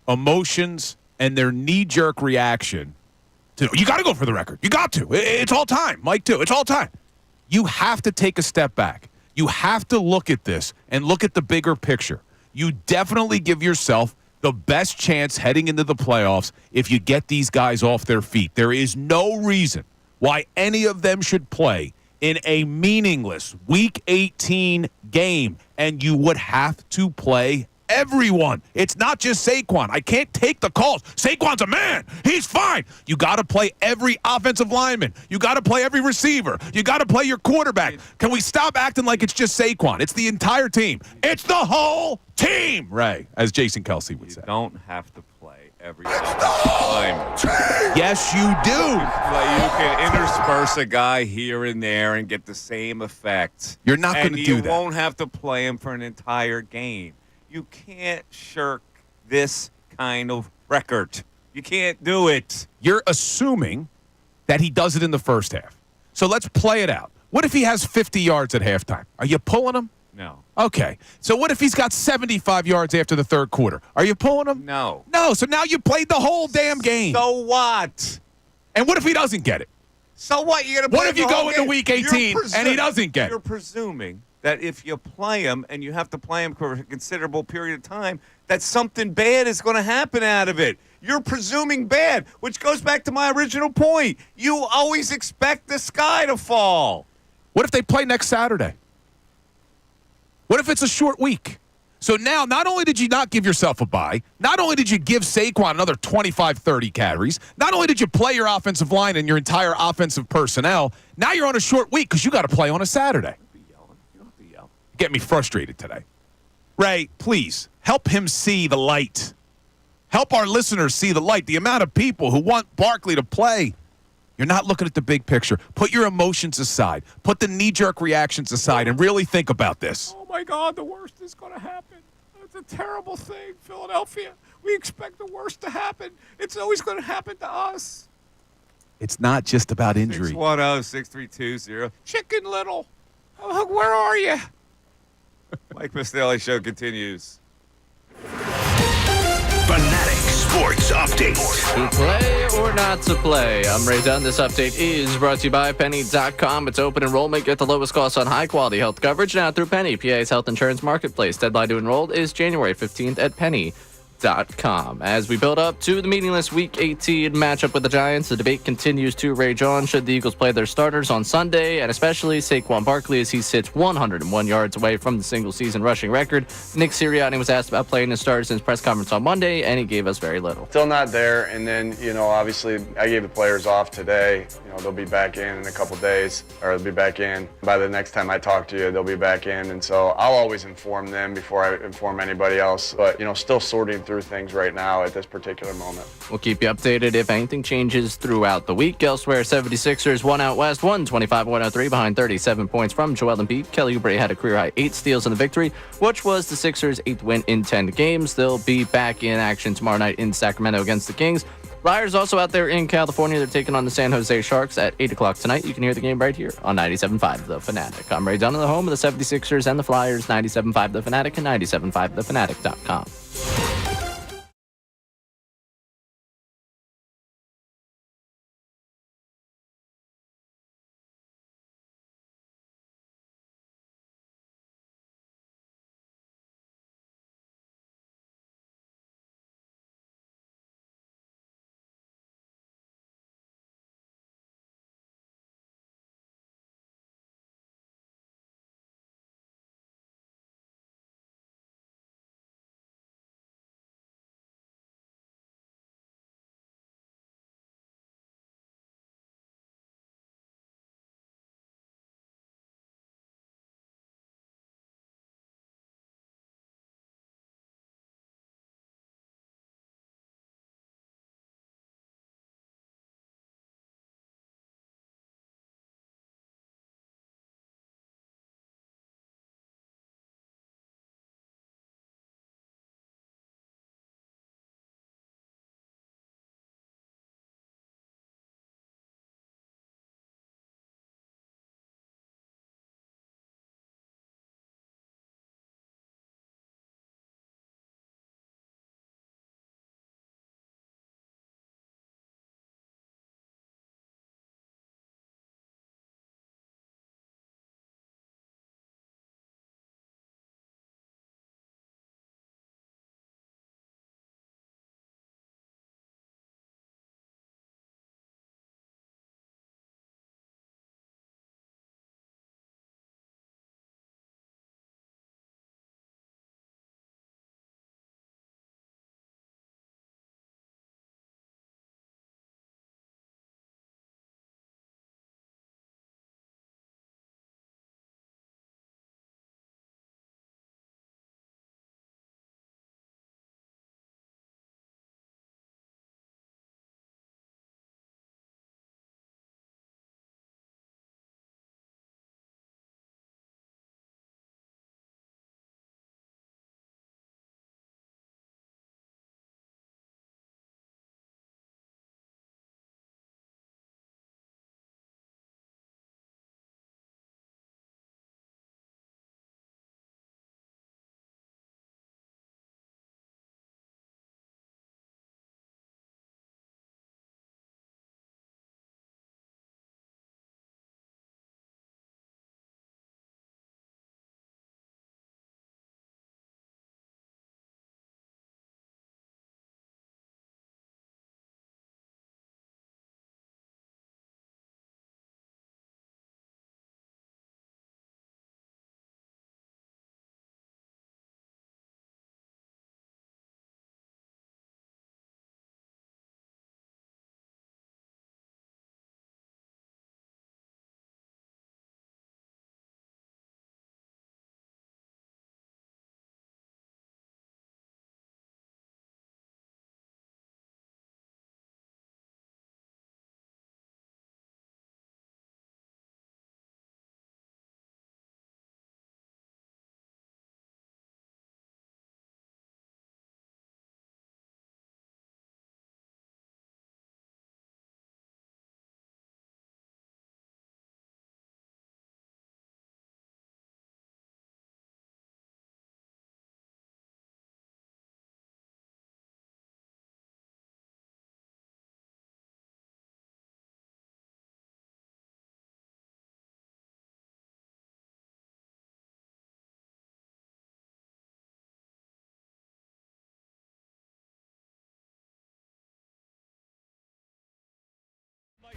emotions and their knee-jerk reaction to, you got to go for the record. You got to. It's all time. Mike, too. It's all time. You have to take a step back. You have to look at this and look at the bigger picture. You definitely give yourself the best chance heading into the playoffs if you get these guys off their feet. There is no reason why any of them should play in a meaningless Week 18 game, and you would have to play everyone. It's not just Saquon. I can't take the calls. Saquon's a man. He's fine. You got to play every offensive lineman. You got to play every receiver. You got to play your quarterback. Can we stop acting like it's just Saquon? It's the entire team. It's the whole team, Ray, as Jason Kelsey would say. You don't have to play every time. Yes, you do. You can intersperse a guy here and there and get the same effect. You're not going to do that. You won't have to play him for an entire game. You can't shirk this kind of record. You can't do it. You're assuming that he does it in the first half. So let's play it out. What if he has 50 yards at halftime? Are you pulling him? No. Okay. So what if he's got 75 yards after the third quarter? Are you pulling him? No. No. So now you played the whole damn game. So what? And what if he doesn't get it? So what? You're gonna. What if you go into Week 18 and he doesn't get it? You're presuming that if you play him and you have to play him for a considerable period of time, that something bad is going to happen out of it. You're presuming bad, which goes back to my original point. You always expect the sky to fall. What if they play next Saturday? What if it's a short week? So now, not only did you not give yourself a bye, not only did you give Saquon another 25, 30 carries, not only did you play your offensive line and your entire offensive personnel, now you're on a short week because you got to play on a Saturday. Get me frustrated today. Ray, please, help him see the light. Help our listeners see the light. The amount of people who want Barkley to play. You're not looking at the big picture. Put your emotions aside. Put the knee-jerk reactions aside and really think about this. Oh, my God, the worst is going to happen. It's a terrible thing, Philadelphia. We expect the worst to happen. It's always going to happen to us. It's not just about injury. 610-6320. Chicken Little. Oh, where are you? Mike Missanelli Show continues. Fanatic Sports Update. To play or or not to play. I'm Ray Dunn. This update is brought to you by Penny.com. It's open enrollment. Get the lowest cost on high-quality health coverage now through Penny, PA's health insurance marketplace. Deadline to enroll is January 15th at Penny.com. As we build up to the meaningless Week 18 matchup with the Giants, the debate continues to rage on. Should the Eagles play their starters on Sunday, and especially Saquon Barkley as he sits 101 yards away from the single-season rushing record? Nick Sirianni was asked about playing his starters in his press conference on Monday, and he gave us very little. Still not there, and then, obviously I gave the players off today. They'll be back in a couple days, or they'll be back in. By the next time I talk to you, they'll be back in, and so I'll always inform them before I inform anybody else, but, still sorting through things right now at this particular moment. We'll keep you updated if anything changes throughout the week. Elsewhere, 76ers won out west, 125-103 behind 37 points from Joel Embiid. Kelly Oubre had a career-high 8 steals in the victory, which was the Sixers' 8th win in 10 games. They'll be back in action tomorrow night in Sacramento against the Kings. Flyers also out there in California. They're taking on the San Jose Sharks at 8 o'clock tonight. You can hear the game right here on 97.5 The Fanatic. I'm Ray Dunn, the home of the 76ers and the Flyers, 97.5 The Fanatic and 97.5thefanatic.com.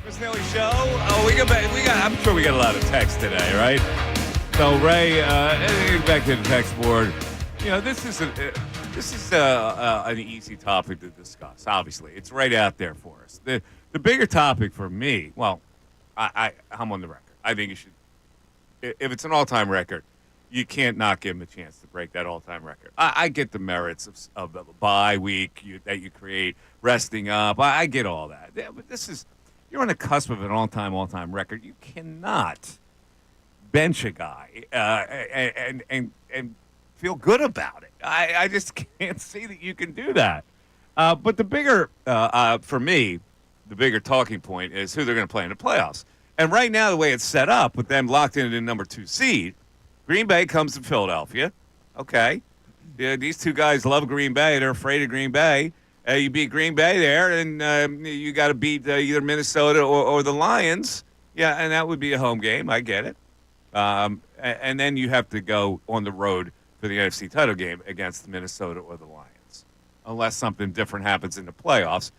Missanelli Show. Oh, I'm sure we got a lot of text today, right? So, Ray, back to the text board. You know, this is an easy topic to discuss. Obviously, it's right out there for us. The bigger topic for me, well, I'm on the record. I think you should. If it's an all-time record, you can't not give him a chance to break that all-time record. I get the merits of a bye week that you create, resting up. I get all that. Yeah, but you're on the cusp of an all-time record. You cannot bench a guy and feel good about it. I just can't see that you can do that. But the bigger, for me, the bigger talking point is who they're going to play in the playoffs. And right now, the way it's set up, with them locked in at the number 2 seed, Green Bay comes to Philadelphia. Okay. Yeah, these two guys love Green Bay. They're afraid of Green Bay. You beat Green Bay there, and you got to beat either Minnesota or the Lions. Yeah, and that would be a home game. I get it. And then you have to go on the road for the NFC title game against Minnesota or the Lions, unless something different happens in the playoffs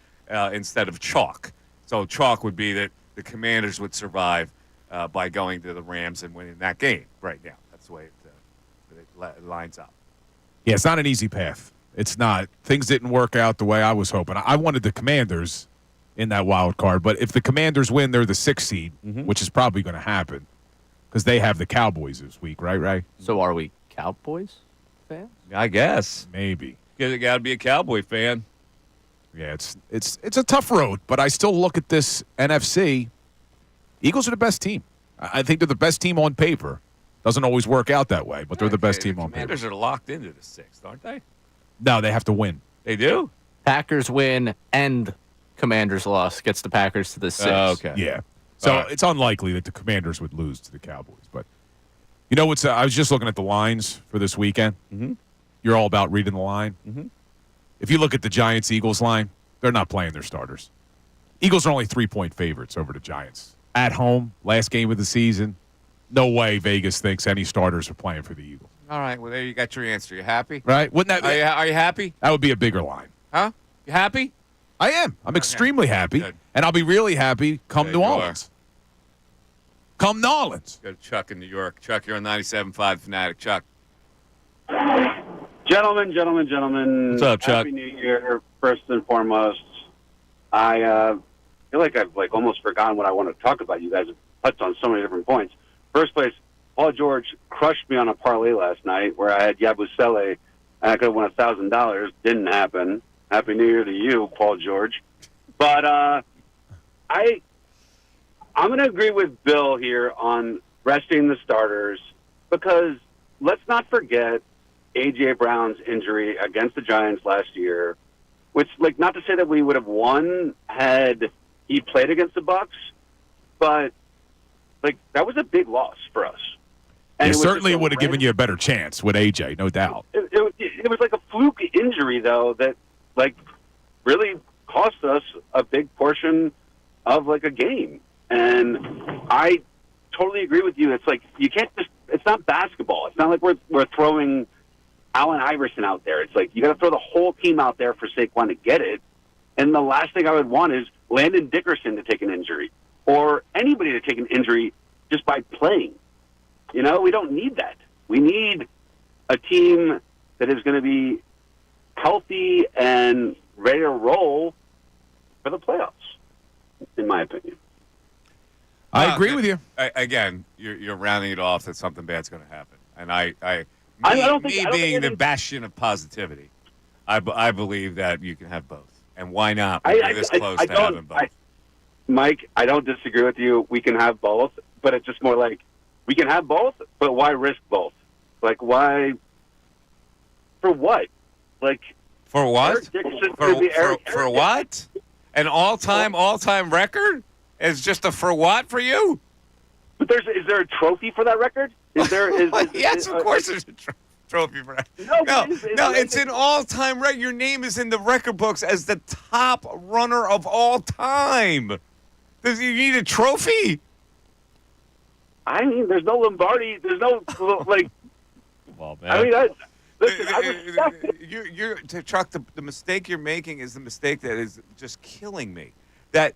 instead of chalk. So chalk would be that the Commanders would survive by going to the Rams and winning that game right now. That's the way it lines up. Yeah, it's not an easy path. It's not. Things didn't work out the way I was hoping. I wanted the Commanders in that wild card, but if the Commanders win, they're the 6th seed, which is probably going to happen because they have the Cowboys this week, right, Ray? So are we Cowboys fans? I guess. Maybe. You got to be a Cowboy fan. Yeah, it's a tough road, but I still look at this NFC. Eagles are the best team. I think they're the best team on paper. Doesn't always work out that way, but they're the best team on paper. Commanders are locked into the 6th, aren't they? No, they have to win. They do? Packers win and Commanders loss gets the Packers to the 6th. Okay. Yeah. So it's unlikely that the Commanders would lose to the Cowboys. But you know what's? I was just looking at the lines for this weekend. Mm-hmm. You're all about reading the line. Mm-hmm. If you look at the Giants-Eagles line, they're not playing their starters. Eagles are only 3-point favorites over the Giants. At home, last game of the season, no way Vegas thinks any starters are playing for the Eagles. All right. Well, there you got your answer. You happy? Right? Wouldn't that? Are you happy? That would be a bigger line. Huh? You happy? I am. I'm extremely happy. Good. And I'll be really happy come New Orleans. Come New Orleans. Go to Chuck in New York. Chuck, you're on 97.5 Fanatic. Chuck. Gentlemen. What's up, Chuck? Happy New Year, first and foremost. I feel like I've almost forgotten what I want to talk about. You guys have touched on so many different points. First place, Paul George crushed me on a parlay last night where I had Yabusele and I could have won $1,000. Didn't happen. Happy New Year to you, Paul George. But I'm going to agree with Bill here on resting the starters because let's not forget A.J. Brown's injury against the Giants last year, which, not to say that we would have won had he played against the Bucs, but, that was a big loss for us. And certainly would have given you a better chance with A.J., no doubt. It was like a fluke injury, though, that, really cost us a big portion of, a game. And I totally agree with you. It's you can't just – it's not basketball. It's not like we're throwing Allen Iverson out there. It's you got to throw the whole team out there for Saquon to get it. And the last thing I would want is Landon Dickerson to take an injury or anybody to take an injury just by playing. We don't need that. We need a team that is going to be healthy and ready to roll for the playoffs, in my opinion. I agree with you. Again, you're rounding it off that something bad's going to happen. And being the bastion of positivity, I believe that you can have both. And why not? We're this close to having both. Mike, I don't disagree with you. We can have both, but it's just more we can have both, but why risk both? Why? For what? For what? For what? An all-time record? Is just a for what for you? But is there a trophy for that record? Is there? Yes, of course there's a trophy for that. No, it's an all-time record. Your name is in the record books as the top runner of all time. Does you need a trophy? I mean, there's no Lombardi. There's no Well, man. I mean, listen, I respect it. Chuck, the mistake you're making is the mistake that is just killing me. that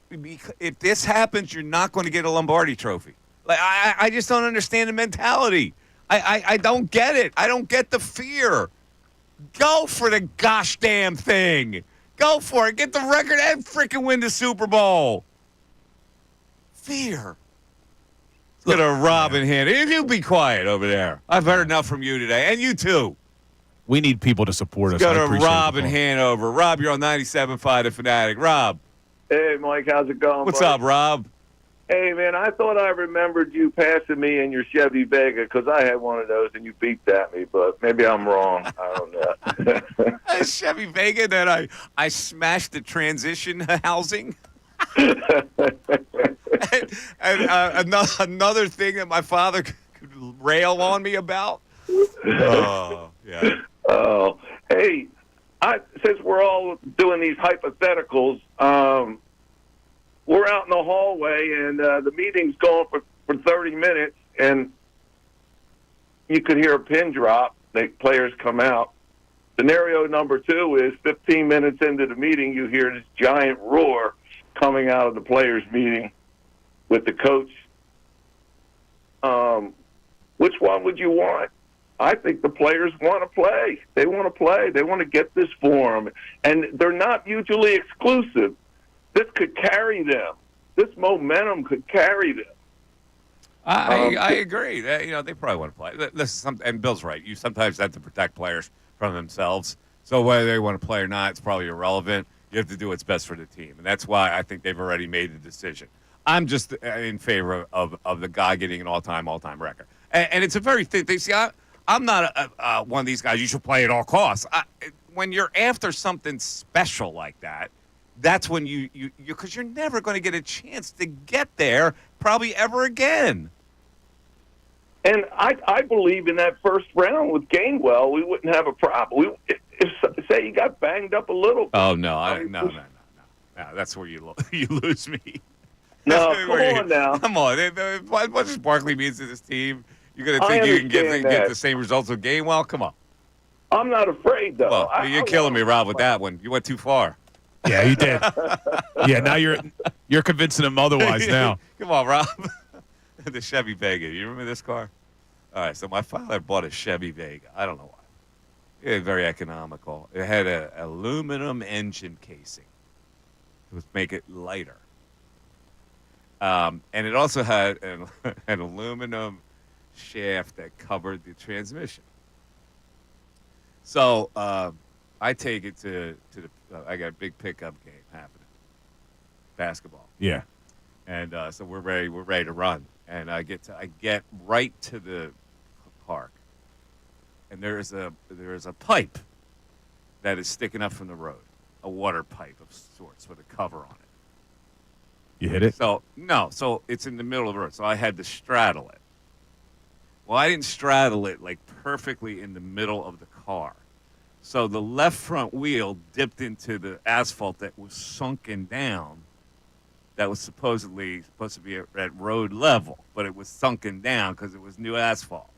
if this happens, you're not going to get a Lombardi trophy. Like I just don't understand the mentality. I don't get it. I don't get the fear. Go for the gosh damn thing. Go for it. Get the record and freaking win the Super Bowl. Fear. Look at a Robin hand. You be quiet over there. I've heard enough from you today, and you too. We need people to support us. Got a Robin Hanover. Rob, you're on 97.5 The Fanatic. Rob. Hey, Mike, how's it going? What's up, Rob? Hey, man, I thought I remembered you passing me in your Chevy Vega because I had one of those and you beeped at me, but maybe I'm wrong. I don't know. A Chevy Vega that I smashed the transition housing. and another thing that my father could rail on me about. Oh, yeah. Oh, hey, since we're all doing these hypotheticals, we're out in the hallway and the meeting's going for 30 minutes, and you could hear a pin drop. The players come out. Scenario number 2 is 15 minutes into the meeting, you hear this giant roar coming out of the players' meeting with the coach. Which one would you want? I think the players want to play. They want to play. They want to get this form. And they're not mutually exclusive. This could carry them. This momentum could carry them. I agree. They probably want to play. Listen, and Bill's right. You sometimes have to protect players from themselves. So whether they want to play or not, it's probably irrelevant. You have to do what's best for the team. And that's why I think they've already made the decision. I'm just in favor of the guy getting an all-time record. And it's a very thin thing. See, I'm not one of these guys, you should play at all costs. When you're after something special like that, that's when because you're never going to get a chance to get there probably ever again. And I believe in that first round with Gainwell, we wouldn't have a problem. If say he got banged up a little bit. Oh, no. No. That's where you lose me. No, come on now. Come on. What does Barkley mean to this team? You're going to think you can get the same results with Gainwell? Come on. I'm not afraid, though. Well, you're killing me, Rob, with that one. You went too far. Yeah, you did. Yeah, now you're convincing him otherwise now. Come on, Rob. The Chevy Vega. You remember this car? All right, so my father bought a Chevy Vega. I don't know why. It was very economical. It had an aluminum engine casing. It would make it lighter. And it also had an aluminum shaft that covered the transmission. So I take it to the I got a big pickup game happening, basketball. Yeah, and so we're ready to run. And I get right to the park, and there is a pipe that is sticking up from the road, a water pipe of sorts with a cover on it. You hit it? So it's in the middle of the road. So I had to straddle it. Well, I didn't straddle it like perfectly in the middle of the car. So the left front wheel dipped into the asphalt that was sunken down. That was supposed to be at road level, but it was sunken down because it was new asphalt.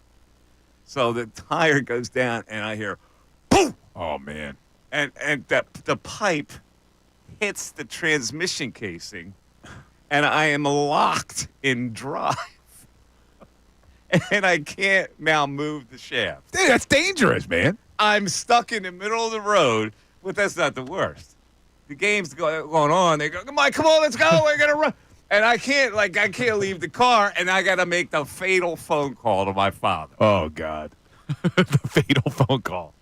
So the tire goes down, and I hear, boom! Oh, man. And the pipe hits the transmission casing, and I am locked in drive. And I can't now move the shaft. Dude, that's dangerous, man. I'm stuck in the middle of the road, but that's not the worst. The game's going on. They go, come on, let's go. We're gonna run, and I can't leave the car, and I got to make the fatal phone call to my father. Oh God, the fatal phone call.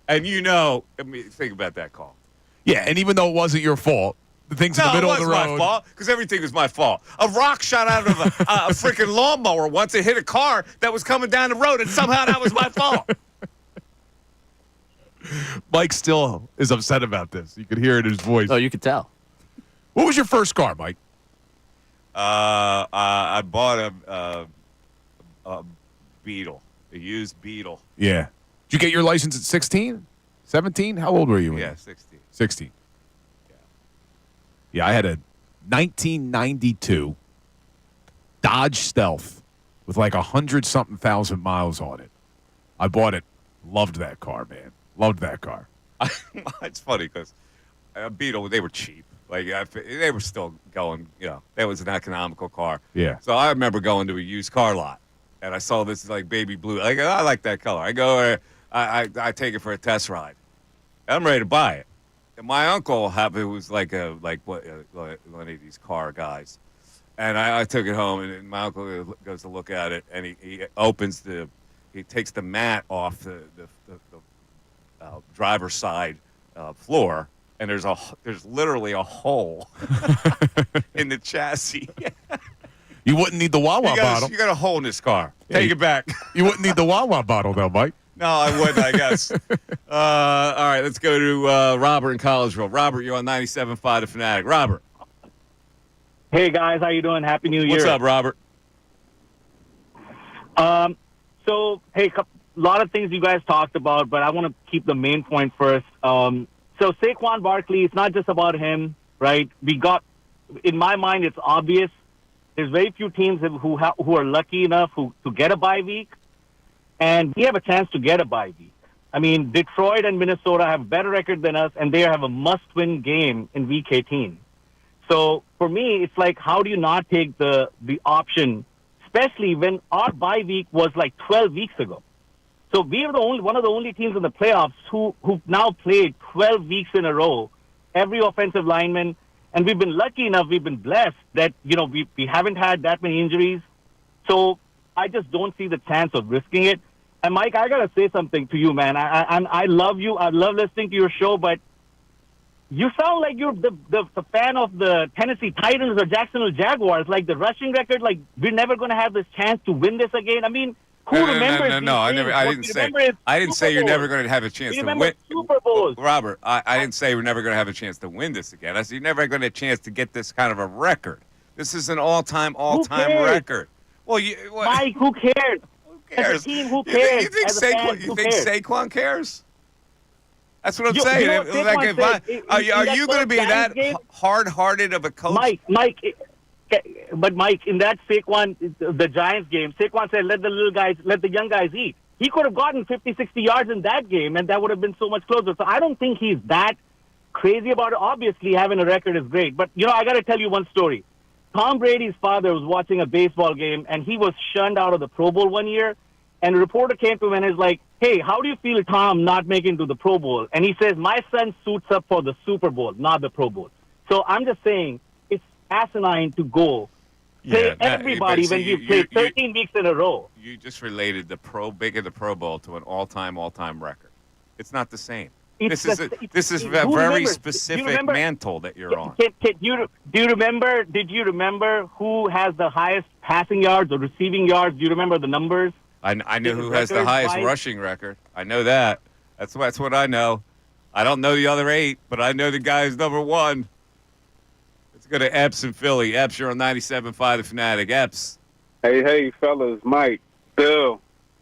And think about that call. Yeah, and even though it wasn't your fault, the thing's in the middle of the road. It was my fault because everything was my fault. A rock shot out of a freaking lawnmower once. It hit a car that was coming down the road, and somehow that was my fault. Mike still is upset about this. You could hear it in his voice. Oh, you could tell. What was your first car, Mike? I bought a Beetle, a used Beetle. Yeah. Did you get your license at 16? 17? How old were you? Yeah, 16. 16. Yeah, I had a 1992 Dodge Stealth with like 100-something thousand miles on it. I bought it. Loved that car, man. Loved that car. It's funny because a Beetle, they were cheap. Like they were still going. That was an economical car. Yeah. So I remember going to a used car lot, and I saw this like baby blue. Like I like that color. I go, I take it for a test ride. I'm ready to buy it. And my uncle was like one of these car guys, and I took it home, and my uncle goes to look at it, and he opens he takes the mat off the driver's side floor, and there's literally a hole in the chassis. You wouldn't need the Wawa bottle. You got a hole in this car. Take it back. You wouldn't need the Wawa bottle, though, Mike. No, I wouldn't, I guess. All right, let's go to Robert in Collegeville. Robert, you're on 97.5 The Fanatic. Robert. Hey, guys. How you doing? Happy New Year. What's up, Robert? So, hey, a lot of things you guys talked about, but I want to keep the main point first. So Saquon Barkley, it's not just about him, right? In my mind, it's obvious. There's very few teams who are lucky enough to get a bye week. And we have a chance to get a bye week. I mean, Detroit and Minnesota have a better record than us, and they have a must-win game in Week 18. So for me, it's like, how do you not take the option, especially when our bye week was like 12 weeks ago? So we are one of the only teams in the playoffs who've now played 12 weeks in a row, every offensive lineman, and we've been lucky enough, we've been blessed that we haven't had that many injuries. So I just don't see the chance of risking it. And Mike, I gotta say something to you, man. I love you. I love listening to your show, but you sound like you're the fan of the Tennessee Titans or Jacksonville Jaguars. Like the rushing record, like we're never gonna have this chance to win this again. I mean, who remembers? No. I didn't say you're never going to have a chance to win. Super Bowls. Robert, I didn't say we're never going to have a chance to win this again. I said you're never going to have a chance to get this kind of a record. This is an all-time record. Well, Mike, who cares? Who cares? As a team, who cares? You think Saquon cares? That's what I'm saying. Are you going to be that hard-hearted of a coach? Mike. But Mike, in that Saquon, the Giants game, Saquon said, let the young guys eat. He could have gotten 50, 60 yards in that game, and that would have been so much closer. So I don't think he's that crazy about it. Obviously, having a record is great. But, I got to tell you one story. Tom Brady's father was watching a baseball game, and he was shunned out of the Pro Bowl one year. And a reporter came to him and is like, hey, how do you feel Tom not making to the Pro Bowl? And he says, my son suits up for the Super Bowl, not the Pro Bowl. So I'm just saying, it's asinine to go play everybody when you play 13 weeks in a row. You just related the Pro Bowl to an all-time record. It's not the same. This is a very specific mantle that you're on. Did you remember who has the highest passing yards or receiving yards? Do you remember the numbers? I know who has the highest rushing record. I know that. That's what I know. I don't know the other 8, but I know the guy who's number 1. Let's go to Epps in Philly. Epps, you're on 97.5 The Fanatic. Epps. Hey, fellas. Mike, Bill,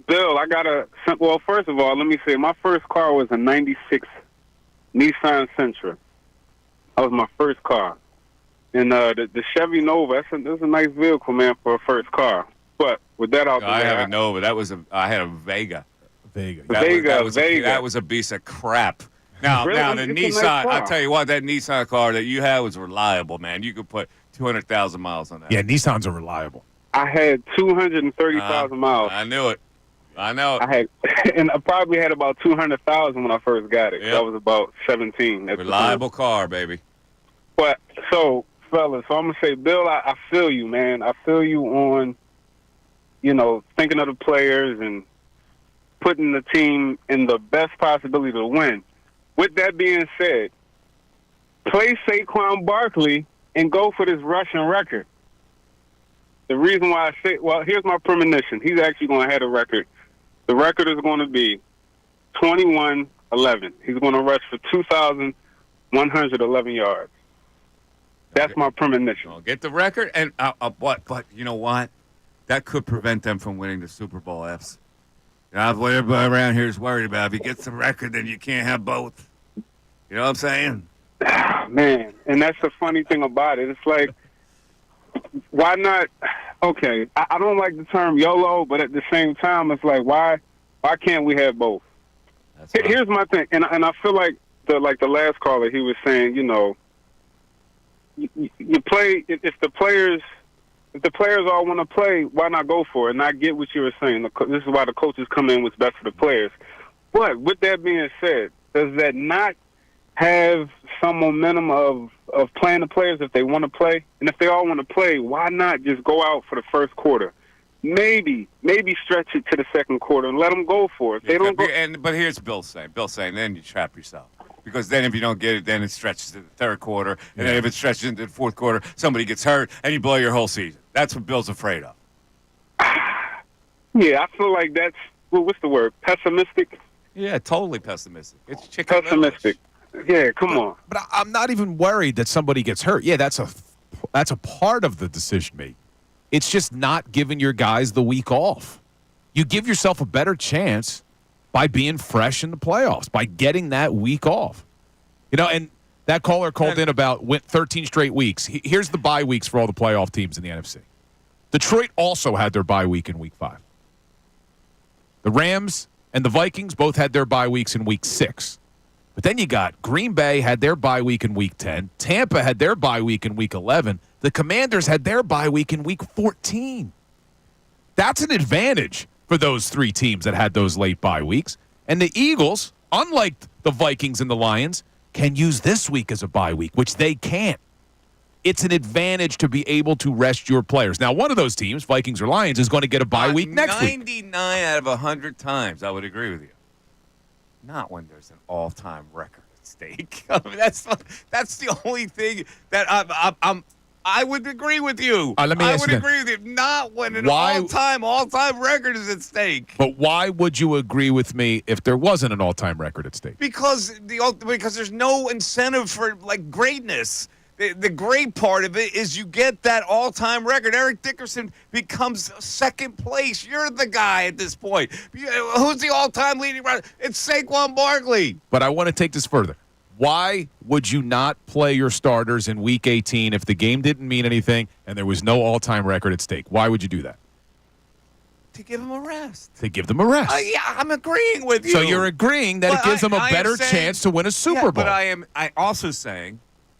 well, first of all, let me say, my first car was a 96 Nissan Sentra. That was my first car. And the Chevy Nova, that's a nice vehicle, man, for a first car. But with that out there, I have a Nova. I had a Vega. That was a piece of crap. Now the Nissan, I'll tell you what, that Nissan car that you had was reliable, man. You could put 200,000 miles on that. Yeah, Nissans are reliable. I had 230,000 miles. I knew it. And I probably had about 200,000 when I first got it. Yep. I was about 17. Reliable car, baby. But so, fellas, I'm gonna say, Bill, I feel you, man. I feel you on, thinking of the players and putting the team in the best possibility to win. With that being said, play Saquon Barkley and go for this rushing record. The reason why I say, here's my premonition. He's actually going to have a record. The record is going to be 21-11. He's going to rush for 2,111 yards. That's my premonition. I'll get the record, and but you know what? That could prevent them from winning the Super Bowl. F's. What everybody around here is worried about. If he gets the record, then you can't have both. You know what I'm saying? Man, and that's the funny thing about it. It's like, why not? Okay, I don't like the term YOLO, but at the same time, it's like, why can't we have both? Here's my thing, and I feel like the last caller, he was saying, you play if the players all want to play, why not go for it? And I get what you were saying. This is why the coaches come in what's best for the players. But with that being said, does that not have some momentum of playing the players if they want to play? And if they all want to play, why not just go out for the first quarter? Maybe stretch it to the second quarter and let them go for it. If they don't go. But here's Bill's saying, then you trap yourself. Because then if you don't get it, then it stretches to the third quarter. And then if it stretches into the fourth quarter, somebody gets hurt, and you blow your whole season. That's what Bill's afraid of. Yeah, I feel like that's, what's the word, pessimistic? Yeah, totally pessimistic. It's chicken pessimistic. Yeah, come on. But I'm not even worried that somebody gets hurt. Yeah, that's a part of the decision making. It's just not giving your guys the week off. You give yourself a better chance by being fresh in the playoffs, by getting that week off. And that caller called in about 13 straight weeks. Here's the bye weeks for all the playoff teams in the NFC. Detroit also had their bye week in week 5. The Rams and the Vikings both had their bye weeks in week 6. But then you got Green Bay had their bye week in week 10. Tampa had their bye week in week 11. The Commanders had their bye week in week 14. That's an advantage for those 3 teams that had those late bye weeks. And the Eagles, unlike the Vikings and the Lions, can use this week as a bye week, which they can't. It's an advantage to be able to rest your players. Now, one of those teams, Vikings or Lions, is going to get a bye week next week. 99 out of 100 times, I would agree with you. Not when there's an all-time record at stake. I mean, that's the only thing that I would agree with you. Let me ask you agree with you. Not when an all-time record is at stake. But why would you agree with me if there wasn't an all-time record at stake? Because there's no incentive for greatness. The great part of it is you get that all-time record. Eric Dickerson becomes second place. You're the guy at this point. Who's the all-time leading runner? It's Saquon Barkley. But I want to take this further. Why would you not play your starters in Week 18 if the game didn't mean anything and there was no all-time record at stake? Why would you do that? To give them a rest. To give them a rest. Yeah, I'm agreeing with you. So you're agreeing that it gives them a better chance to win a Super Bowl. But I also saying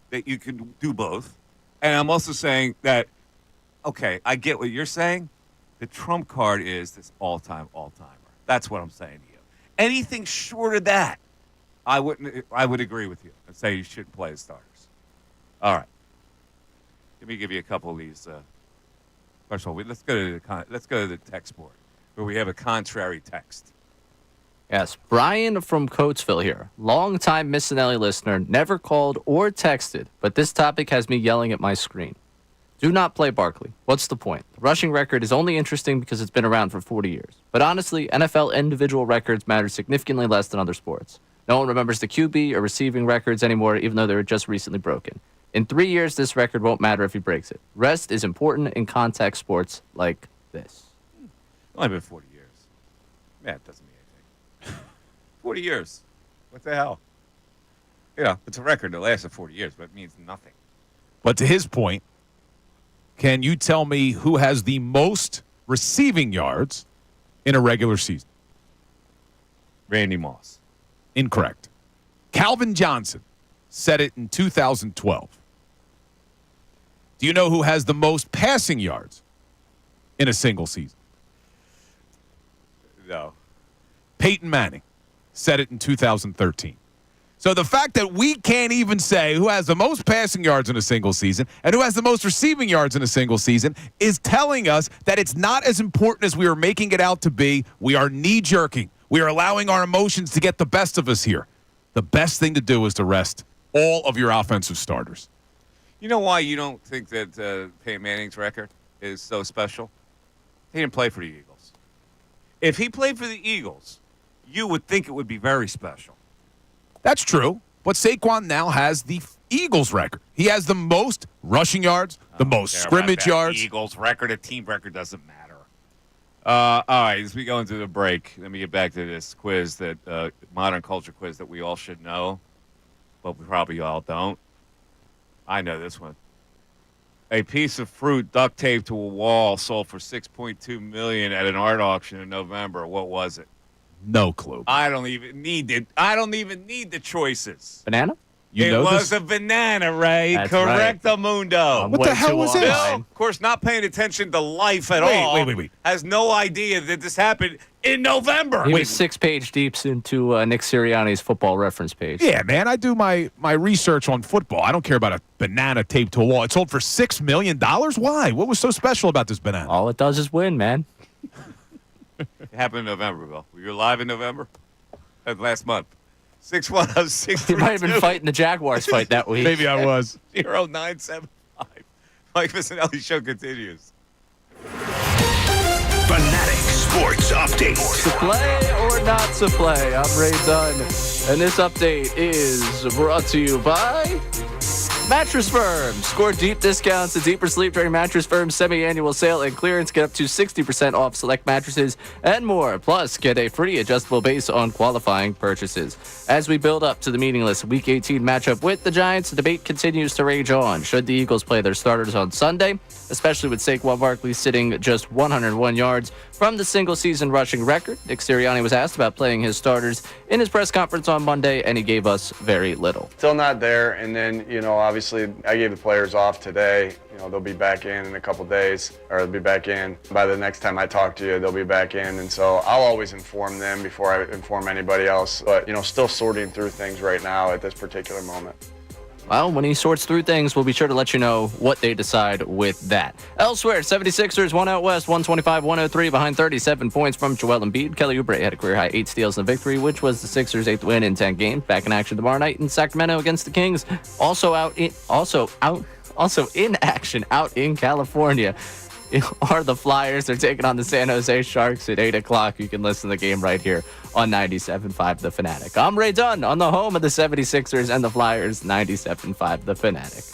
that you can do both. And I'm also saying that, okay, I get what you're saying. The trump card is this all-timer. That's what I'm saying to you. Anything short of that, I would agree with you and say you shouldn't play the starters. All right. Let me give you a couple of these. First of all, let's go to the text board where we have a contrary text. Yes, Brian from Coatesville here. Long-time Missanelli listener, never called or texted, but this topic has me yelling at my screen. Do not play Barkley. What's the point? The rushing record is only interesting because it's been around for 40 years. But honestly, NFL individual records matter significantly less than other sports. No one remembers the QB or receiving records anymore, even though they were just recently broken. In 3 years, this record won't matter if he breaks it. Rest is important in contact sports like this. Only been 40 years. Man, it doesn't mean anything. 40 years. What the hell? It's a record that lasted 40 years, but it means nothing. But to his point, can you tell me who has the most receiving yards in a regular season? Randy Moss. Incorrect. Calvin Johnson said it in 2012. Do you know who has the most passing yards in a single season? No. Peyton Manning said it in 2013. So the fact that we can't even say who has the most passing yards in a single season and who has the most receiving yards in a single season is telling us that it's not as important as we are making it out to be. We are knee-jerking. We are allowing our emotions to get the best of us here. The best thing to do is to rest all of your offensive starters. You know why you don't think that Peyton Manning's record is so special? He didn't play for the Eagles. If he played for the Eagles, you would think it would be very special. That's true. But Saquon now has the Eagles record. He has the most rushing yards, the most scrimmage yards. Eagles record, a team record doesn't matter. All right, as we go into the break, let me get back to this quiz, that modern culture quiz that we all should know, but we probably all don't. I know this one. A piece of fruit duct taped to a wall sold for $6.2 million at an art auction in November. What was it? No clue. I don't even need it. I don't even need the choices. Banana? You it know was this? a banana, Ray. That's Correcto mundo. What the hell was this? Bill, of course, not paying attention to life at all. Wait. Has no idea that this happened in November. He was 6 page deeps into Nick Sirianni's football reference page. Yeah, man, I do my research on football. I don't care about a banana taped to a wall. It sold for $6 million? Why? What was so special about this banana? All it does is win, man. It happened in November, Bill. Were you alive in November? Last month. 610-632. You might have been fighting the Jaguars fight that week. Maybe I was. 0975. Mike Missanelli Show continues. Fanatic Sports Update. To play or not to play, I'm Ray Dunn. And this update is brought to you by Mattress Firm. Score deep discounts and deeper sleep during Mattress Firm's semi-annual sale and clearance. Get up to 60% off select mattresses and more. Plus, get a free adjustable base on qualifying purchases. As we build up to the meaningless Week 18 matchup with the Giants, the debate continues to rage on. Should the Eagles play their starters on Sunday, especially with Saquon Barkley sitting just 101 yards from the single-season rushing record? Nick Sirianni was asked about playing his starters in his press conference on Monday, and he gave us very little. Still not there, and then, obviously I gave the players off today. They'll be back in a couple days, or they'll be back in. By the next time I talk to you, they'll be back in, and so I'll always inform them before I inform anybody else. But, still sorting through things right now at this particular moment. Well, when he sorts through things, we'll be sure to let you know what they decide with that. Elsewhere, 76ers won out west, 125-103 behind 37 points from Joel Embiid. Kelly Oubre had a career-high 8 steals in the victory, which was the Sixers' 8th win in 10 games. Back in action tomorrow night in Sacramento against the Kings. Also in action out in California are the Flyers. They're taking on the San Jose Sharks at 8 o'clock. You can listen to the game right here on 97.5 The Fanatic. I'm Ray Dunn on the home of the 76ers and the Flyers, 97.5 The Fanatic.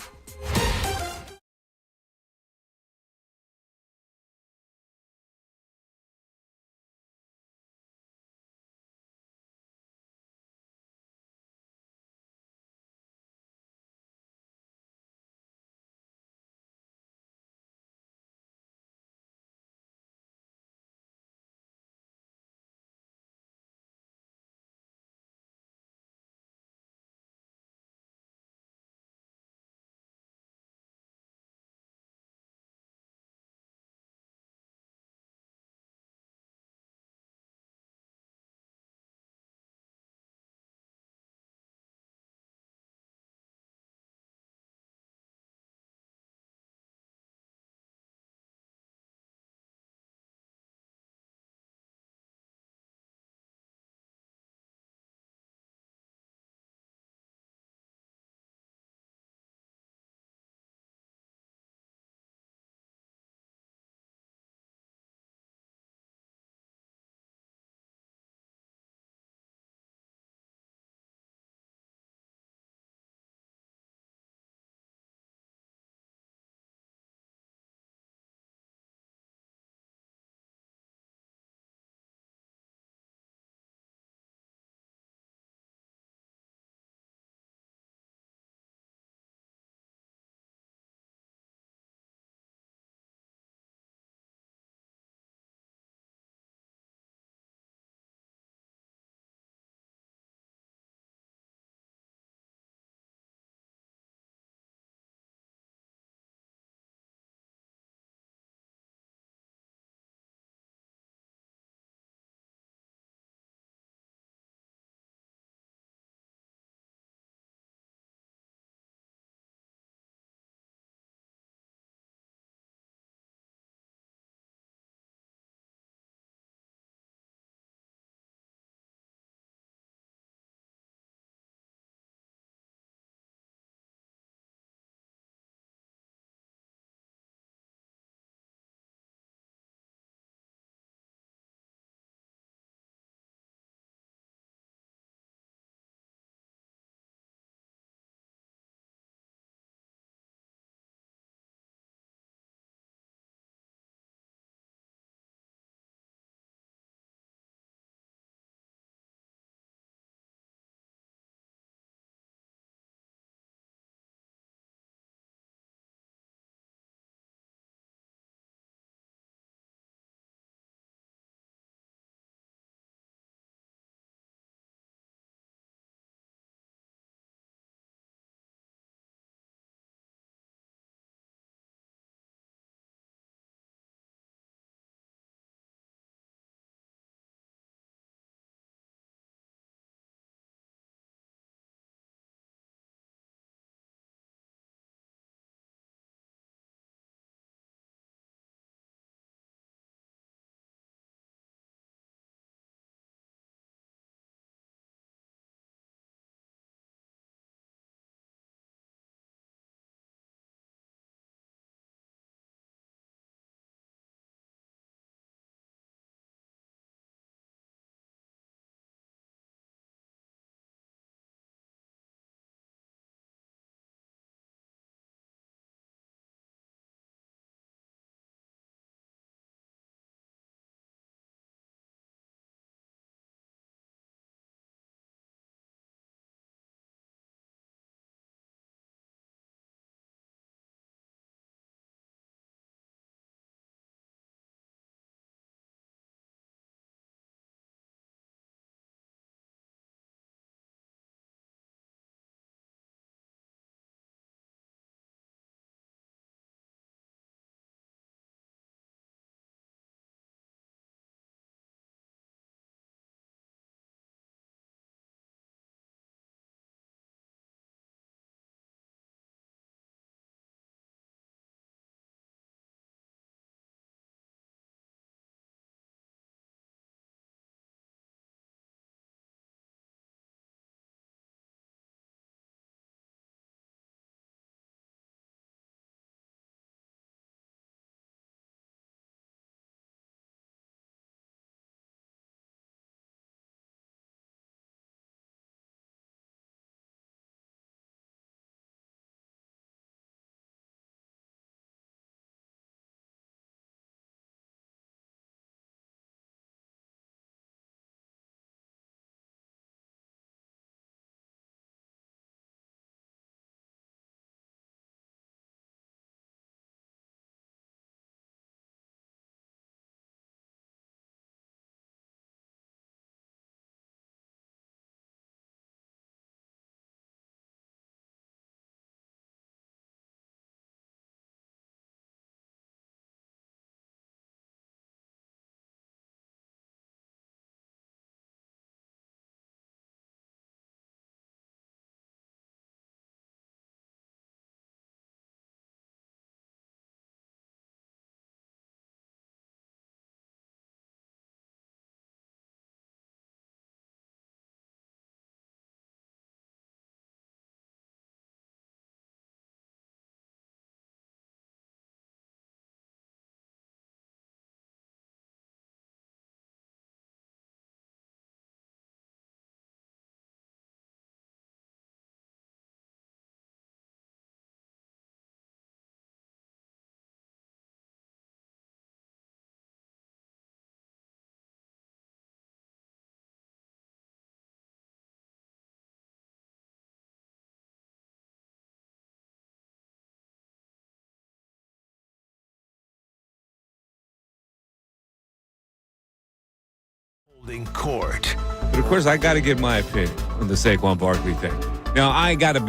Holding court. But of course, I got to give my opinion on the Saquon Barkley thing. Now, I got to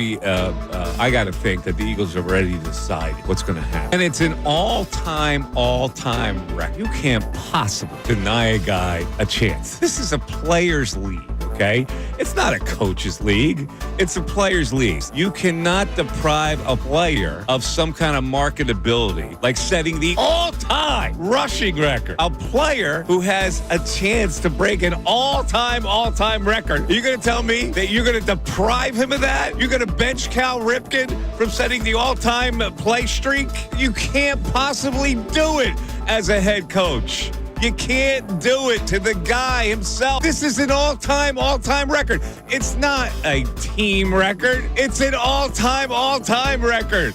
think that the Eagles are ready to decide what's going to happen. And it's an all-time record. You can't possibly deny a guy a chance. This is a players' league, okay? It's not a coach's league. It's a players' league. You cannot deprive a player of some kind of marketability, like setting the all-time rushing record. A player who has a chance to break an all-time record. Are you going to tell me that you're going to deprive him of that? You're going to bench Cal Ripken from setting the all-time play streak? You can't possibly do it as a head coach. You can't do it to the guy himself. This is an all-time record. It's not a team record. It's an all-time record.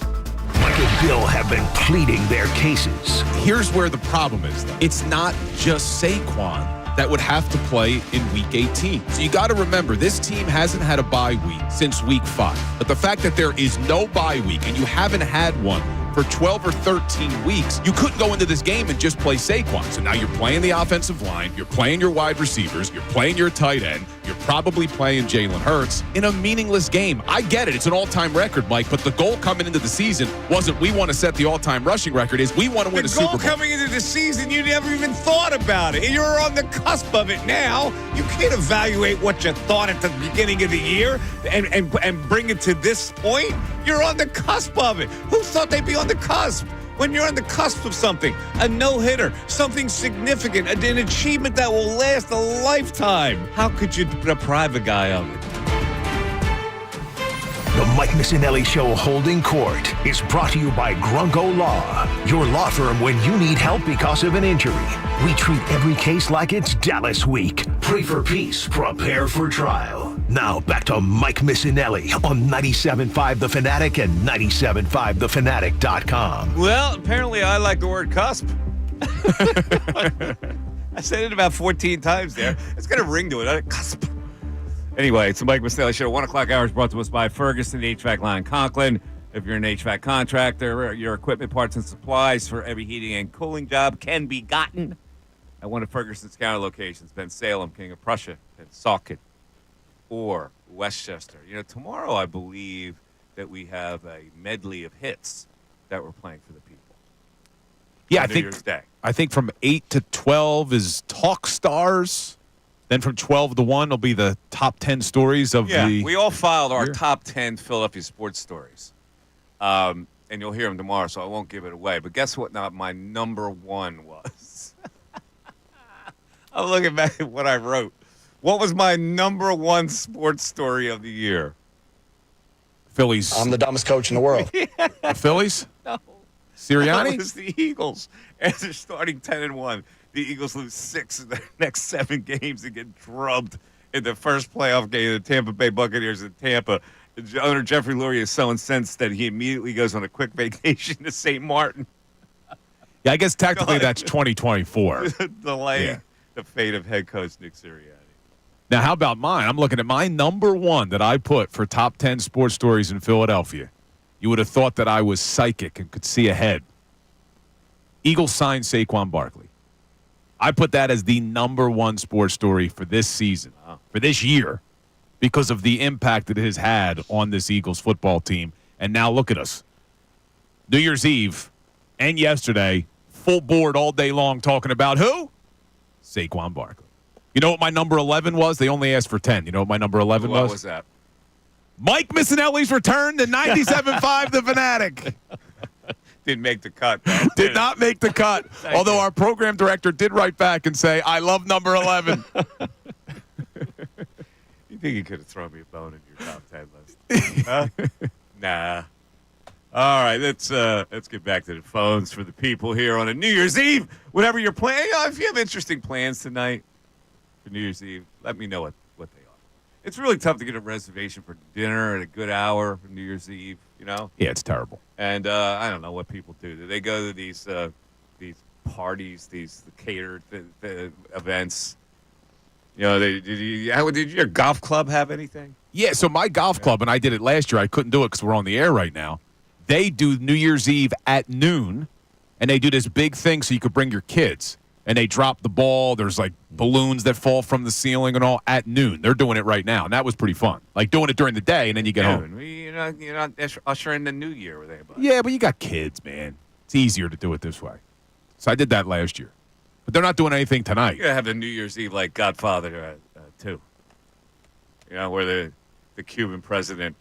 Mike and Bill have been pleading their cases. Here's where the problem is, though. It's not just Saquon that would have to play in Week 18. So you got to remember, this team hasn't had a bye week since Week 5. But the fact that there is no bye week and you haven't had one for 12 or 13 weeks, you couldn't go into this game and just play Saquon. So now you're playing the offensive line, you're playing your wide receivers, you're playing your tight end, you're probably playing Jalen Hurts in a meaningless game. I get it. It's an all-time record, Mike, but the goal coming into the season wasn't we want to set the all-time rushing record, is we want to win a Super Bowl. The goal coming into the season, you never even thought about it. You're on the cusp of it now. You can't evaluate what you thought at the beginning of the year and bring it to this point. You're on the cusp of it. Who thought they'd be on the cusp? When you're on the cusp of something, a no-hitter, something significant, an achievement that will last a lifetime, how could you deprive a guy of it? The Mike Missanelli Show Holding Court is brought to you by Grunko Law, your law firm when you need help because of an injury. We treat every case like it's Dallas Week. Pray for peace, prepare for trial. Now back to Mike Missanelli on 97.5 The Fanatic and 97.5thefanatic.com. Well, apparently I like the word cusp. I said it about 14 times there. It's got a ring to it. Cusp. Anyway, it's the Mike Missanelli Show. 1 o'clock hour is brought to us by Ferguson HVAC Line Conklin. If you're an HVAC contractor, your equipment, parts, and supplies for every heating and cooling job can be gotten at one of Ferguson's counter locations, Ben Salem, King of Prussia, and Sauket, or Westchester. You know, tomorrow I believe that we have a medley of hits that we're playing for the people. Yeah, New Year's Day. I think from 8 to 12 is Talk Stars. Then from 12 to 1 will be the top 10 stories of the we all filed our top 10 Philadelphia sports stories. And you'll hear them tomorrow, so I won't give it away. But guess what? Not my number one was. I'm looking back at what I wrote. What was my number one sports story of the year? Phillies. I'm the dumbest coach in the world. The Phillies? No. Sirianni? It was the Eagles. After starting 10-1, the Eagles lose 6 of their next 7 games and get drubbed in the first playoff game of the Tampa Bay Buccaneers in Tampa. Owner Jeffrey Lurie is so incensed that he immediately goes on a quick vacation to St. Martin. Yeah, I guess technically that's 2024. Delaying the fate of head coach Nick Sirianni. Now, how about mine? I'm looking at my number one that I put for top 10 sports stories in Philadelphia. You would have thought that I was psychic and could see ahead. Eagles signed Saquon Barkley. I put that as the number one sports story for this season, for this year, because of the impact that it has had on this Eagles football team. And now look at us. New Year's Eve and yesterday, full board all day long talking about who? Saquon Barkley. You know what my number 11 was? They only asked for 10. You know what my number 11 was? What was that? Mike Missanelli's return to 97.5 The Fanatic. Didn't make the cut. Did not make the cut. Although our program director did write back and say, I love number 11. You think you could have thrown me a bone in your top 10 list? Huh? Nah. All right, let's get back to the phones for the people here on a New Year's Eve. Whatever you're planning, if you have interesting plans tonight for New Year's Eve, let me know what they are. It's really tough to get a reservation for dinner at a good hour for New Year's Eve, you know? Yeah, it's terrible. And I don't know what people do. Do they go to these parties, these catered events? You know, did your golf club have anything? Yeah, so my golf club, and I did it last year. I couldn't do it because we're on the air right now. They do New Year's Eve at noon, and they do this big thing so you could bring your kids. and they drop the ball. There's like balloons that fall from the ceiling and all at noon. They're doing it right now, and that was pretty fun. Like doing it during the day, and then you get home. You're not ushering the new year with anybody. Yeah, but you got kids, man. It's easier to do it this way. So I did that last year. But they're not doing anything tonight. You gotta have the New Year's Eve like Godfather too. You know, where the Cuban president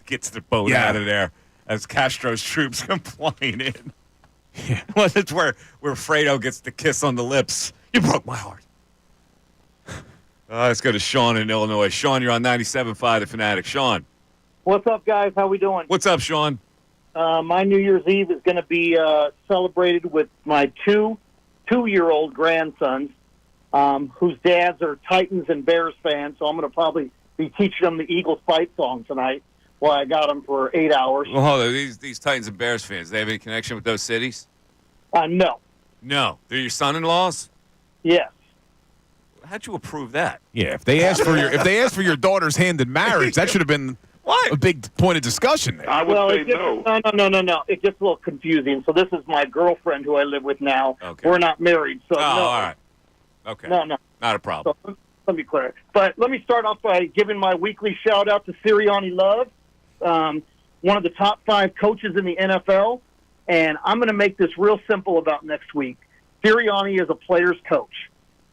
gets the boat out of there as Castro's troops come flying in. Yeah. Well, it's where Fredo gets the kiss on the lips. You broke my heart. Let's go to Sean in Illinois. Sean, you're on 97.5 The Fanatic. Sean. What's up, guys? How we doing? What's up, Sean? My New Year's Eve is going to be celebrated with my two-year-old grandsons, whose dads are Titans and Bears fans, so I'm going to probably be teaching them the Eagles fight song tonight while I got them for 8 hours. Well, hold on. These Titans and Bears fans, they have any connection with those cities? No. No. They're your son-in-laws? Yes. How'd you approve that? Yeah, if they asked for your daughter's hand in marriage, that should have been a big point of discussion there. I would say no. No. It gets a little confusing. So this is my girlfriend who I live with now. Okay. We're not married, so no. All right. Okay. No. Not a problem. So, let me clear. But let me start off by giving my weekly shout-out to Sirianni Love, one of the top 5 coaches in the NFL. And I'm going to make this real simple about next week. Sirianni is a player's coach.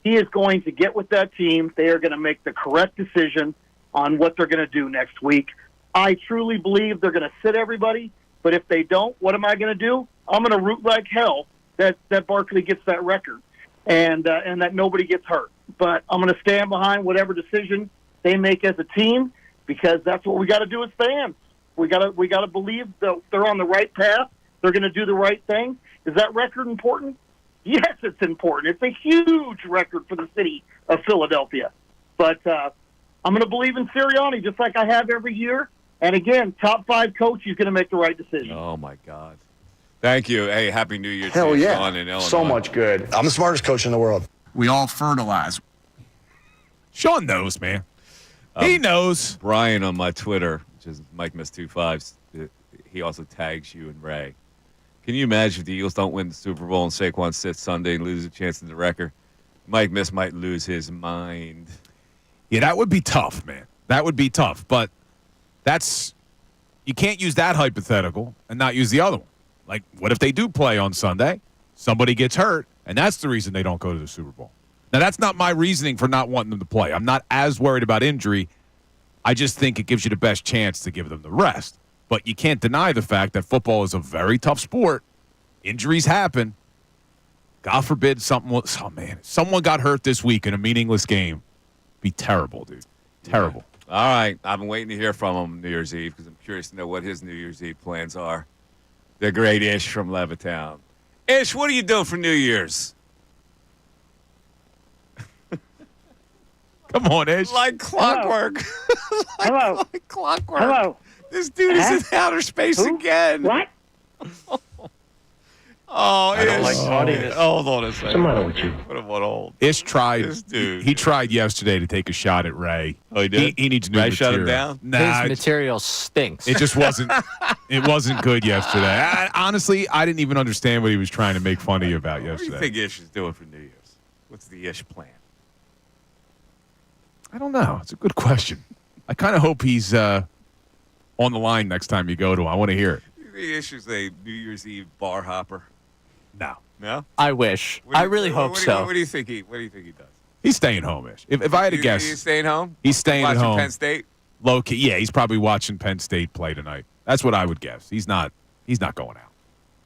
He is going to get with that team. They are going to make the correct decision on what they're going to do next week. I truly believe they're going to sit everybody, but if they don't, what am I going to do? I'm going to root like hell that Barkley gets that record and that nobody gets hurt. But I'm going to stand behind whatever decision they make as a team because that's what we got to do as fans. We got to believe that they're on the right path. They're going to do the right thing. Is that record important? Yes, it's important. It's a huge record for the city of Philadelphia. But I'm going to believe in Sirianni just like I have every year. And again, top 5 coach, he's going to make the right decision. Oh, my God. Thank you. Hey, Happy New Year Hell to you, yeah. Sean in Illinois. So much good. I'm the smartest coach in the world. We all fertilize. Sean knows, man. He knows. Brian on my Twitter, which is Mike Miss 25, he also tags you and Ray. Can you imagine if the Eagles don't win the Super Bowl and Saquon sits Sunday and loses a chance in the record? Mike Miss might lose his mind. Yeah, that would be tough, man. That would be tough. But you can't use that hypothetical and not use the other one. Like, what if they do play on Sunday? Somebody gets hurt, and that's the reason they don't go to the Super Bowl. Now, that's not my reasoning for not wanting them to play. I'm not as worried about injury. I just think it gives you the best chance to give them the rest. But you can't deny the fact that football is a very tough sport. Injuries happen. God forbid someone got hurt this week in a meaningless game. Be terrible, dude. Terrible. Yeah. All right. I've been waiting to hear from him New Year's Eve because I'm curious to know what his New Year's Eve plans are. The great Ish from Levittown. Ish, what are you doing for New Year's? Come on, Ish. Like clockwork. Hello. Like clockwork. Hello. This dude is in outer space again. What? Oh, I don't Ish. like tardiness. Hold on a second. What's the matter with you? Put him on hold. Ish tried. This dude. He tried yesterday to take a shot at Ray. Oh, he did? He needs new Ray material. shut him down? Nah, His material stinks. it just wasn't. It wasn't good yesterday. Honestly, I didn't even understand what he was trying to make fun of you about What do you yesterday. think Ish is doing for New Year's? What's the Ish plan? I don't know. It's a good question. I kind of hope he's on the line next time you go to him. I want to hear it. You think Ish is a New Year's Eve bar hopper? No. No? I wish. What do you- I really hope so. What do you think he does? He's staying home-ish. If I had to guess, He's staying home? he's staying at Watching home. Penn State? Low key. Yeah, he's probably watching Penn State play tonight. That's what I would guess. He's not going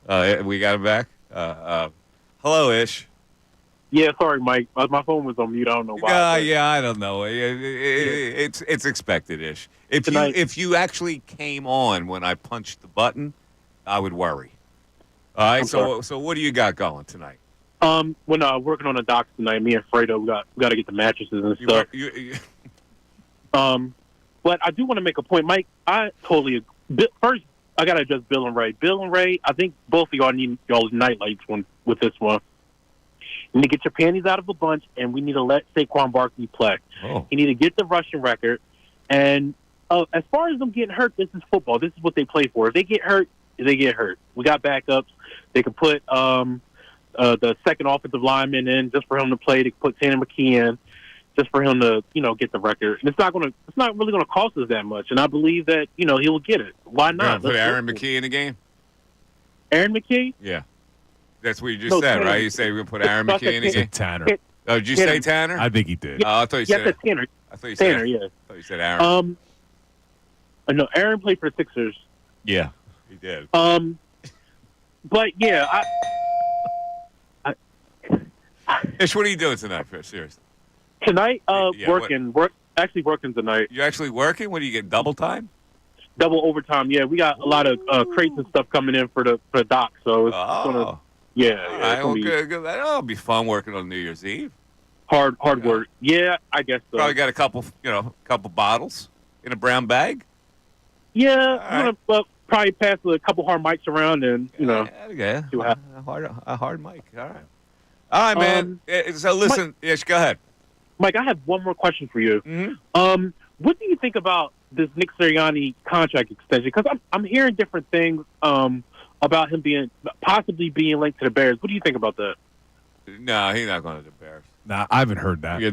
out. We got him back. Hello, Ish. Yeah, sorry, Mike. My phone was on mute. I don't know why. Yeah, I don't know. It's expected-ish. If you actually came on when I punched the button, I would worry. All right. So what do you got going tonight? When working on the docks tonight, me and Fredo we got to get the mattresses and stuff. But I do want to make a point, Mike. I totally agree. First, I got to address Bill and Ray. Bill and Ray, I think both of y'all need y'all's nightlights with this one. You need to get your panties out of a bunch, and we need to let Saquon Barkley play. Oh. You need to get the rushing record. And as far as them getting hurt, this is football. This is what they play for. If they get hurt, they get hurt. We got backups. They can put the second offensive lineman in just for him to play, to put Tanner McKee in, just for him to, get the record. And it's not really gonna cost us that much. And I believe that, he will get it. Why not? Put Aaron McKee in the game? Aaron McKee? Yeah. That's what you just said, right? You say we're going to put Aaron McKee in the game? Tanner. Oh, did you say Tanner? I think he did. Oh, I thought you said Tanner. I thought you Tanner, said yeah. I thought you said Aaron. No, Aaron played for the Sixers. Yeah, he did. But yeah, Ish, what are you doing tonight, seriously? Tonight, Yeah, working. Actually working tonight. You actually working? What do you get? Double time? Double overtime. Yeah, we got a lot of crates and stuff coming in for the dock. So it's gonna. Yeah, All right, it's gonna be good. That'll be fun working on New Year's Eve. hard work. Yeah, I guess so. Probably got a couple bottles in a brown bag. Yeah, I'm gonna probably pass a couple hard mics around and Yeah, see what happens. a hard mic. All right, man. So listen, Ish, go ahead. Mike, I have one more question for you. Mm-hmm. What do you think about this Nick Sirianni contract extension? Because I'm hearing different things about him possibly being linked to the Bears. What do you think about that? No, he's not going to the Bears. Nah, I haven't heard that. Yeah,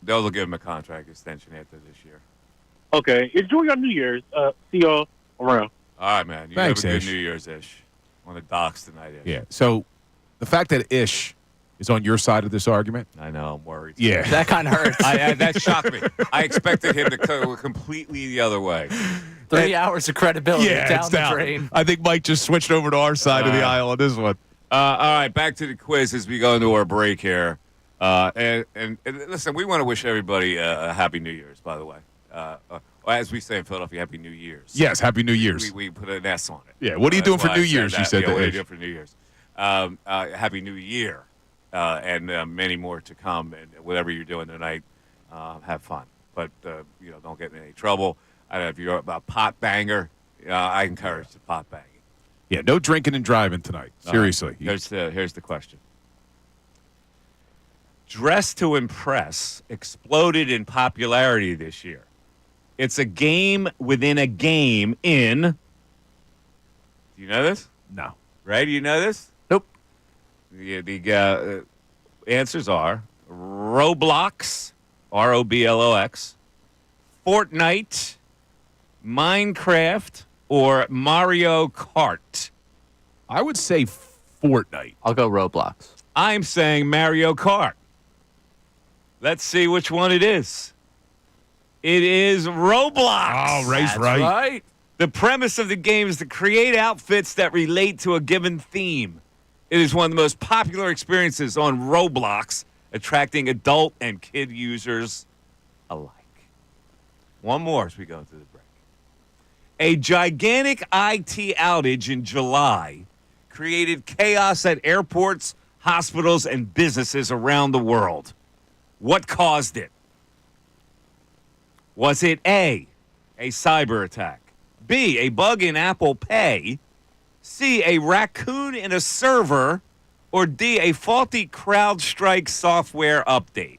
they'll give him a contract extension after this year. Okay, enjoy your New Year's. See y'all around. All right, man. Thanks, have a good Ish. New Year's, Ish. On the docks tonight, Ish. Yeah. So the fact that Ish is on your side of this argument. I know. I'm worried. Yeah. That kind of hurts. That shocked me. I expected him to go completely the other way. 3 hours of credibility it's down the drain. I think Mike just switched over to our side of the aisle on this one. All right, back to the quiz as we go into our break here. And listen, we want to wish everybody a happy New Year's, by the way. As we say in Philadelphia, Happy New Year's. Yes, Happy New Year's. We put an S on it. Yeah, what are you doing for New Year's, you said what to are you Ish. doing for New Year's? Happy New Year, and many more to come. And whatever you're doing tonight, have fun. But, don't get in any trouble. If you're a pot banger, I encourage the pot banging. Yeah, no drinking and driving tonight. Seriously. Here's the question. Dress to Impress exploded in popularity this year. It's a game within a game in. Do you know this? No. Ray, do you know this? Nope. The answers are Roblox, Roblox, Fortnite, Minecraft, or Mario Kart. I would say Fortnite. I'll go Roblox. I'm saying Mario Kart. Let's see which one it is. It is Roblox. Oh, Ray's That's right. The premise of the game is to create outfits that relate to a given theme. It is one of the most popular experiences on Roblox, attracting adult and kid users alike. One more as we go into the break. A gigantic IT outage in July created chaos at airports, hospitals, and businesses around the world. What caused it? Was it A, cyber attack, B, a bug in Apple Pay, C, a raccoon in a server, or D, a faulty CrowdStrike software update?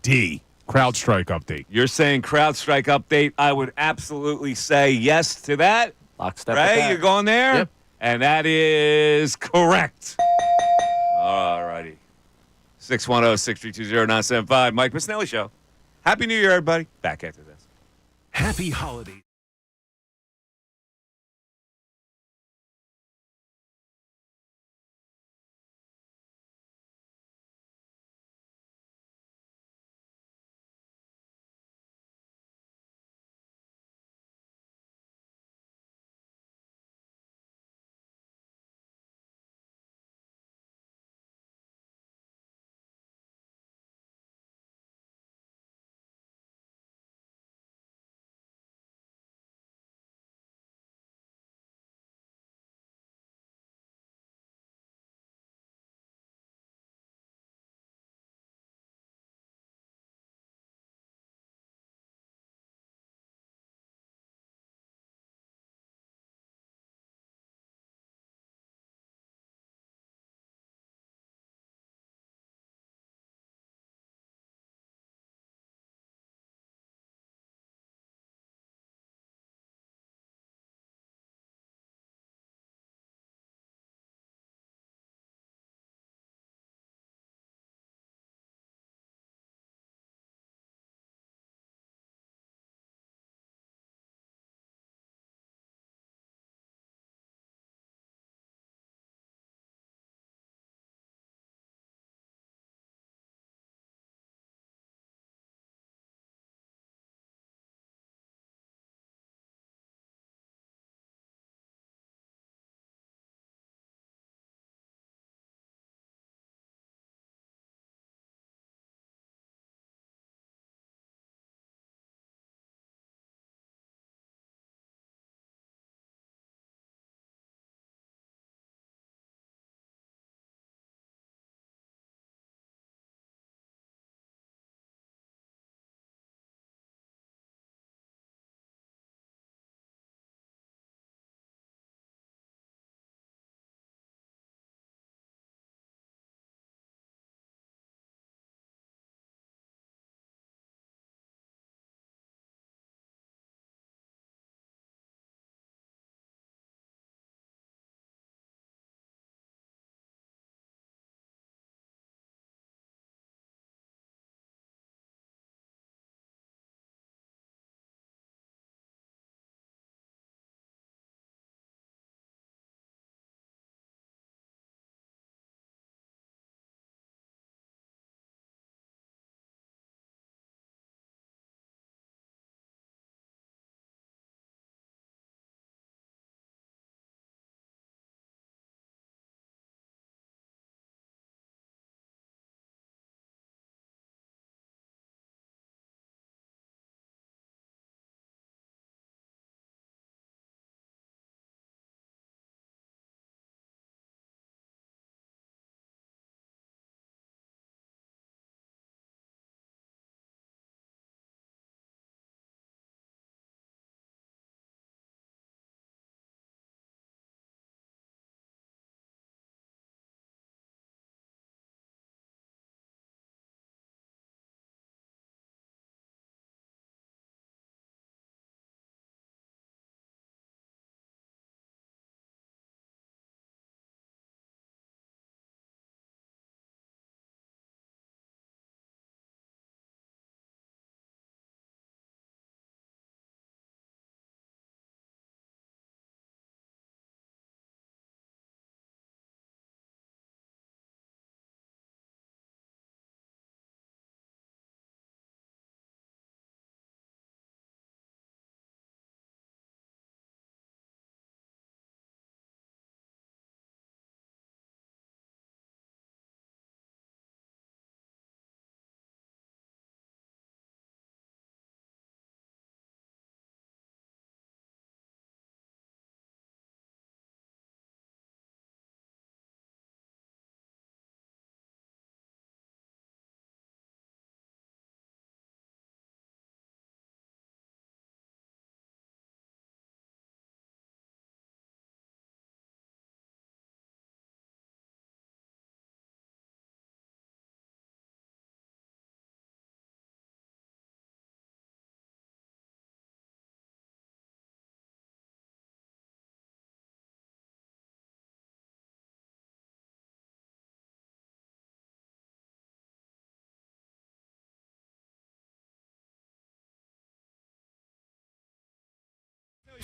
D, CrowdStrike update. You're saying CrowdStrike update. I would absolutely say yes to that. Lockstep. Ray, you're going there? Yep. And that is correct. All righty. 610-632-0975. Mike Missanelli Show. Happy New Year, everybody. Back after this. Happy holidays.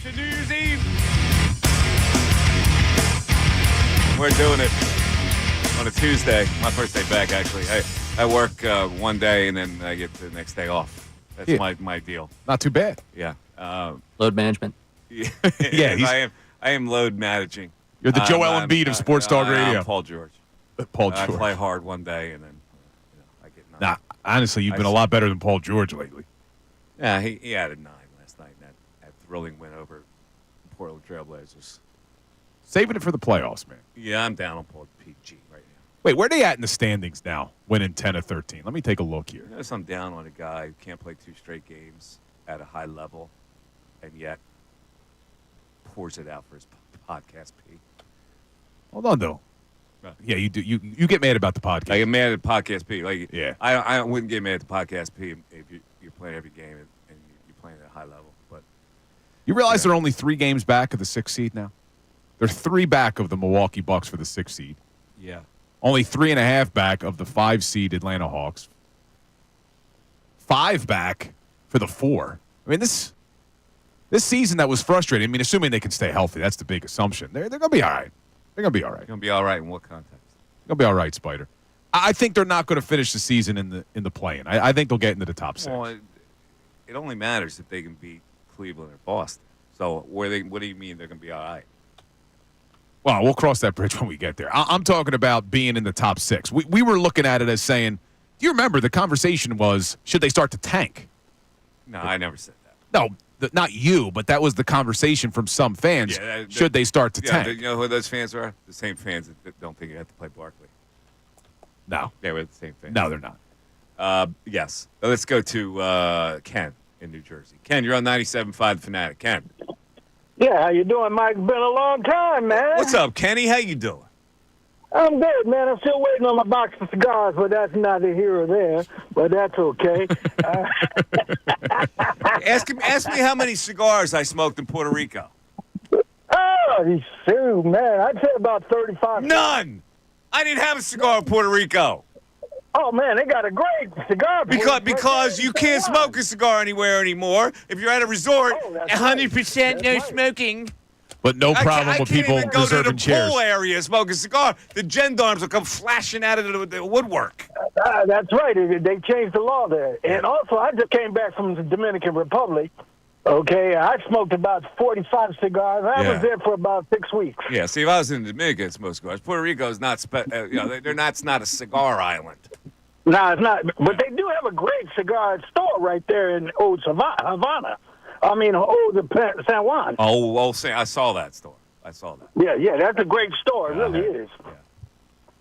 to New Year's Eve. We're doing it on a Tuesday. My first day back, actually. I work one day and then I get the next day off. That's my deal. Not too bad. Yeah. Load management. Yeah, I am load managing. You're the Joel Embiid of Sports Talk Radio. I'm Paul George. Paul George. I play hard one day and then I get none. Nah, honestly, you've been a lot better than Paul George lately. Yeah, he added 9 last night in that thrilling win over the Portland Trailblazers. Saving it for the playoffs, man. Yeah, I'm down on Paul PG right now. Wait, where are they at in the standings now, winning 10 of 13? Let me take a look here. Notice I'm down on a guy who can't play 2 straight games at a high level and yet pours it out for his podcast P. Hold on, though. Yeah, you do. You get mad about the podcast. I get mad at podcast P. Like, yeah. I wouldn't get mad at the podcast P if you're playing every game and you're playing at a high level. But you realize they're only 3 games back of the 6th seed now? They're 3 back of the Milwaukee Bucks for the 6th seed. Yeah. Only 3.5 back of the 5 seed Atlanta Hawks. 5 back for the 4. I mean, this season that was frustrating. I mean, assuming they can stay healthy, that's the big assumption. They're going to be all right. They're going to be all right. Going to be all right in what context? They're going to be all right, Spider. I think they're not going to finish the season in the play-in. I think they'll get into the top 6. Well, it only matters if they can beat Cleveland or Boston. So what do you mean they're going to be all right? Well, we'll cross that bridge when we get there. I'm talking about being in the top 6. We were looking at it as saying, do you remember the conversation was, should they start to tank? No, I never said that. No, not you, but that was the conversation from some fans. Yeah, should they start to tank? You know who those fans are? The same fans that don't think you have to play Barkley. No. They were the same fans. No, they're not. Yes. Let's go to Ken in New Jersey. Ken, you're on 97.5 Fanatic. Ken. Yeah, how you doing, Mike? Been a long time, man. What's up, Kenny? How you doing? I'm good, man. I'm still waiting on my box of cigars, but that's neither here or there. But that's okay. Ask me how many cigars I smoked in Puerto Rico. Oh, shoot, man. I'd say about 35. None. I didn't have a cigar in Puerto Rico. Oh, man, they got a great cigar. Because you can't smoke a cigar anywhere anymore. If you're at a resort, 100% no smoking. But no problem with people reserving chairs. I can't even go to the pool area and smoke a cigar. The gendarmes will come flashing out of the woodwork. That's right. They changed the law there. And also, I just came back from the Dominican Republic. Okay, I smoked about 45 cigars. I was there for about 6 weeks. Yeah, see, if I was in Dominican, I'd smoke cigars. Puerto Rico is not, it's not a cigar island. No, it's not. But they do have a great cigar store right there in Old Havana. I mean, San Juan. I saw that store. I saw that. Yeah, that's a great store. It really is.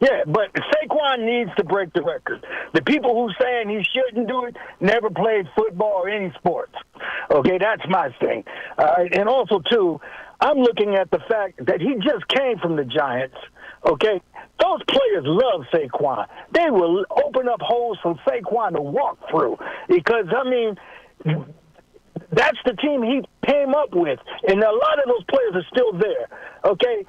Yeah, but Saquon needs to break the record. The people who saying he shouldn't do it never played football or any sports. Okay, that's my thing. And also, too, I'm looking at the fact that he just came from the Giants. Okay, those players love Saquon. They will open up holes for Saquon to walk through because, I mean, that's the team he came up with, and a lot of those players are still there. Okay,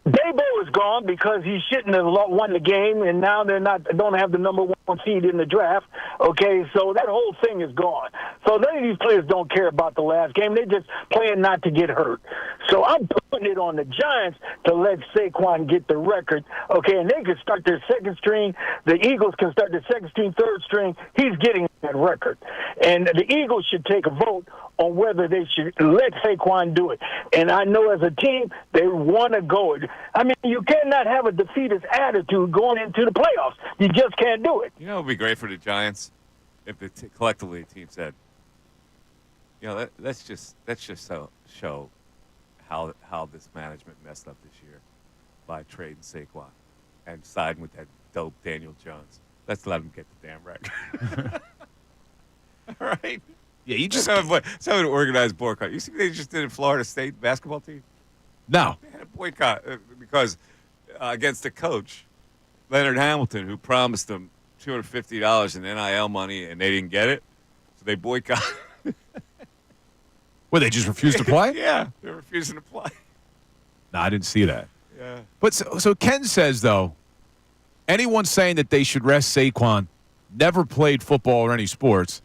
Debo is gone because he shouldn't have won the game, and now don't have the number 1 seed in the draft. Okay, so that whole thing is gone. So none of these players don't care about the last game. They're just playing not to get hurt. So I'm putting it on the Giants to let Saquon get the record. Okay, and they can start their second string. The Eagles can start their second string, third string. He's getting that record. And the Eagles should take a vote on whether they should let Saquon do it. And I know as a team, they want to go. I mean, you cannot have a defeatist attitude going into the playoffs. You just can't do it. You know, it would be great for the Giants if collectively the team said, let's just show how this management messed up this year by trading Saquon and siding with that dope Daniel Jones. Let's let him get the damn record. All right. Yeah, you just someone organized boycott. You see, what they just did in Florida State basketball team. No, they had a boycott because against a coach, Leonard Hamilton, who promised them $250 in NIL money, and they didn't get it, so they boycotted. Well, they just refused to play? Yeah, they're refusing to play. No, I didn't see that. Yeah. But so Ken says, though, anyone saying that they should rest Saquon never played football or any sports,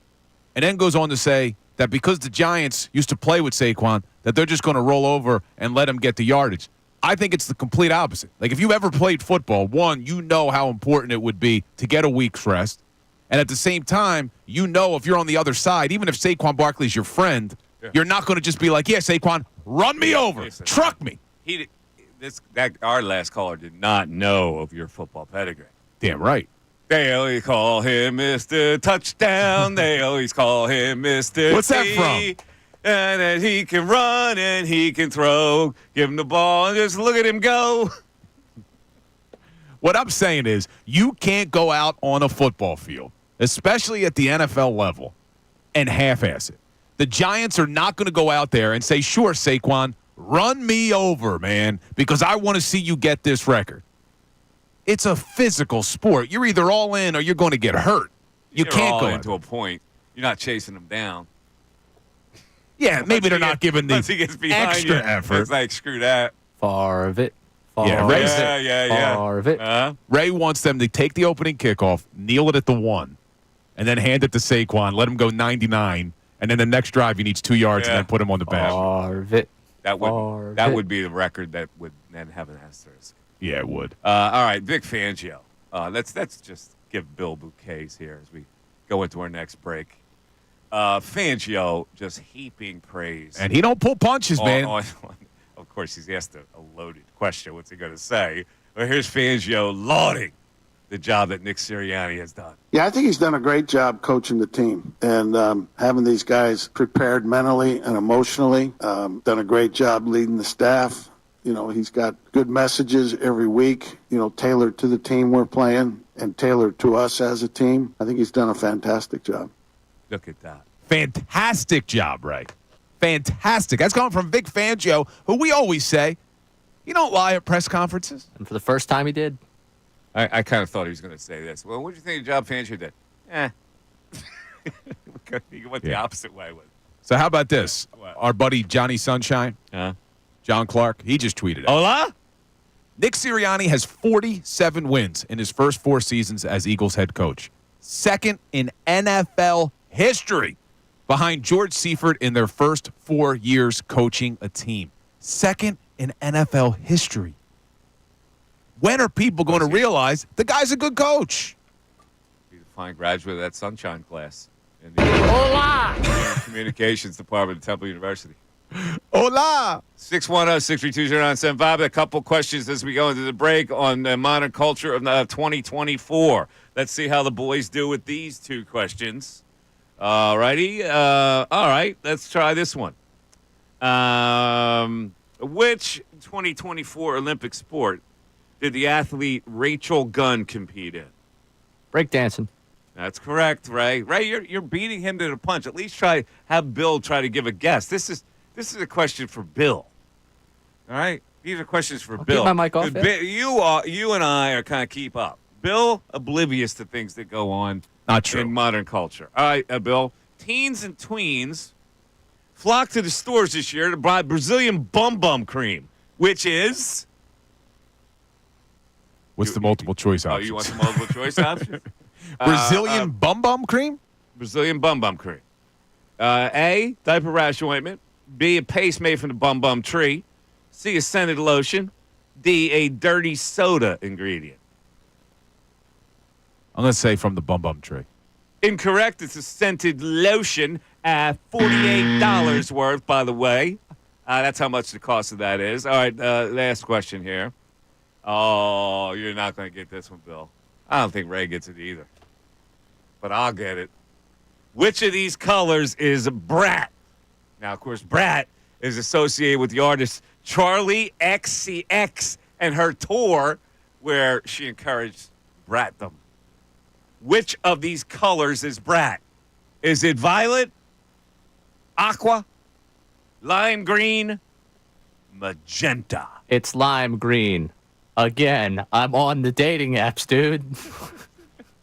and then goes on to say that because the Giants used to play with Saquon, that they're just going to roll over and let him get the yardage. I think it's the complete opposite. Like, if you ever played football, one, you know how important it would be to get a week's rest. And at the same time, you know if you're on the other side, even if Saquon Barkley's your friend, you're not going to just be like, yeah, Saquon, run me over, truck me. Our last caller did not know of your football pedigree. Damn right. They always call him Mr. Touchdown. They always call him Mr. What's that T. from? And that he can run and he can throw. Give him the ball and just look at him go. What I'm saying is you can't go out on a football field, especially at the NFL level, and half-ass it. The Giants are not going to go out there and say, sure, Saquon, run me over, man, because I want to see you get this record. It's a physical sport. You're either all in or you're going to get hurt. You can't go into a point. You're not chasing him down. Yeah, maybe they're not giving the once he gets behind extra you, effort. It's like, screw that. Far of it. Yeah. Far of it. Ray wants them to take the opening kickoff, kneel it at the 1, and then hand it to Saquon, let him go 99, and then the next drive he needs 2 yards and then put him on the bench. Far of it. That would be the record that would then have an asterisk. Yeah, it would. All right, Vic Fangio. Let's just give Bill bouquets here as we go into our next break. Fangio just heaping praise. And he don't pull punches, man. Of course, he's asked a loaded question. What's he going to say? But here's Fangio lauding the job that Nick Sirianni has done. Yeah, I think he's done a great job coaching the team and having these guys prepared mentally and emotionally. Done a great job leading the staff. You know, he's got good messages every week, tailored to the team we're playing and tailored to us as a team. I think he's done a fantastic job. Look at that. Fantastic job, Ray. Fantastic. That's coming from Vic Fangio, who we always say, you don't lie at press conferences. And for the first time he did. I kind of thought he was going to say this. Well, what do you think of the job Fangio did? He went the opposite way with it. So how about this? Our buddy Johnny Sunshine, John Clark, he just tweeted it. Hola? Nick Sirianni has 47 wins in his first 4 seasons as Eagles head coach. Second in NFL history behind George Seifert in their first 4 years coaching a team. Second in NFL history. When are people going to realize the guy's a good coach? He's a fine graduate of that Sunshine class in the Communications Department at Temple University. Hola! 610-632-0975. A couple questions as we go into the break on the modern culture of 2024. Let's see how the boys do with these 2 questions. All righty. All right, let's try this one. Which 2024 Olympic sport did the athlete Rachel Gunn compete in? Breakdancing. That's correct, Ray. Ray, you're beating him to the punch. At least have Bill try to give a guess. This is a question for Bill. All right? These are questions for Bill. Keep my mic off. You and I are kind of keep up. Bill, oblivious to things that go on in modern culture. All right, Bill. Teens and tweens flocked to the stores this year to buy Brazilian bum cream, which is... What's the multiple choice option? Oh, you want the multiple choice option? Brazilian bum cream? Brazilian bum cream. A, diaper rash ointment. B, a paste made from the bum tree. C, a scented lotion. D, a dirty soda ingredient. I'm going to say from the bum tree. Incorrect. It's a scented lotion at $48 worth, by the way. That's how much the cost of that is. All right, last question here. Oh, you're not going to get this one, Bill. I don't think Ray gets it either. But I'll get it. Which of these colors is Brat? Now, of course, Brat is associated with the artist Charlie XCX and her tour where she encouraged Bratdom. Which of these colors is Brat? Is it violet, aqua, lime green, magenta? It's lime green. Again, I'm on the dating apps, dude.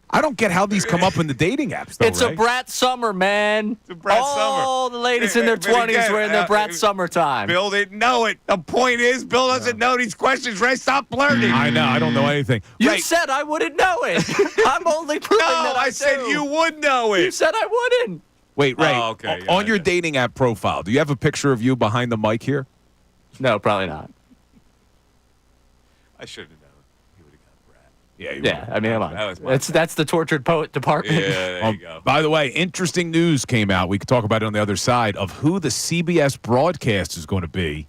I don't get how these come up in the dating apps, though, It's Ray. a Brat summer, man. It's a Brat summer. All the ladies in their 20s were in their Brat summertime. Bill didn't know it. The point is, Bill doesn't know these questions. Ray, stop flirting. I know. I don't know anything. You said I wouldn't know it. I'm only proving that I said do. you would know it. You said I wouldn't. Wait, Ray. Oh, okay. Yeah, on your dating app profile, do you have a picture of you behind the mic here? No, probably not. I should have known. Yeah, I mean, come on. That was my That's the tortured poet department. Yeah, there you go. By the way, interesting news came out. We could talk about it on the other side of who the CBS broadcast is going to be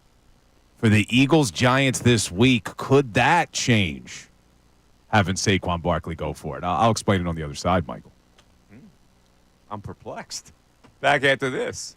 for the Eagles-Giants this week. Could that change having Saquon Barkley go for it? I'll explain it on the other side, Michael. I'm perplexed. Back after this.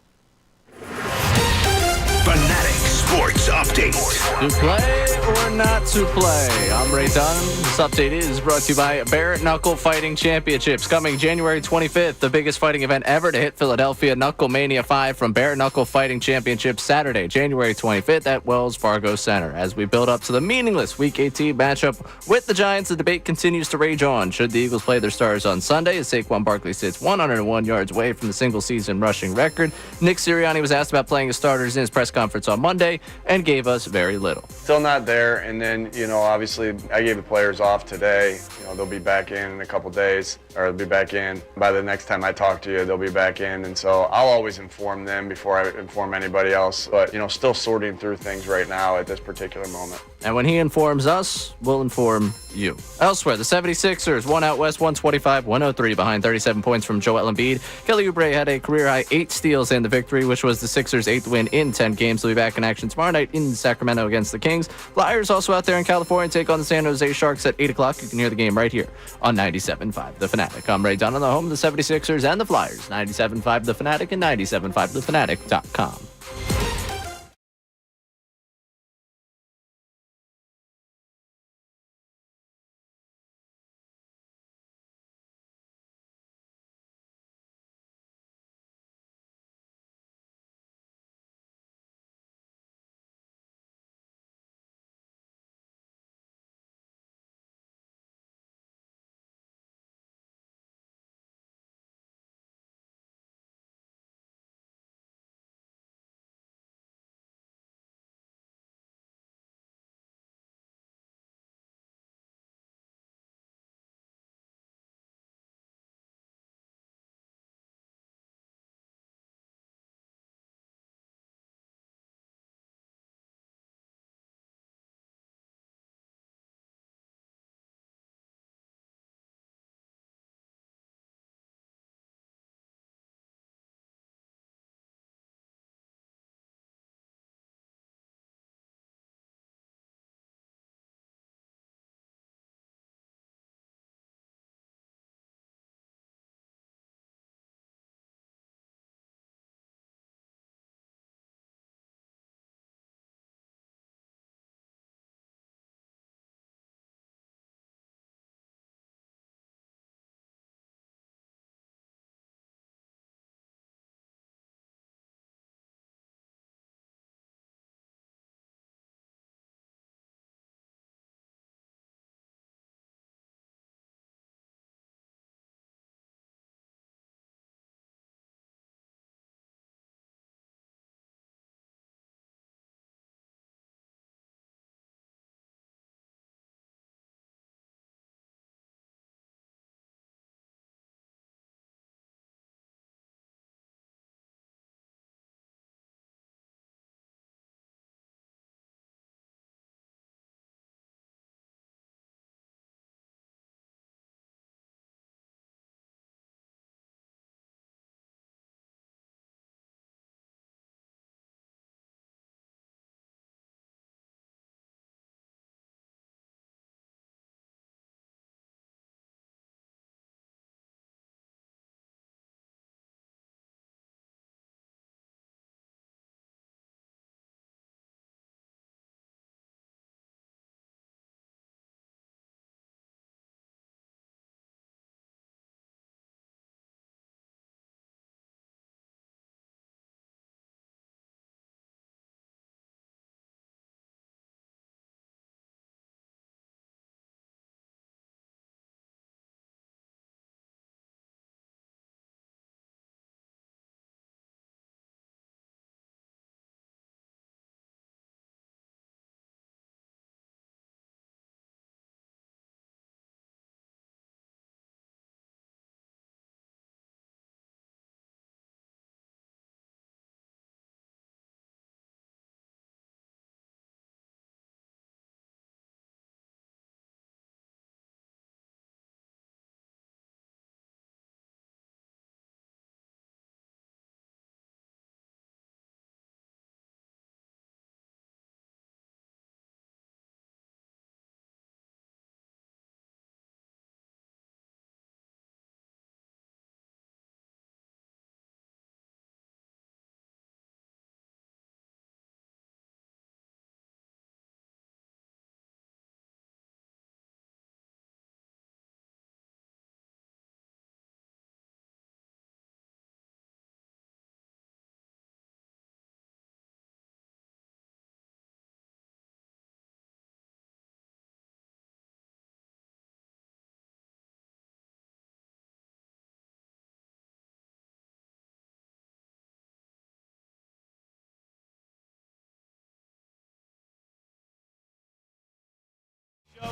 Fanatic Sports Update. To play or not to play? I'm Ray Dunn. This update is brought to you by Barrett Knuckle Fighting Championships. Coming January 25th, the biggest fighting event ever to hit Philadelphia. Knuckle Mania 5 from Barrett Knuckle Fighting Championships Saturday, January 25th at Wells Fargo Center. As we build up to the meaningless Week 18 matchup with the Giants, the debate continues to rage on. Should the Eagles play their stars on Sunday as Saquon Barkley sits 101 yards away from the single-season rushing record? Nick Sirianni was asked about playing his starters in his press conference on Monday and gave us very little. Still not there, and then, obviously I gave the players off today. They'll be back in a couple days, or they'll be back in. By the next time I talk to you, they'll be back in, and so I'll always inform them before I inform anybody else. But, still sorting through things right now at this particular moment. And when he informs us, we'll inform you. Elsewhere, the 76ers won out west 125-103 behind 37 points from Joel Embiid. Kelly Oubre had a career-high 8 steals in the victory, which was the Sixers' 8th win in 10 games. They'll be back in action tomorrow night in Sacramento against the Kings. Flyers also out there in California take on the San Jose Sharks at 8 o'clock. You can hear the game right here on 97.5 The Fanatic. I'm Ray Dunn on the home of the 76ers and the Flyers. 97.5 The Fanatic and 97.5thefanatic.com.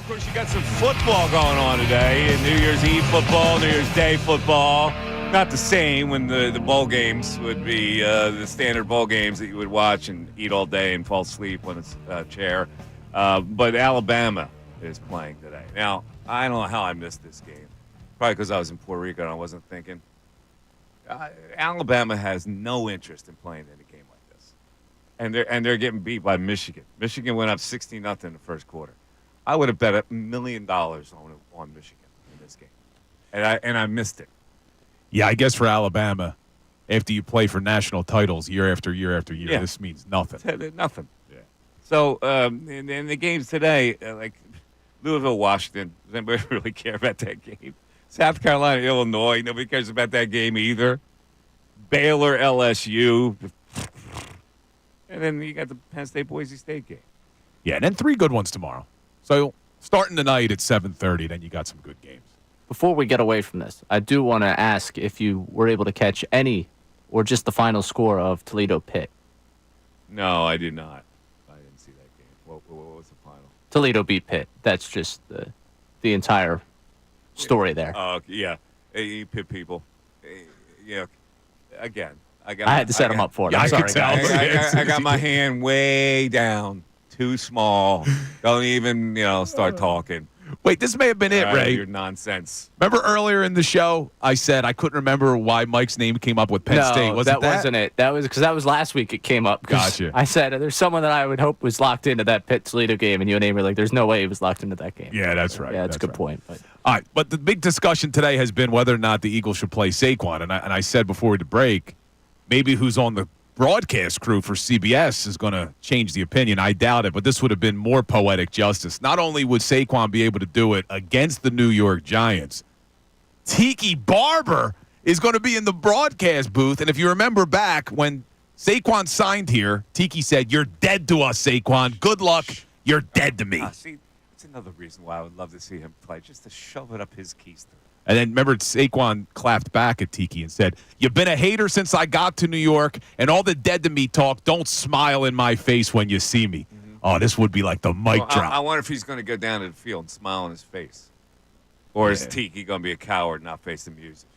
course, you got some football going on today. And New Year's Eve football, New Year's Day football. Not the same when the bowl games would be the standard bowl games that you would watch and eat all day and fall asleep on a chair. But Alabama is playing today. Now, I don't know how I missed this game. Probably because I was in Puerto Rico and I wasn't thinking. Alabama has no interest in playing in a game like this. And they're getting beat by Michigan. Michigan went up 16-0 in the first quarter. I would have bet $1 million on Michigan in this game. And I missed it. Yeah, I guess for Alabama, after you play for national titles year after year after year, this means nothing. Nothing. Yeah. So in the games today, like Louisville, Washington, does anybody really care about that game? South Carolina, Illinois, nobody cares about that game either. Baylor, LSU. And then you got the Penn State, Boise State game. Yeah, and then 3 good ones tomorrow. So starting tonight at 7:30, then you got some good games. Before we get away from this, I do want to ask if you were able to catch any or just the final score of Toledo Pitt. No, I did not. I didn't see that game. What was the final? Toledo beat Pitt. That's just the entire story there. Yeah. Hey, Pitt people. Yeah. Again, I had to set them up for it. Yeah, I'm sorry, could tell. guys. I got my hand way down, too small. Don't even, start talking. Wait, this may have been it, Ray. Your nonsense. Remember earlier in the show, I said I couldn't remember why Mike's name came up with Penn State. That wasn't it. That was because that was last week it came up. Gotcha. I said there's someone that I would hope was locked into that Pitt Toledo game, and you and Amy were like, there's no way he was locked into that game. Yeah, that's right. Yeah, that's a good point. But. All right, but the big discussion today has been whether or not the Eagles should play Saquon, and I said before the break, maybe who's on the broadcast crew for CBS is going to change the opinion. I doubt it, but this would have been more poetic justice. Not only would Saquon be able to do it against the New York Giants, Tiki Barber is going to be in the broadcast booth. And if you remember back when Saquon signed here, Tiki said, "You're dead to us, Saquon. Good luck. You're dead to me." See, that's another reason why I would love to see him play, just to shove it up his keister. And then remember, Saquon clapped back at Tiki and said, "You've been a hater since I got to New York, and all the dead to me talk, don't smile in my face when you see me." Mm-hmm. Oh, this would be like the mic drop. I wonder if he's going to go down to the field and smile on his face. Or is Tiki going to be a coward and not face the music?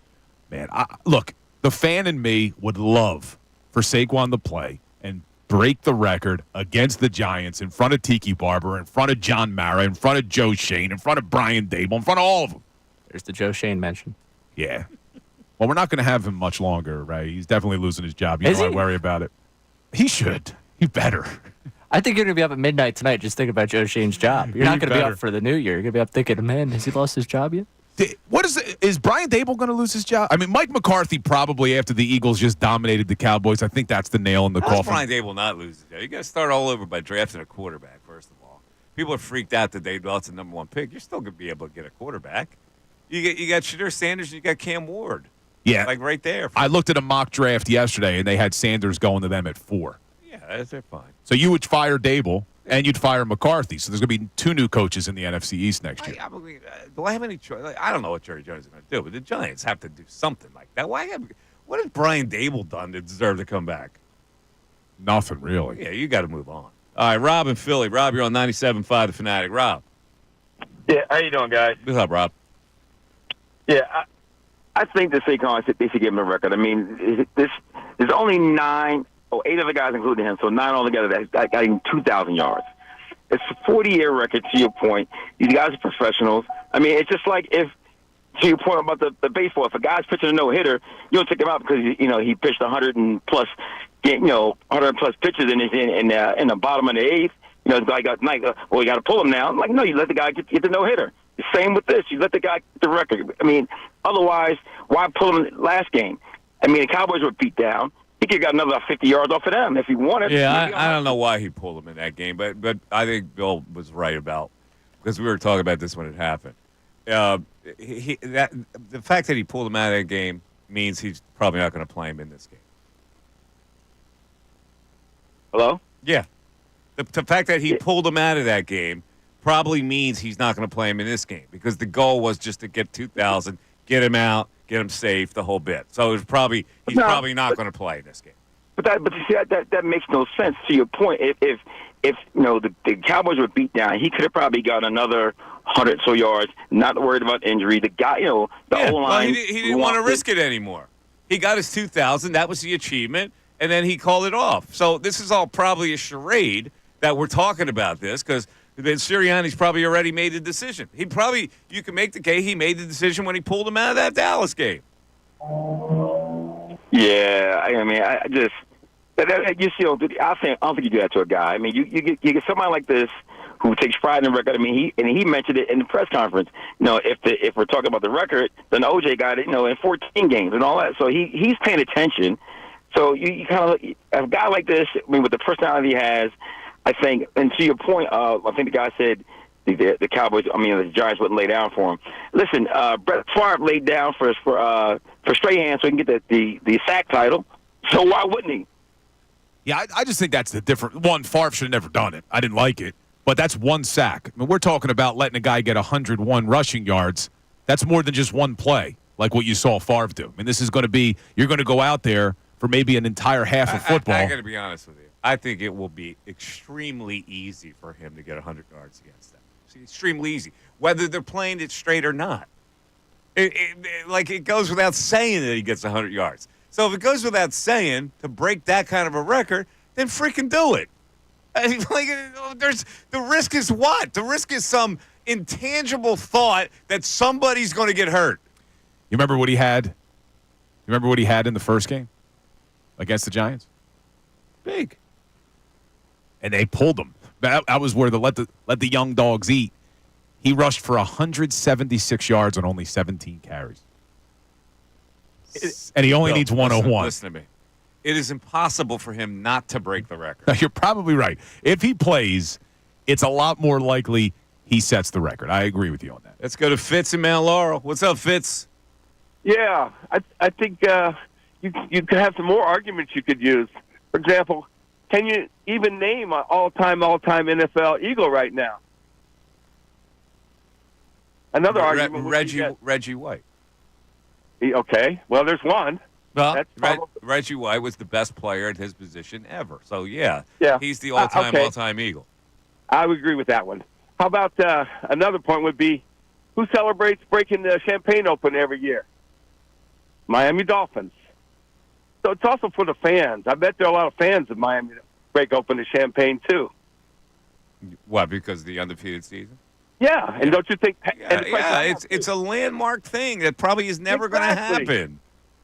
Man, look, the fan in me would love for Saquon to play and break the record against the Giants in front of Tiki Barber, in front of John Mara, in front of Joe Shane, in front of Brian Dable, in front of all of them. There's the Joe Shane mention. Yeah. Well, we're not going to have him much longer, right? He's definitely losing his job. You Is know, I he? worry about it. He should. He better. I think you're going to be up at midnight tonight just thinking about Joe Shane's job. You're not going to be up for the new year. You're going to be up thinking, man, has he lost his job yet? Is Brian Dable going to lose his job? I mean, Mike McCarthy probably, after the Eagles just dominated the Cowboys, I think that's the nail in the How's coffin. Brian Dable not lose his job? You got to start all over by drafting a quarterback, first of all. People are freaked out that that's the number 1 pick. You're still going to be able to get a quarterback. You got Shadur Sanders and you got Cam Ward. Yeah. Like right there. I looked at a mock draft yesterday, and they had Sanders going to them at 4. Yeah, they're fine. So you would fire Dable, and you'd fire McCarthy. So there's going to be 2 new coaches in the NFC East next year. Do I have any choice? I don't know what Jerry Jones is going to do, but the Giants have to do something like that. What has Brian Dable done to deserve to come back? Nothing, really. Yeah, you got to move on. All right, Rob in Philly. Rob, you're on 97.5 The Fanatic. Rob. Yeah, how you doing, guys? What's up, Rob? Yeah, I think that Saquon, they should give him a record. I mean, there's only 8 other guys, including him, so 9 altogether that got him 2,000 yards. It's a 40-year record, to your point. These guys are professionals. I mean, it's just like if, to your point about the baseball, if a guy's pitching a no-hitter, you don't take him out because, he pitched 100 plus pitches in the bottom of the 8th. It's like, you got to pull him now. I'm like, no, you let the guy get the no-hitter. Same with this. You let the guy get the record. I mean, otherwise, why pull him last game? I mean, the Cowboys were beat down. He could have got another 50 yards off of them if he wanted. Yeah, I don't know why he pulled him in that game, but I think Bill was right about, because we were talking about this when it happened. The fact that he pulled him out of that game means he's probably not going to play him in this game. Hello? Yeah. The fact that he pulled him out of that game probably means he's not going to play him in this game, because the goal was just to get 2,000, get him out, get him safe, the whole bit. So he's probably not going to play in this game. But you see, that makes no sense. To your point, if the Cowboys were beat down, he could have probably got another 100 so yards, not worried about injury. The guy, the O-line. Well, he didn't want to risk it anymore. He got his 2,000. That was the achievement, and then he called it off. So this is all probably a charade that we're talking about this because Sirianni's probably already made the decision. You can make the case he made the decision when he pulled him out of that Dallas game. Yeah, I mean, I just I don't think you do that to a guy. I mean, you get somebody like this who takes pride in the record. I mean, he mentioned it in the press conference. If we're talking about the record, then OJ got it, in 14 games and all that. So he's paying attention. So you kind of a guy like this. I mean, with the personality he has, I think. And to your point, I think the guy said the Cowboys. I mean, the Giants wouldn't lay down for him. Listen, Brett Favre laid down for Strahan so he can get the sack title. So why wouldn't he? Yeah, I just think that's the different one. Favre should have never done it. I didn't like it. But that's one sack. I mean, we're talking about letting a guy get 101 rushing yards. That's more than just one play, like what you saw Favre do. I mean, this is going to be you're going to go out there for maybe an entire half of football. I got to be honest with you. I think it will be extremely easy for him to get 100 yards against them. It's extremely easy, whether they're playing it straight or not. It goes without saying that he gets 100 yards. So if it goes without saying to break that kind of a record, then freaking do it. The risk is what? The risk is some intangible thought that somebody's going to get hurt. You remember what he had? You remember what he had in the first game against the Giants? Big. And they pulled him. That was where let the young dogs eat. He rushed for 176 yards on only 17 carries. And he only needs 101. Listen to me. It is impossible for him not to break the record. You're probably right. If he plays, it's a lot more likely he sets the record. I agree with you on that. Let's go to Fitz in Mount Laurel. What's up, Fitz? Yeah, I think you could have some more arguments you could use. For example, can you even name an all-time NFL Eagle right now? Another argument would Reggie White. Okay, well, there's one. Well, Reggie White was the best player at his position ever. So, yeah. He's the all-time Eagle. I would agree with that one. How about another point would be, who celebrates breaking the Champagne Open every year? Miami Dolphins. So it's also for the fans. I bet there are a lot of fans of Miami that break open the champagne, too. What, because of the undefeated season? Yeah, and don't you think... it's a landmark thing that probably is never going to happen.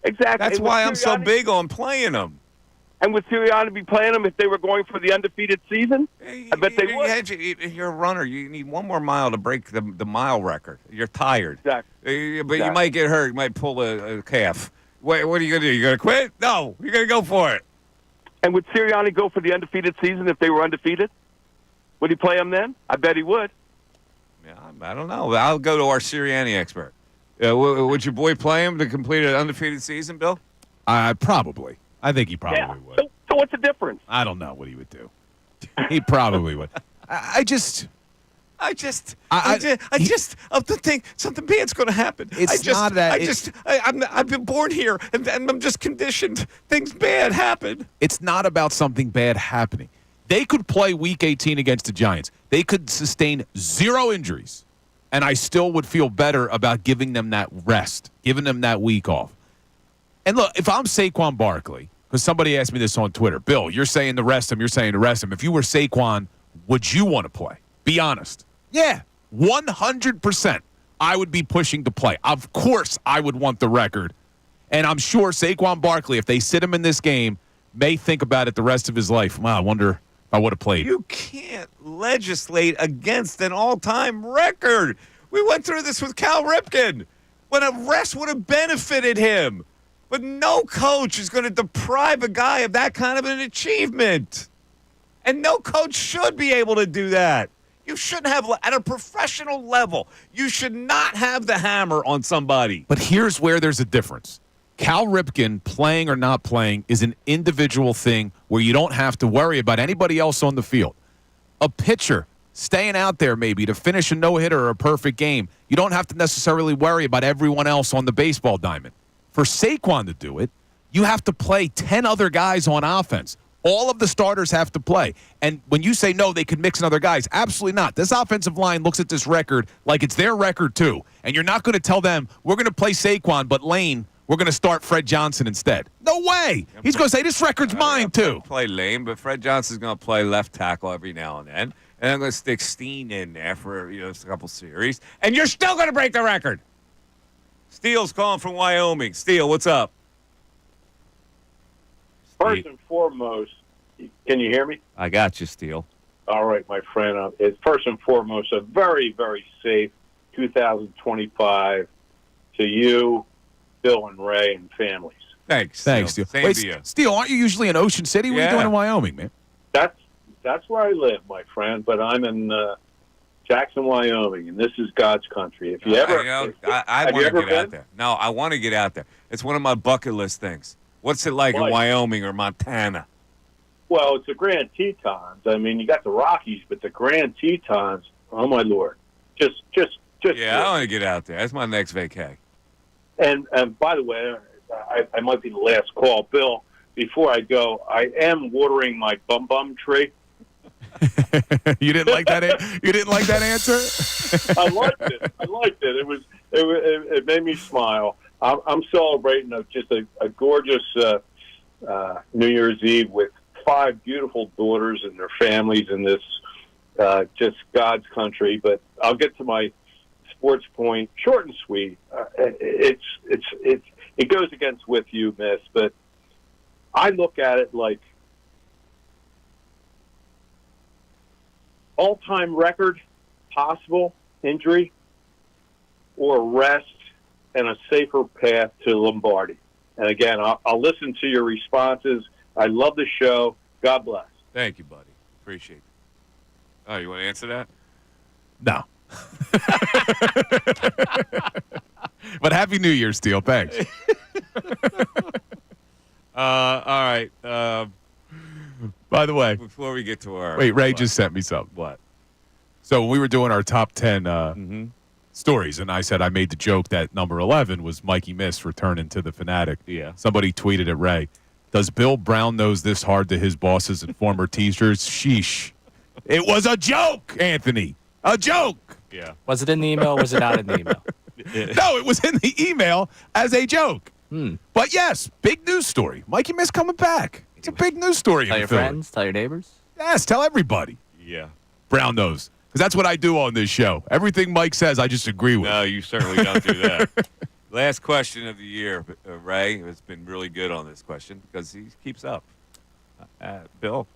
Exactly. That's why I'm so big on playing them. And would Sirianni be playing them if they were going for the undefeated season? I bet they would. You're a runner. You need one more mile to break the mile record. You're tired. Exactly. But you might get hurt. You might pull a calf. What are you going to do? You going to quit? No. You're going to go for it. And would Sirianni go for the undefeated season if they were undefeated? Would he play them then? I bet he would. Yeah, I don't know. I'll go to our Sirianni expert. Would your boy play him to complete an undefeated season, Bill? Probably. I think he probably would. So what's the difference? I don't know what he would do. He probably would. I just think something bad's going to happen. I've been born here, and I'm just conditioned. Things bad happen. It's not about something bad happening. They could play Week 18 against the Giants. They could sustain 0 injuries, and I still would feel better about giving them that rest, giving them that week off. And look, if I'm Saquon Barkley, because somebody asked me this on Twitter, Bill, you're saying to rest him, If you were Saquon, would you want to play? Be honest. Yeah, 100%. I would be pushing to play. Of course, I would want the record. And I'm sure Saquon Barkley, if they sit him in this game, may think about it the rest of his life. Wow, I wonder if I would have played. You can't legislate against an all-time record. We went through this with Cal Ripken when a rest would have benefited him. But no coach is going to deprive a guy of that kind of an achievement. And no coach should be able to do that. You shouldn't have, at a professional level, you should not have the hammer on somebody. But here's where there's a difference. Cal Ripken, playing or not playing, is an individual thing where you don't have to worry about anybody else on the field. A pitcher staying out there maybe to finish a no-hitter or a perfect game, you don't have to necessarily worry about everyone else on the baseball diamond. For Saquon to do it, you have to play 10 other guys on offense. All of the starters have to play. And when you say no, they could mix in other guys, absolutely not. This offensive line looks at this record like it's their record too. And you're not going to tell them, we're going to play Saquon, but Lane, we're going to start Fred Johnson instead. No way. He's going to say, this record's mine too. Play Lane, but Fred Johnson's going to play left tackle every now and then. And I'm going to stick Steen in there for a couple series. And you're still going to break the record. Steele's calling from Wyoming. Steele, what's up? First and foremost, can you hear me? I got you, Steele. All right, my friend. It's first and foremost a very, very safe 2025 to you, Bill and Ray, and families. Thanks, Steele. Same Wait, to you. Steele, aren't you usually in Ocean City? What are you doing in Wyoming, man? That's where I live, my friend. But I'm in Jackson, Wyoming, and this is God's country. If you ever, I want to get out there. No, I want to get out there. It's one of my bucket list things. What's it like in Wyoming or Montana? Well, it's the Grand Tetons. I mean, you got the Rockies, but the Grand Tetons, oh my Lord, just. Yeah, I want to get out there. That's my next vacay. And by the way, I might be the last call, Bill. Before I go, I am watering my bum tree. You didn't like that? You didn't like that answer? I liked it. It made me smile. I'm celebrating just a gorgeous New Year's Eve with 5 beautiful daughters and their families in this just God's country. But I'll get to my sports point, short and sweet. It goes against with you, Miss, but I look at it like all-time record, possible injury, or rest and a safer path to Lombardi. And again, I'll listen to your responses. I love the show. God bless. Thank you, buddy. Appreciate it. Oh, you want to answer that? No. But Happy New Year, Steele. Thanks. All right. By the way, before we get to our... Wait, Ray just sent me something. What? So when we were doing our top 10 stories, and I said I made the joke that number 11 was Mikey Miss returning to the Fanatic. Yeah. Somebody tweeted at Ray, does Bill Brown nose this hard to his bosses and former teachers? Sheesh. It was a joke, Anthony. A joke. Yeah. Was it in the email or was it not in the email? No, it was in the email as a joke. But yes, big news story. Mikey Miss coming back. It's a big news story. Tell your friends, tell your neighbors. Yes, tell everybody. Yeah. Brown nose. Because that's what I do on this show. Everything Mike says, I just agree with. No, you certainly don't do that. Last question of the year, Ray has been really good on this question because he keeps up. Bill,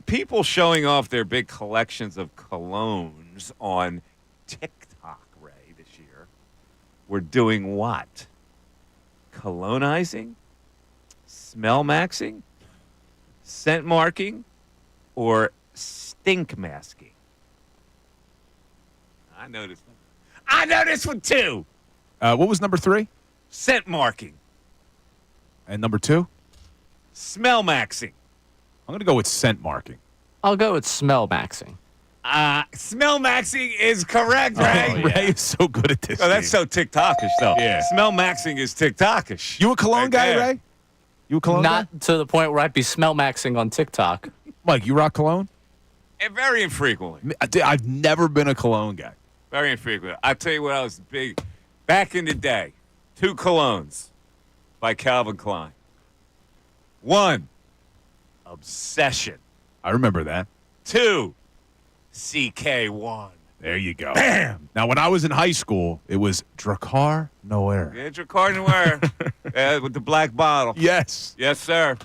people showing off their big collections of colognes on TikTok, Ray, this year. We're doing what? Colonizing? Smell maxing? Scent marking? Or stink masking? I know this one too. What was number 3? Scent marking. And number 2? Smell maxing. I'm going to go with scent marking. I'll go with smell maxing. Smell maxing is correct, Ray. Oh, yeah. Ray is so good at this. Oh, that's so TikTokish, though. Yeah. Smell maxing is TikTokish. You a cologne guy, there. Ray? You a cologne Not guy? to the point where I'd be smell maxing on TikTok. Mike, you rock cologne? Very infrequently. I've never been a cologne guy. Very infrequently. I'll tell you what I was big. Back in the day, 2 colognes by Calvin Klein. 1, Obsession. I remember that. 2, CK1. There you go. Bam! Now, when I was in high school, it was Drakkar Noir. Yeah, Drakkar Noir. With the black bottle. Yes. Yes, sir.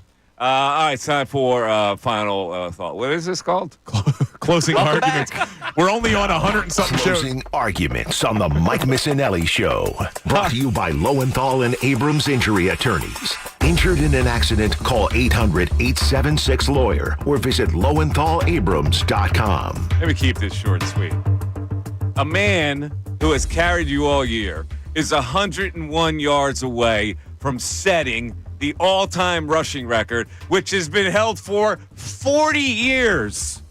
All right, time for final thought. What is this called? Closing arguments. We're only on 100 and something shows. Closing arguments on the Mike Missanelli Show. Brought to you by Lowenthal and Abrams Injury Attorneys. Injured in an accident, call 800-876-LAWYER or visit LowenthalAbrams.com. Let me keep this short and sweet. A man who has carried you all year is 101 yards away from setting the all-time rushing record, which has been held for 40 years.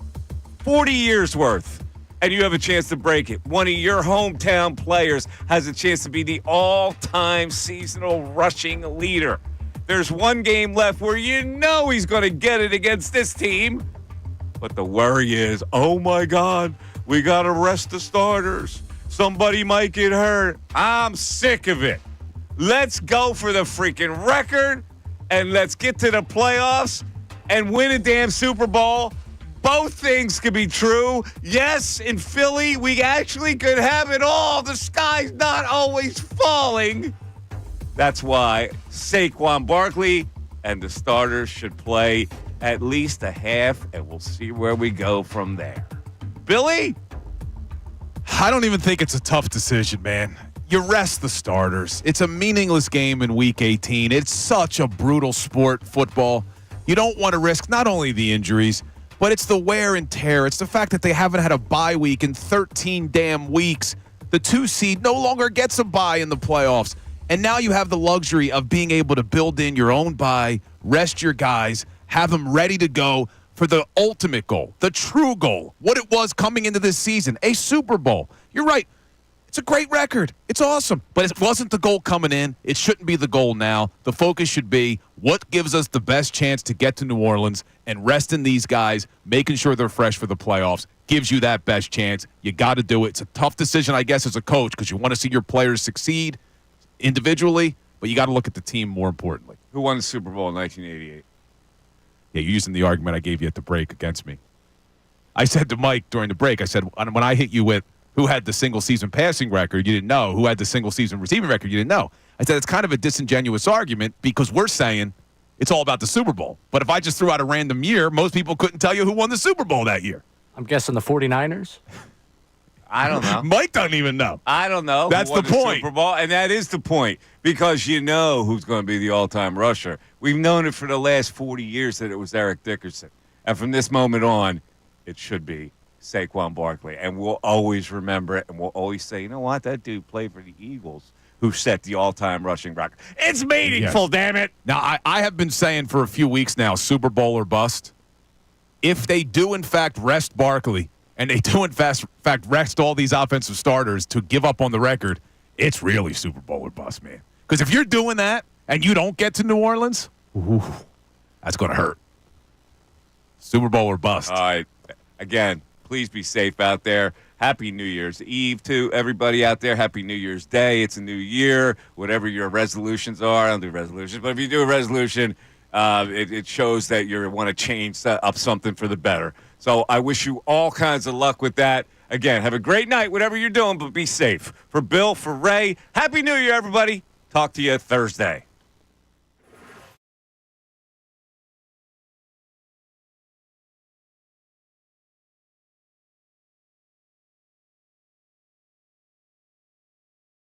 40 years worth. And you have a chance to break it. One of your hometown players has a chance to be the all-time seasonal rushing leader. There's one game left where you know he's going to get it against this team. But the worry is, oh, my God, we got to rest the starters. Somebody might get hurt. I'm sick of it. Let's go for the freaking record, and let's get to the playoffs and win a damn Super Bowl. Both things could be true. Yes, in Philly, we actually could have it all. The sky's not always falling. That's why Saquon Barkley and the starters should play at least a half, and we'll see where we go from there. Billy? I don't even think it's a tough decision, man. You rest the starters. It's a meaningless game in Week 18. It's such a brutal sport, football. You don't want to risk not only the injuries, but it's the wear and tear. It's the fact that they haven't had a bye week in 13 damn weeks. The 2 seed no longer gets a bye in the playoffs. And now you have the luxury of being able to build in your own bye, rest your guys, have them ready to go for the ultimate goal, the true goal, what it was coming into this season, a Super Bowl. You're right. It's a great record. It's awesome. But it wasn't the goal coming in. It shouldn't be the goal now. The focus should be what gives us the best chance to get to New Orleans, and resting these guys, making sure they're fresh for the playoffs, gives you that best chance. You got to do it. It's a tough decision, I guess, as a coach, because you want to see your players succeed individually, but you got to look at the team more importantly. Who won the Super Bowl in 1988? Yeah, you're using the argument I gave you at the break against me. I said to Mike during the break, I said, when I hit you with who had the single-season passing record, you didn't know. Who had the single-season receiving record, you didn't know. I said it's kind of a disingenuous argument because we're saying it's all about the Super Bowl. But if I just threw out a random year, most people couldn't tell you who won the Super Bowl that year. I'm guessing the 49ers? I don't know. Mike doesn't even know. I don't know. That's the point. Super Bowl, and that is the point, because you know who's going to be the all-time rusher. We've known it for the last 40 years that it was Eric Dickerson. And from this moment on, it should be Saquon Barkley. And we'll always remember it, and we'll always say, you know what, that dude played for the Eagles, who set the all-time rushing record. It's meaningful, damn it. Now, I have been saying for a few weeks now, Super Bowl or bust. If they do, in fact, rest Barkley, and they do, in fact, rest all these offensive starters to give up on the record, it's really Super Bowl or bust, man. Because if you're doing that and you don't get to New Orleans, that's going to hurt. Super Bowl or bust. All right. Again, please be safe out there. Happy New Year's Eve to everybody out there. Happy New Year's Day. It's a new year. Whatever your resolutions are, I don't do resolutions, but if you do a resolution, it shows that you want to change up something for the better. So I wish you all kinds of luck with that. Again, have a great night, whatever you're doing, but be safe. For Bill, for Ray, Happy New Year, everybody. Talk to you Thursday.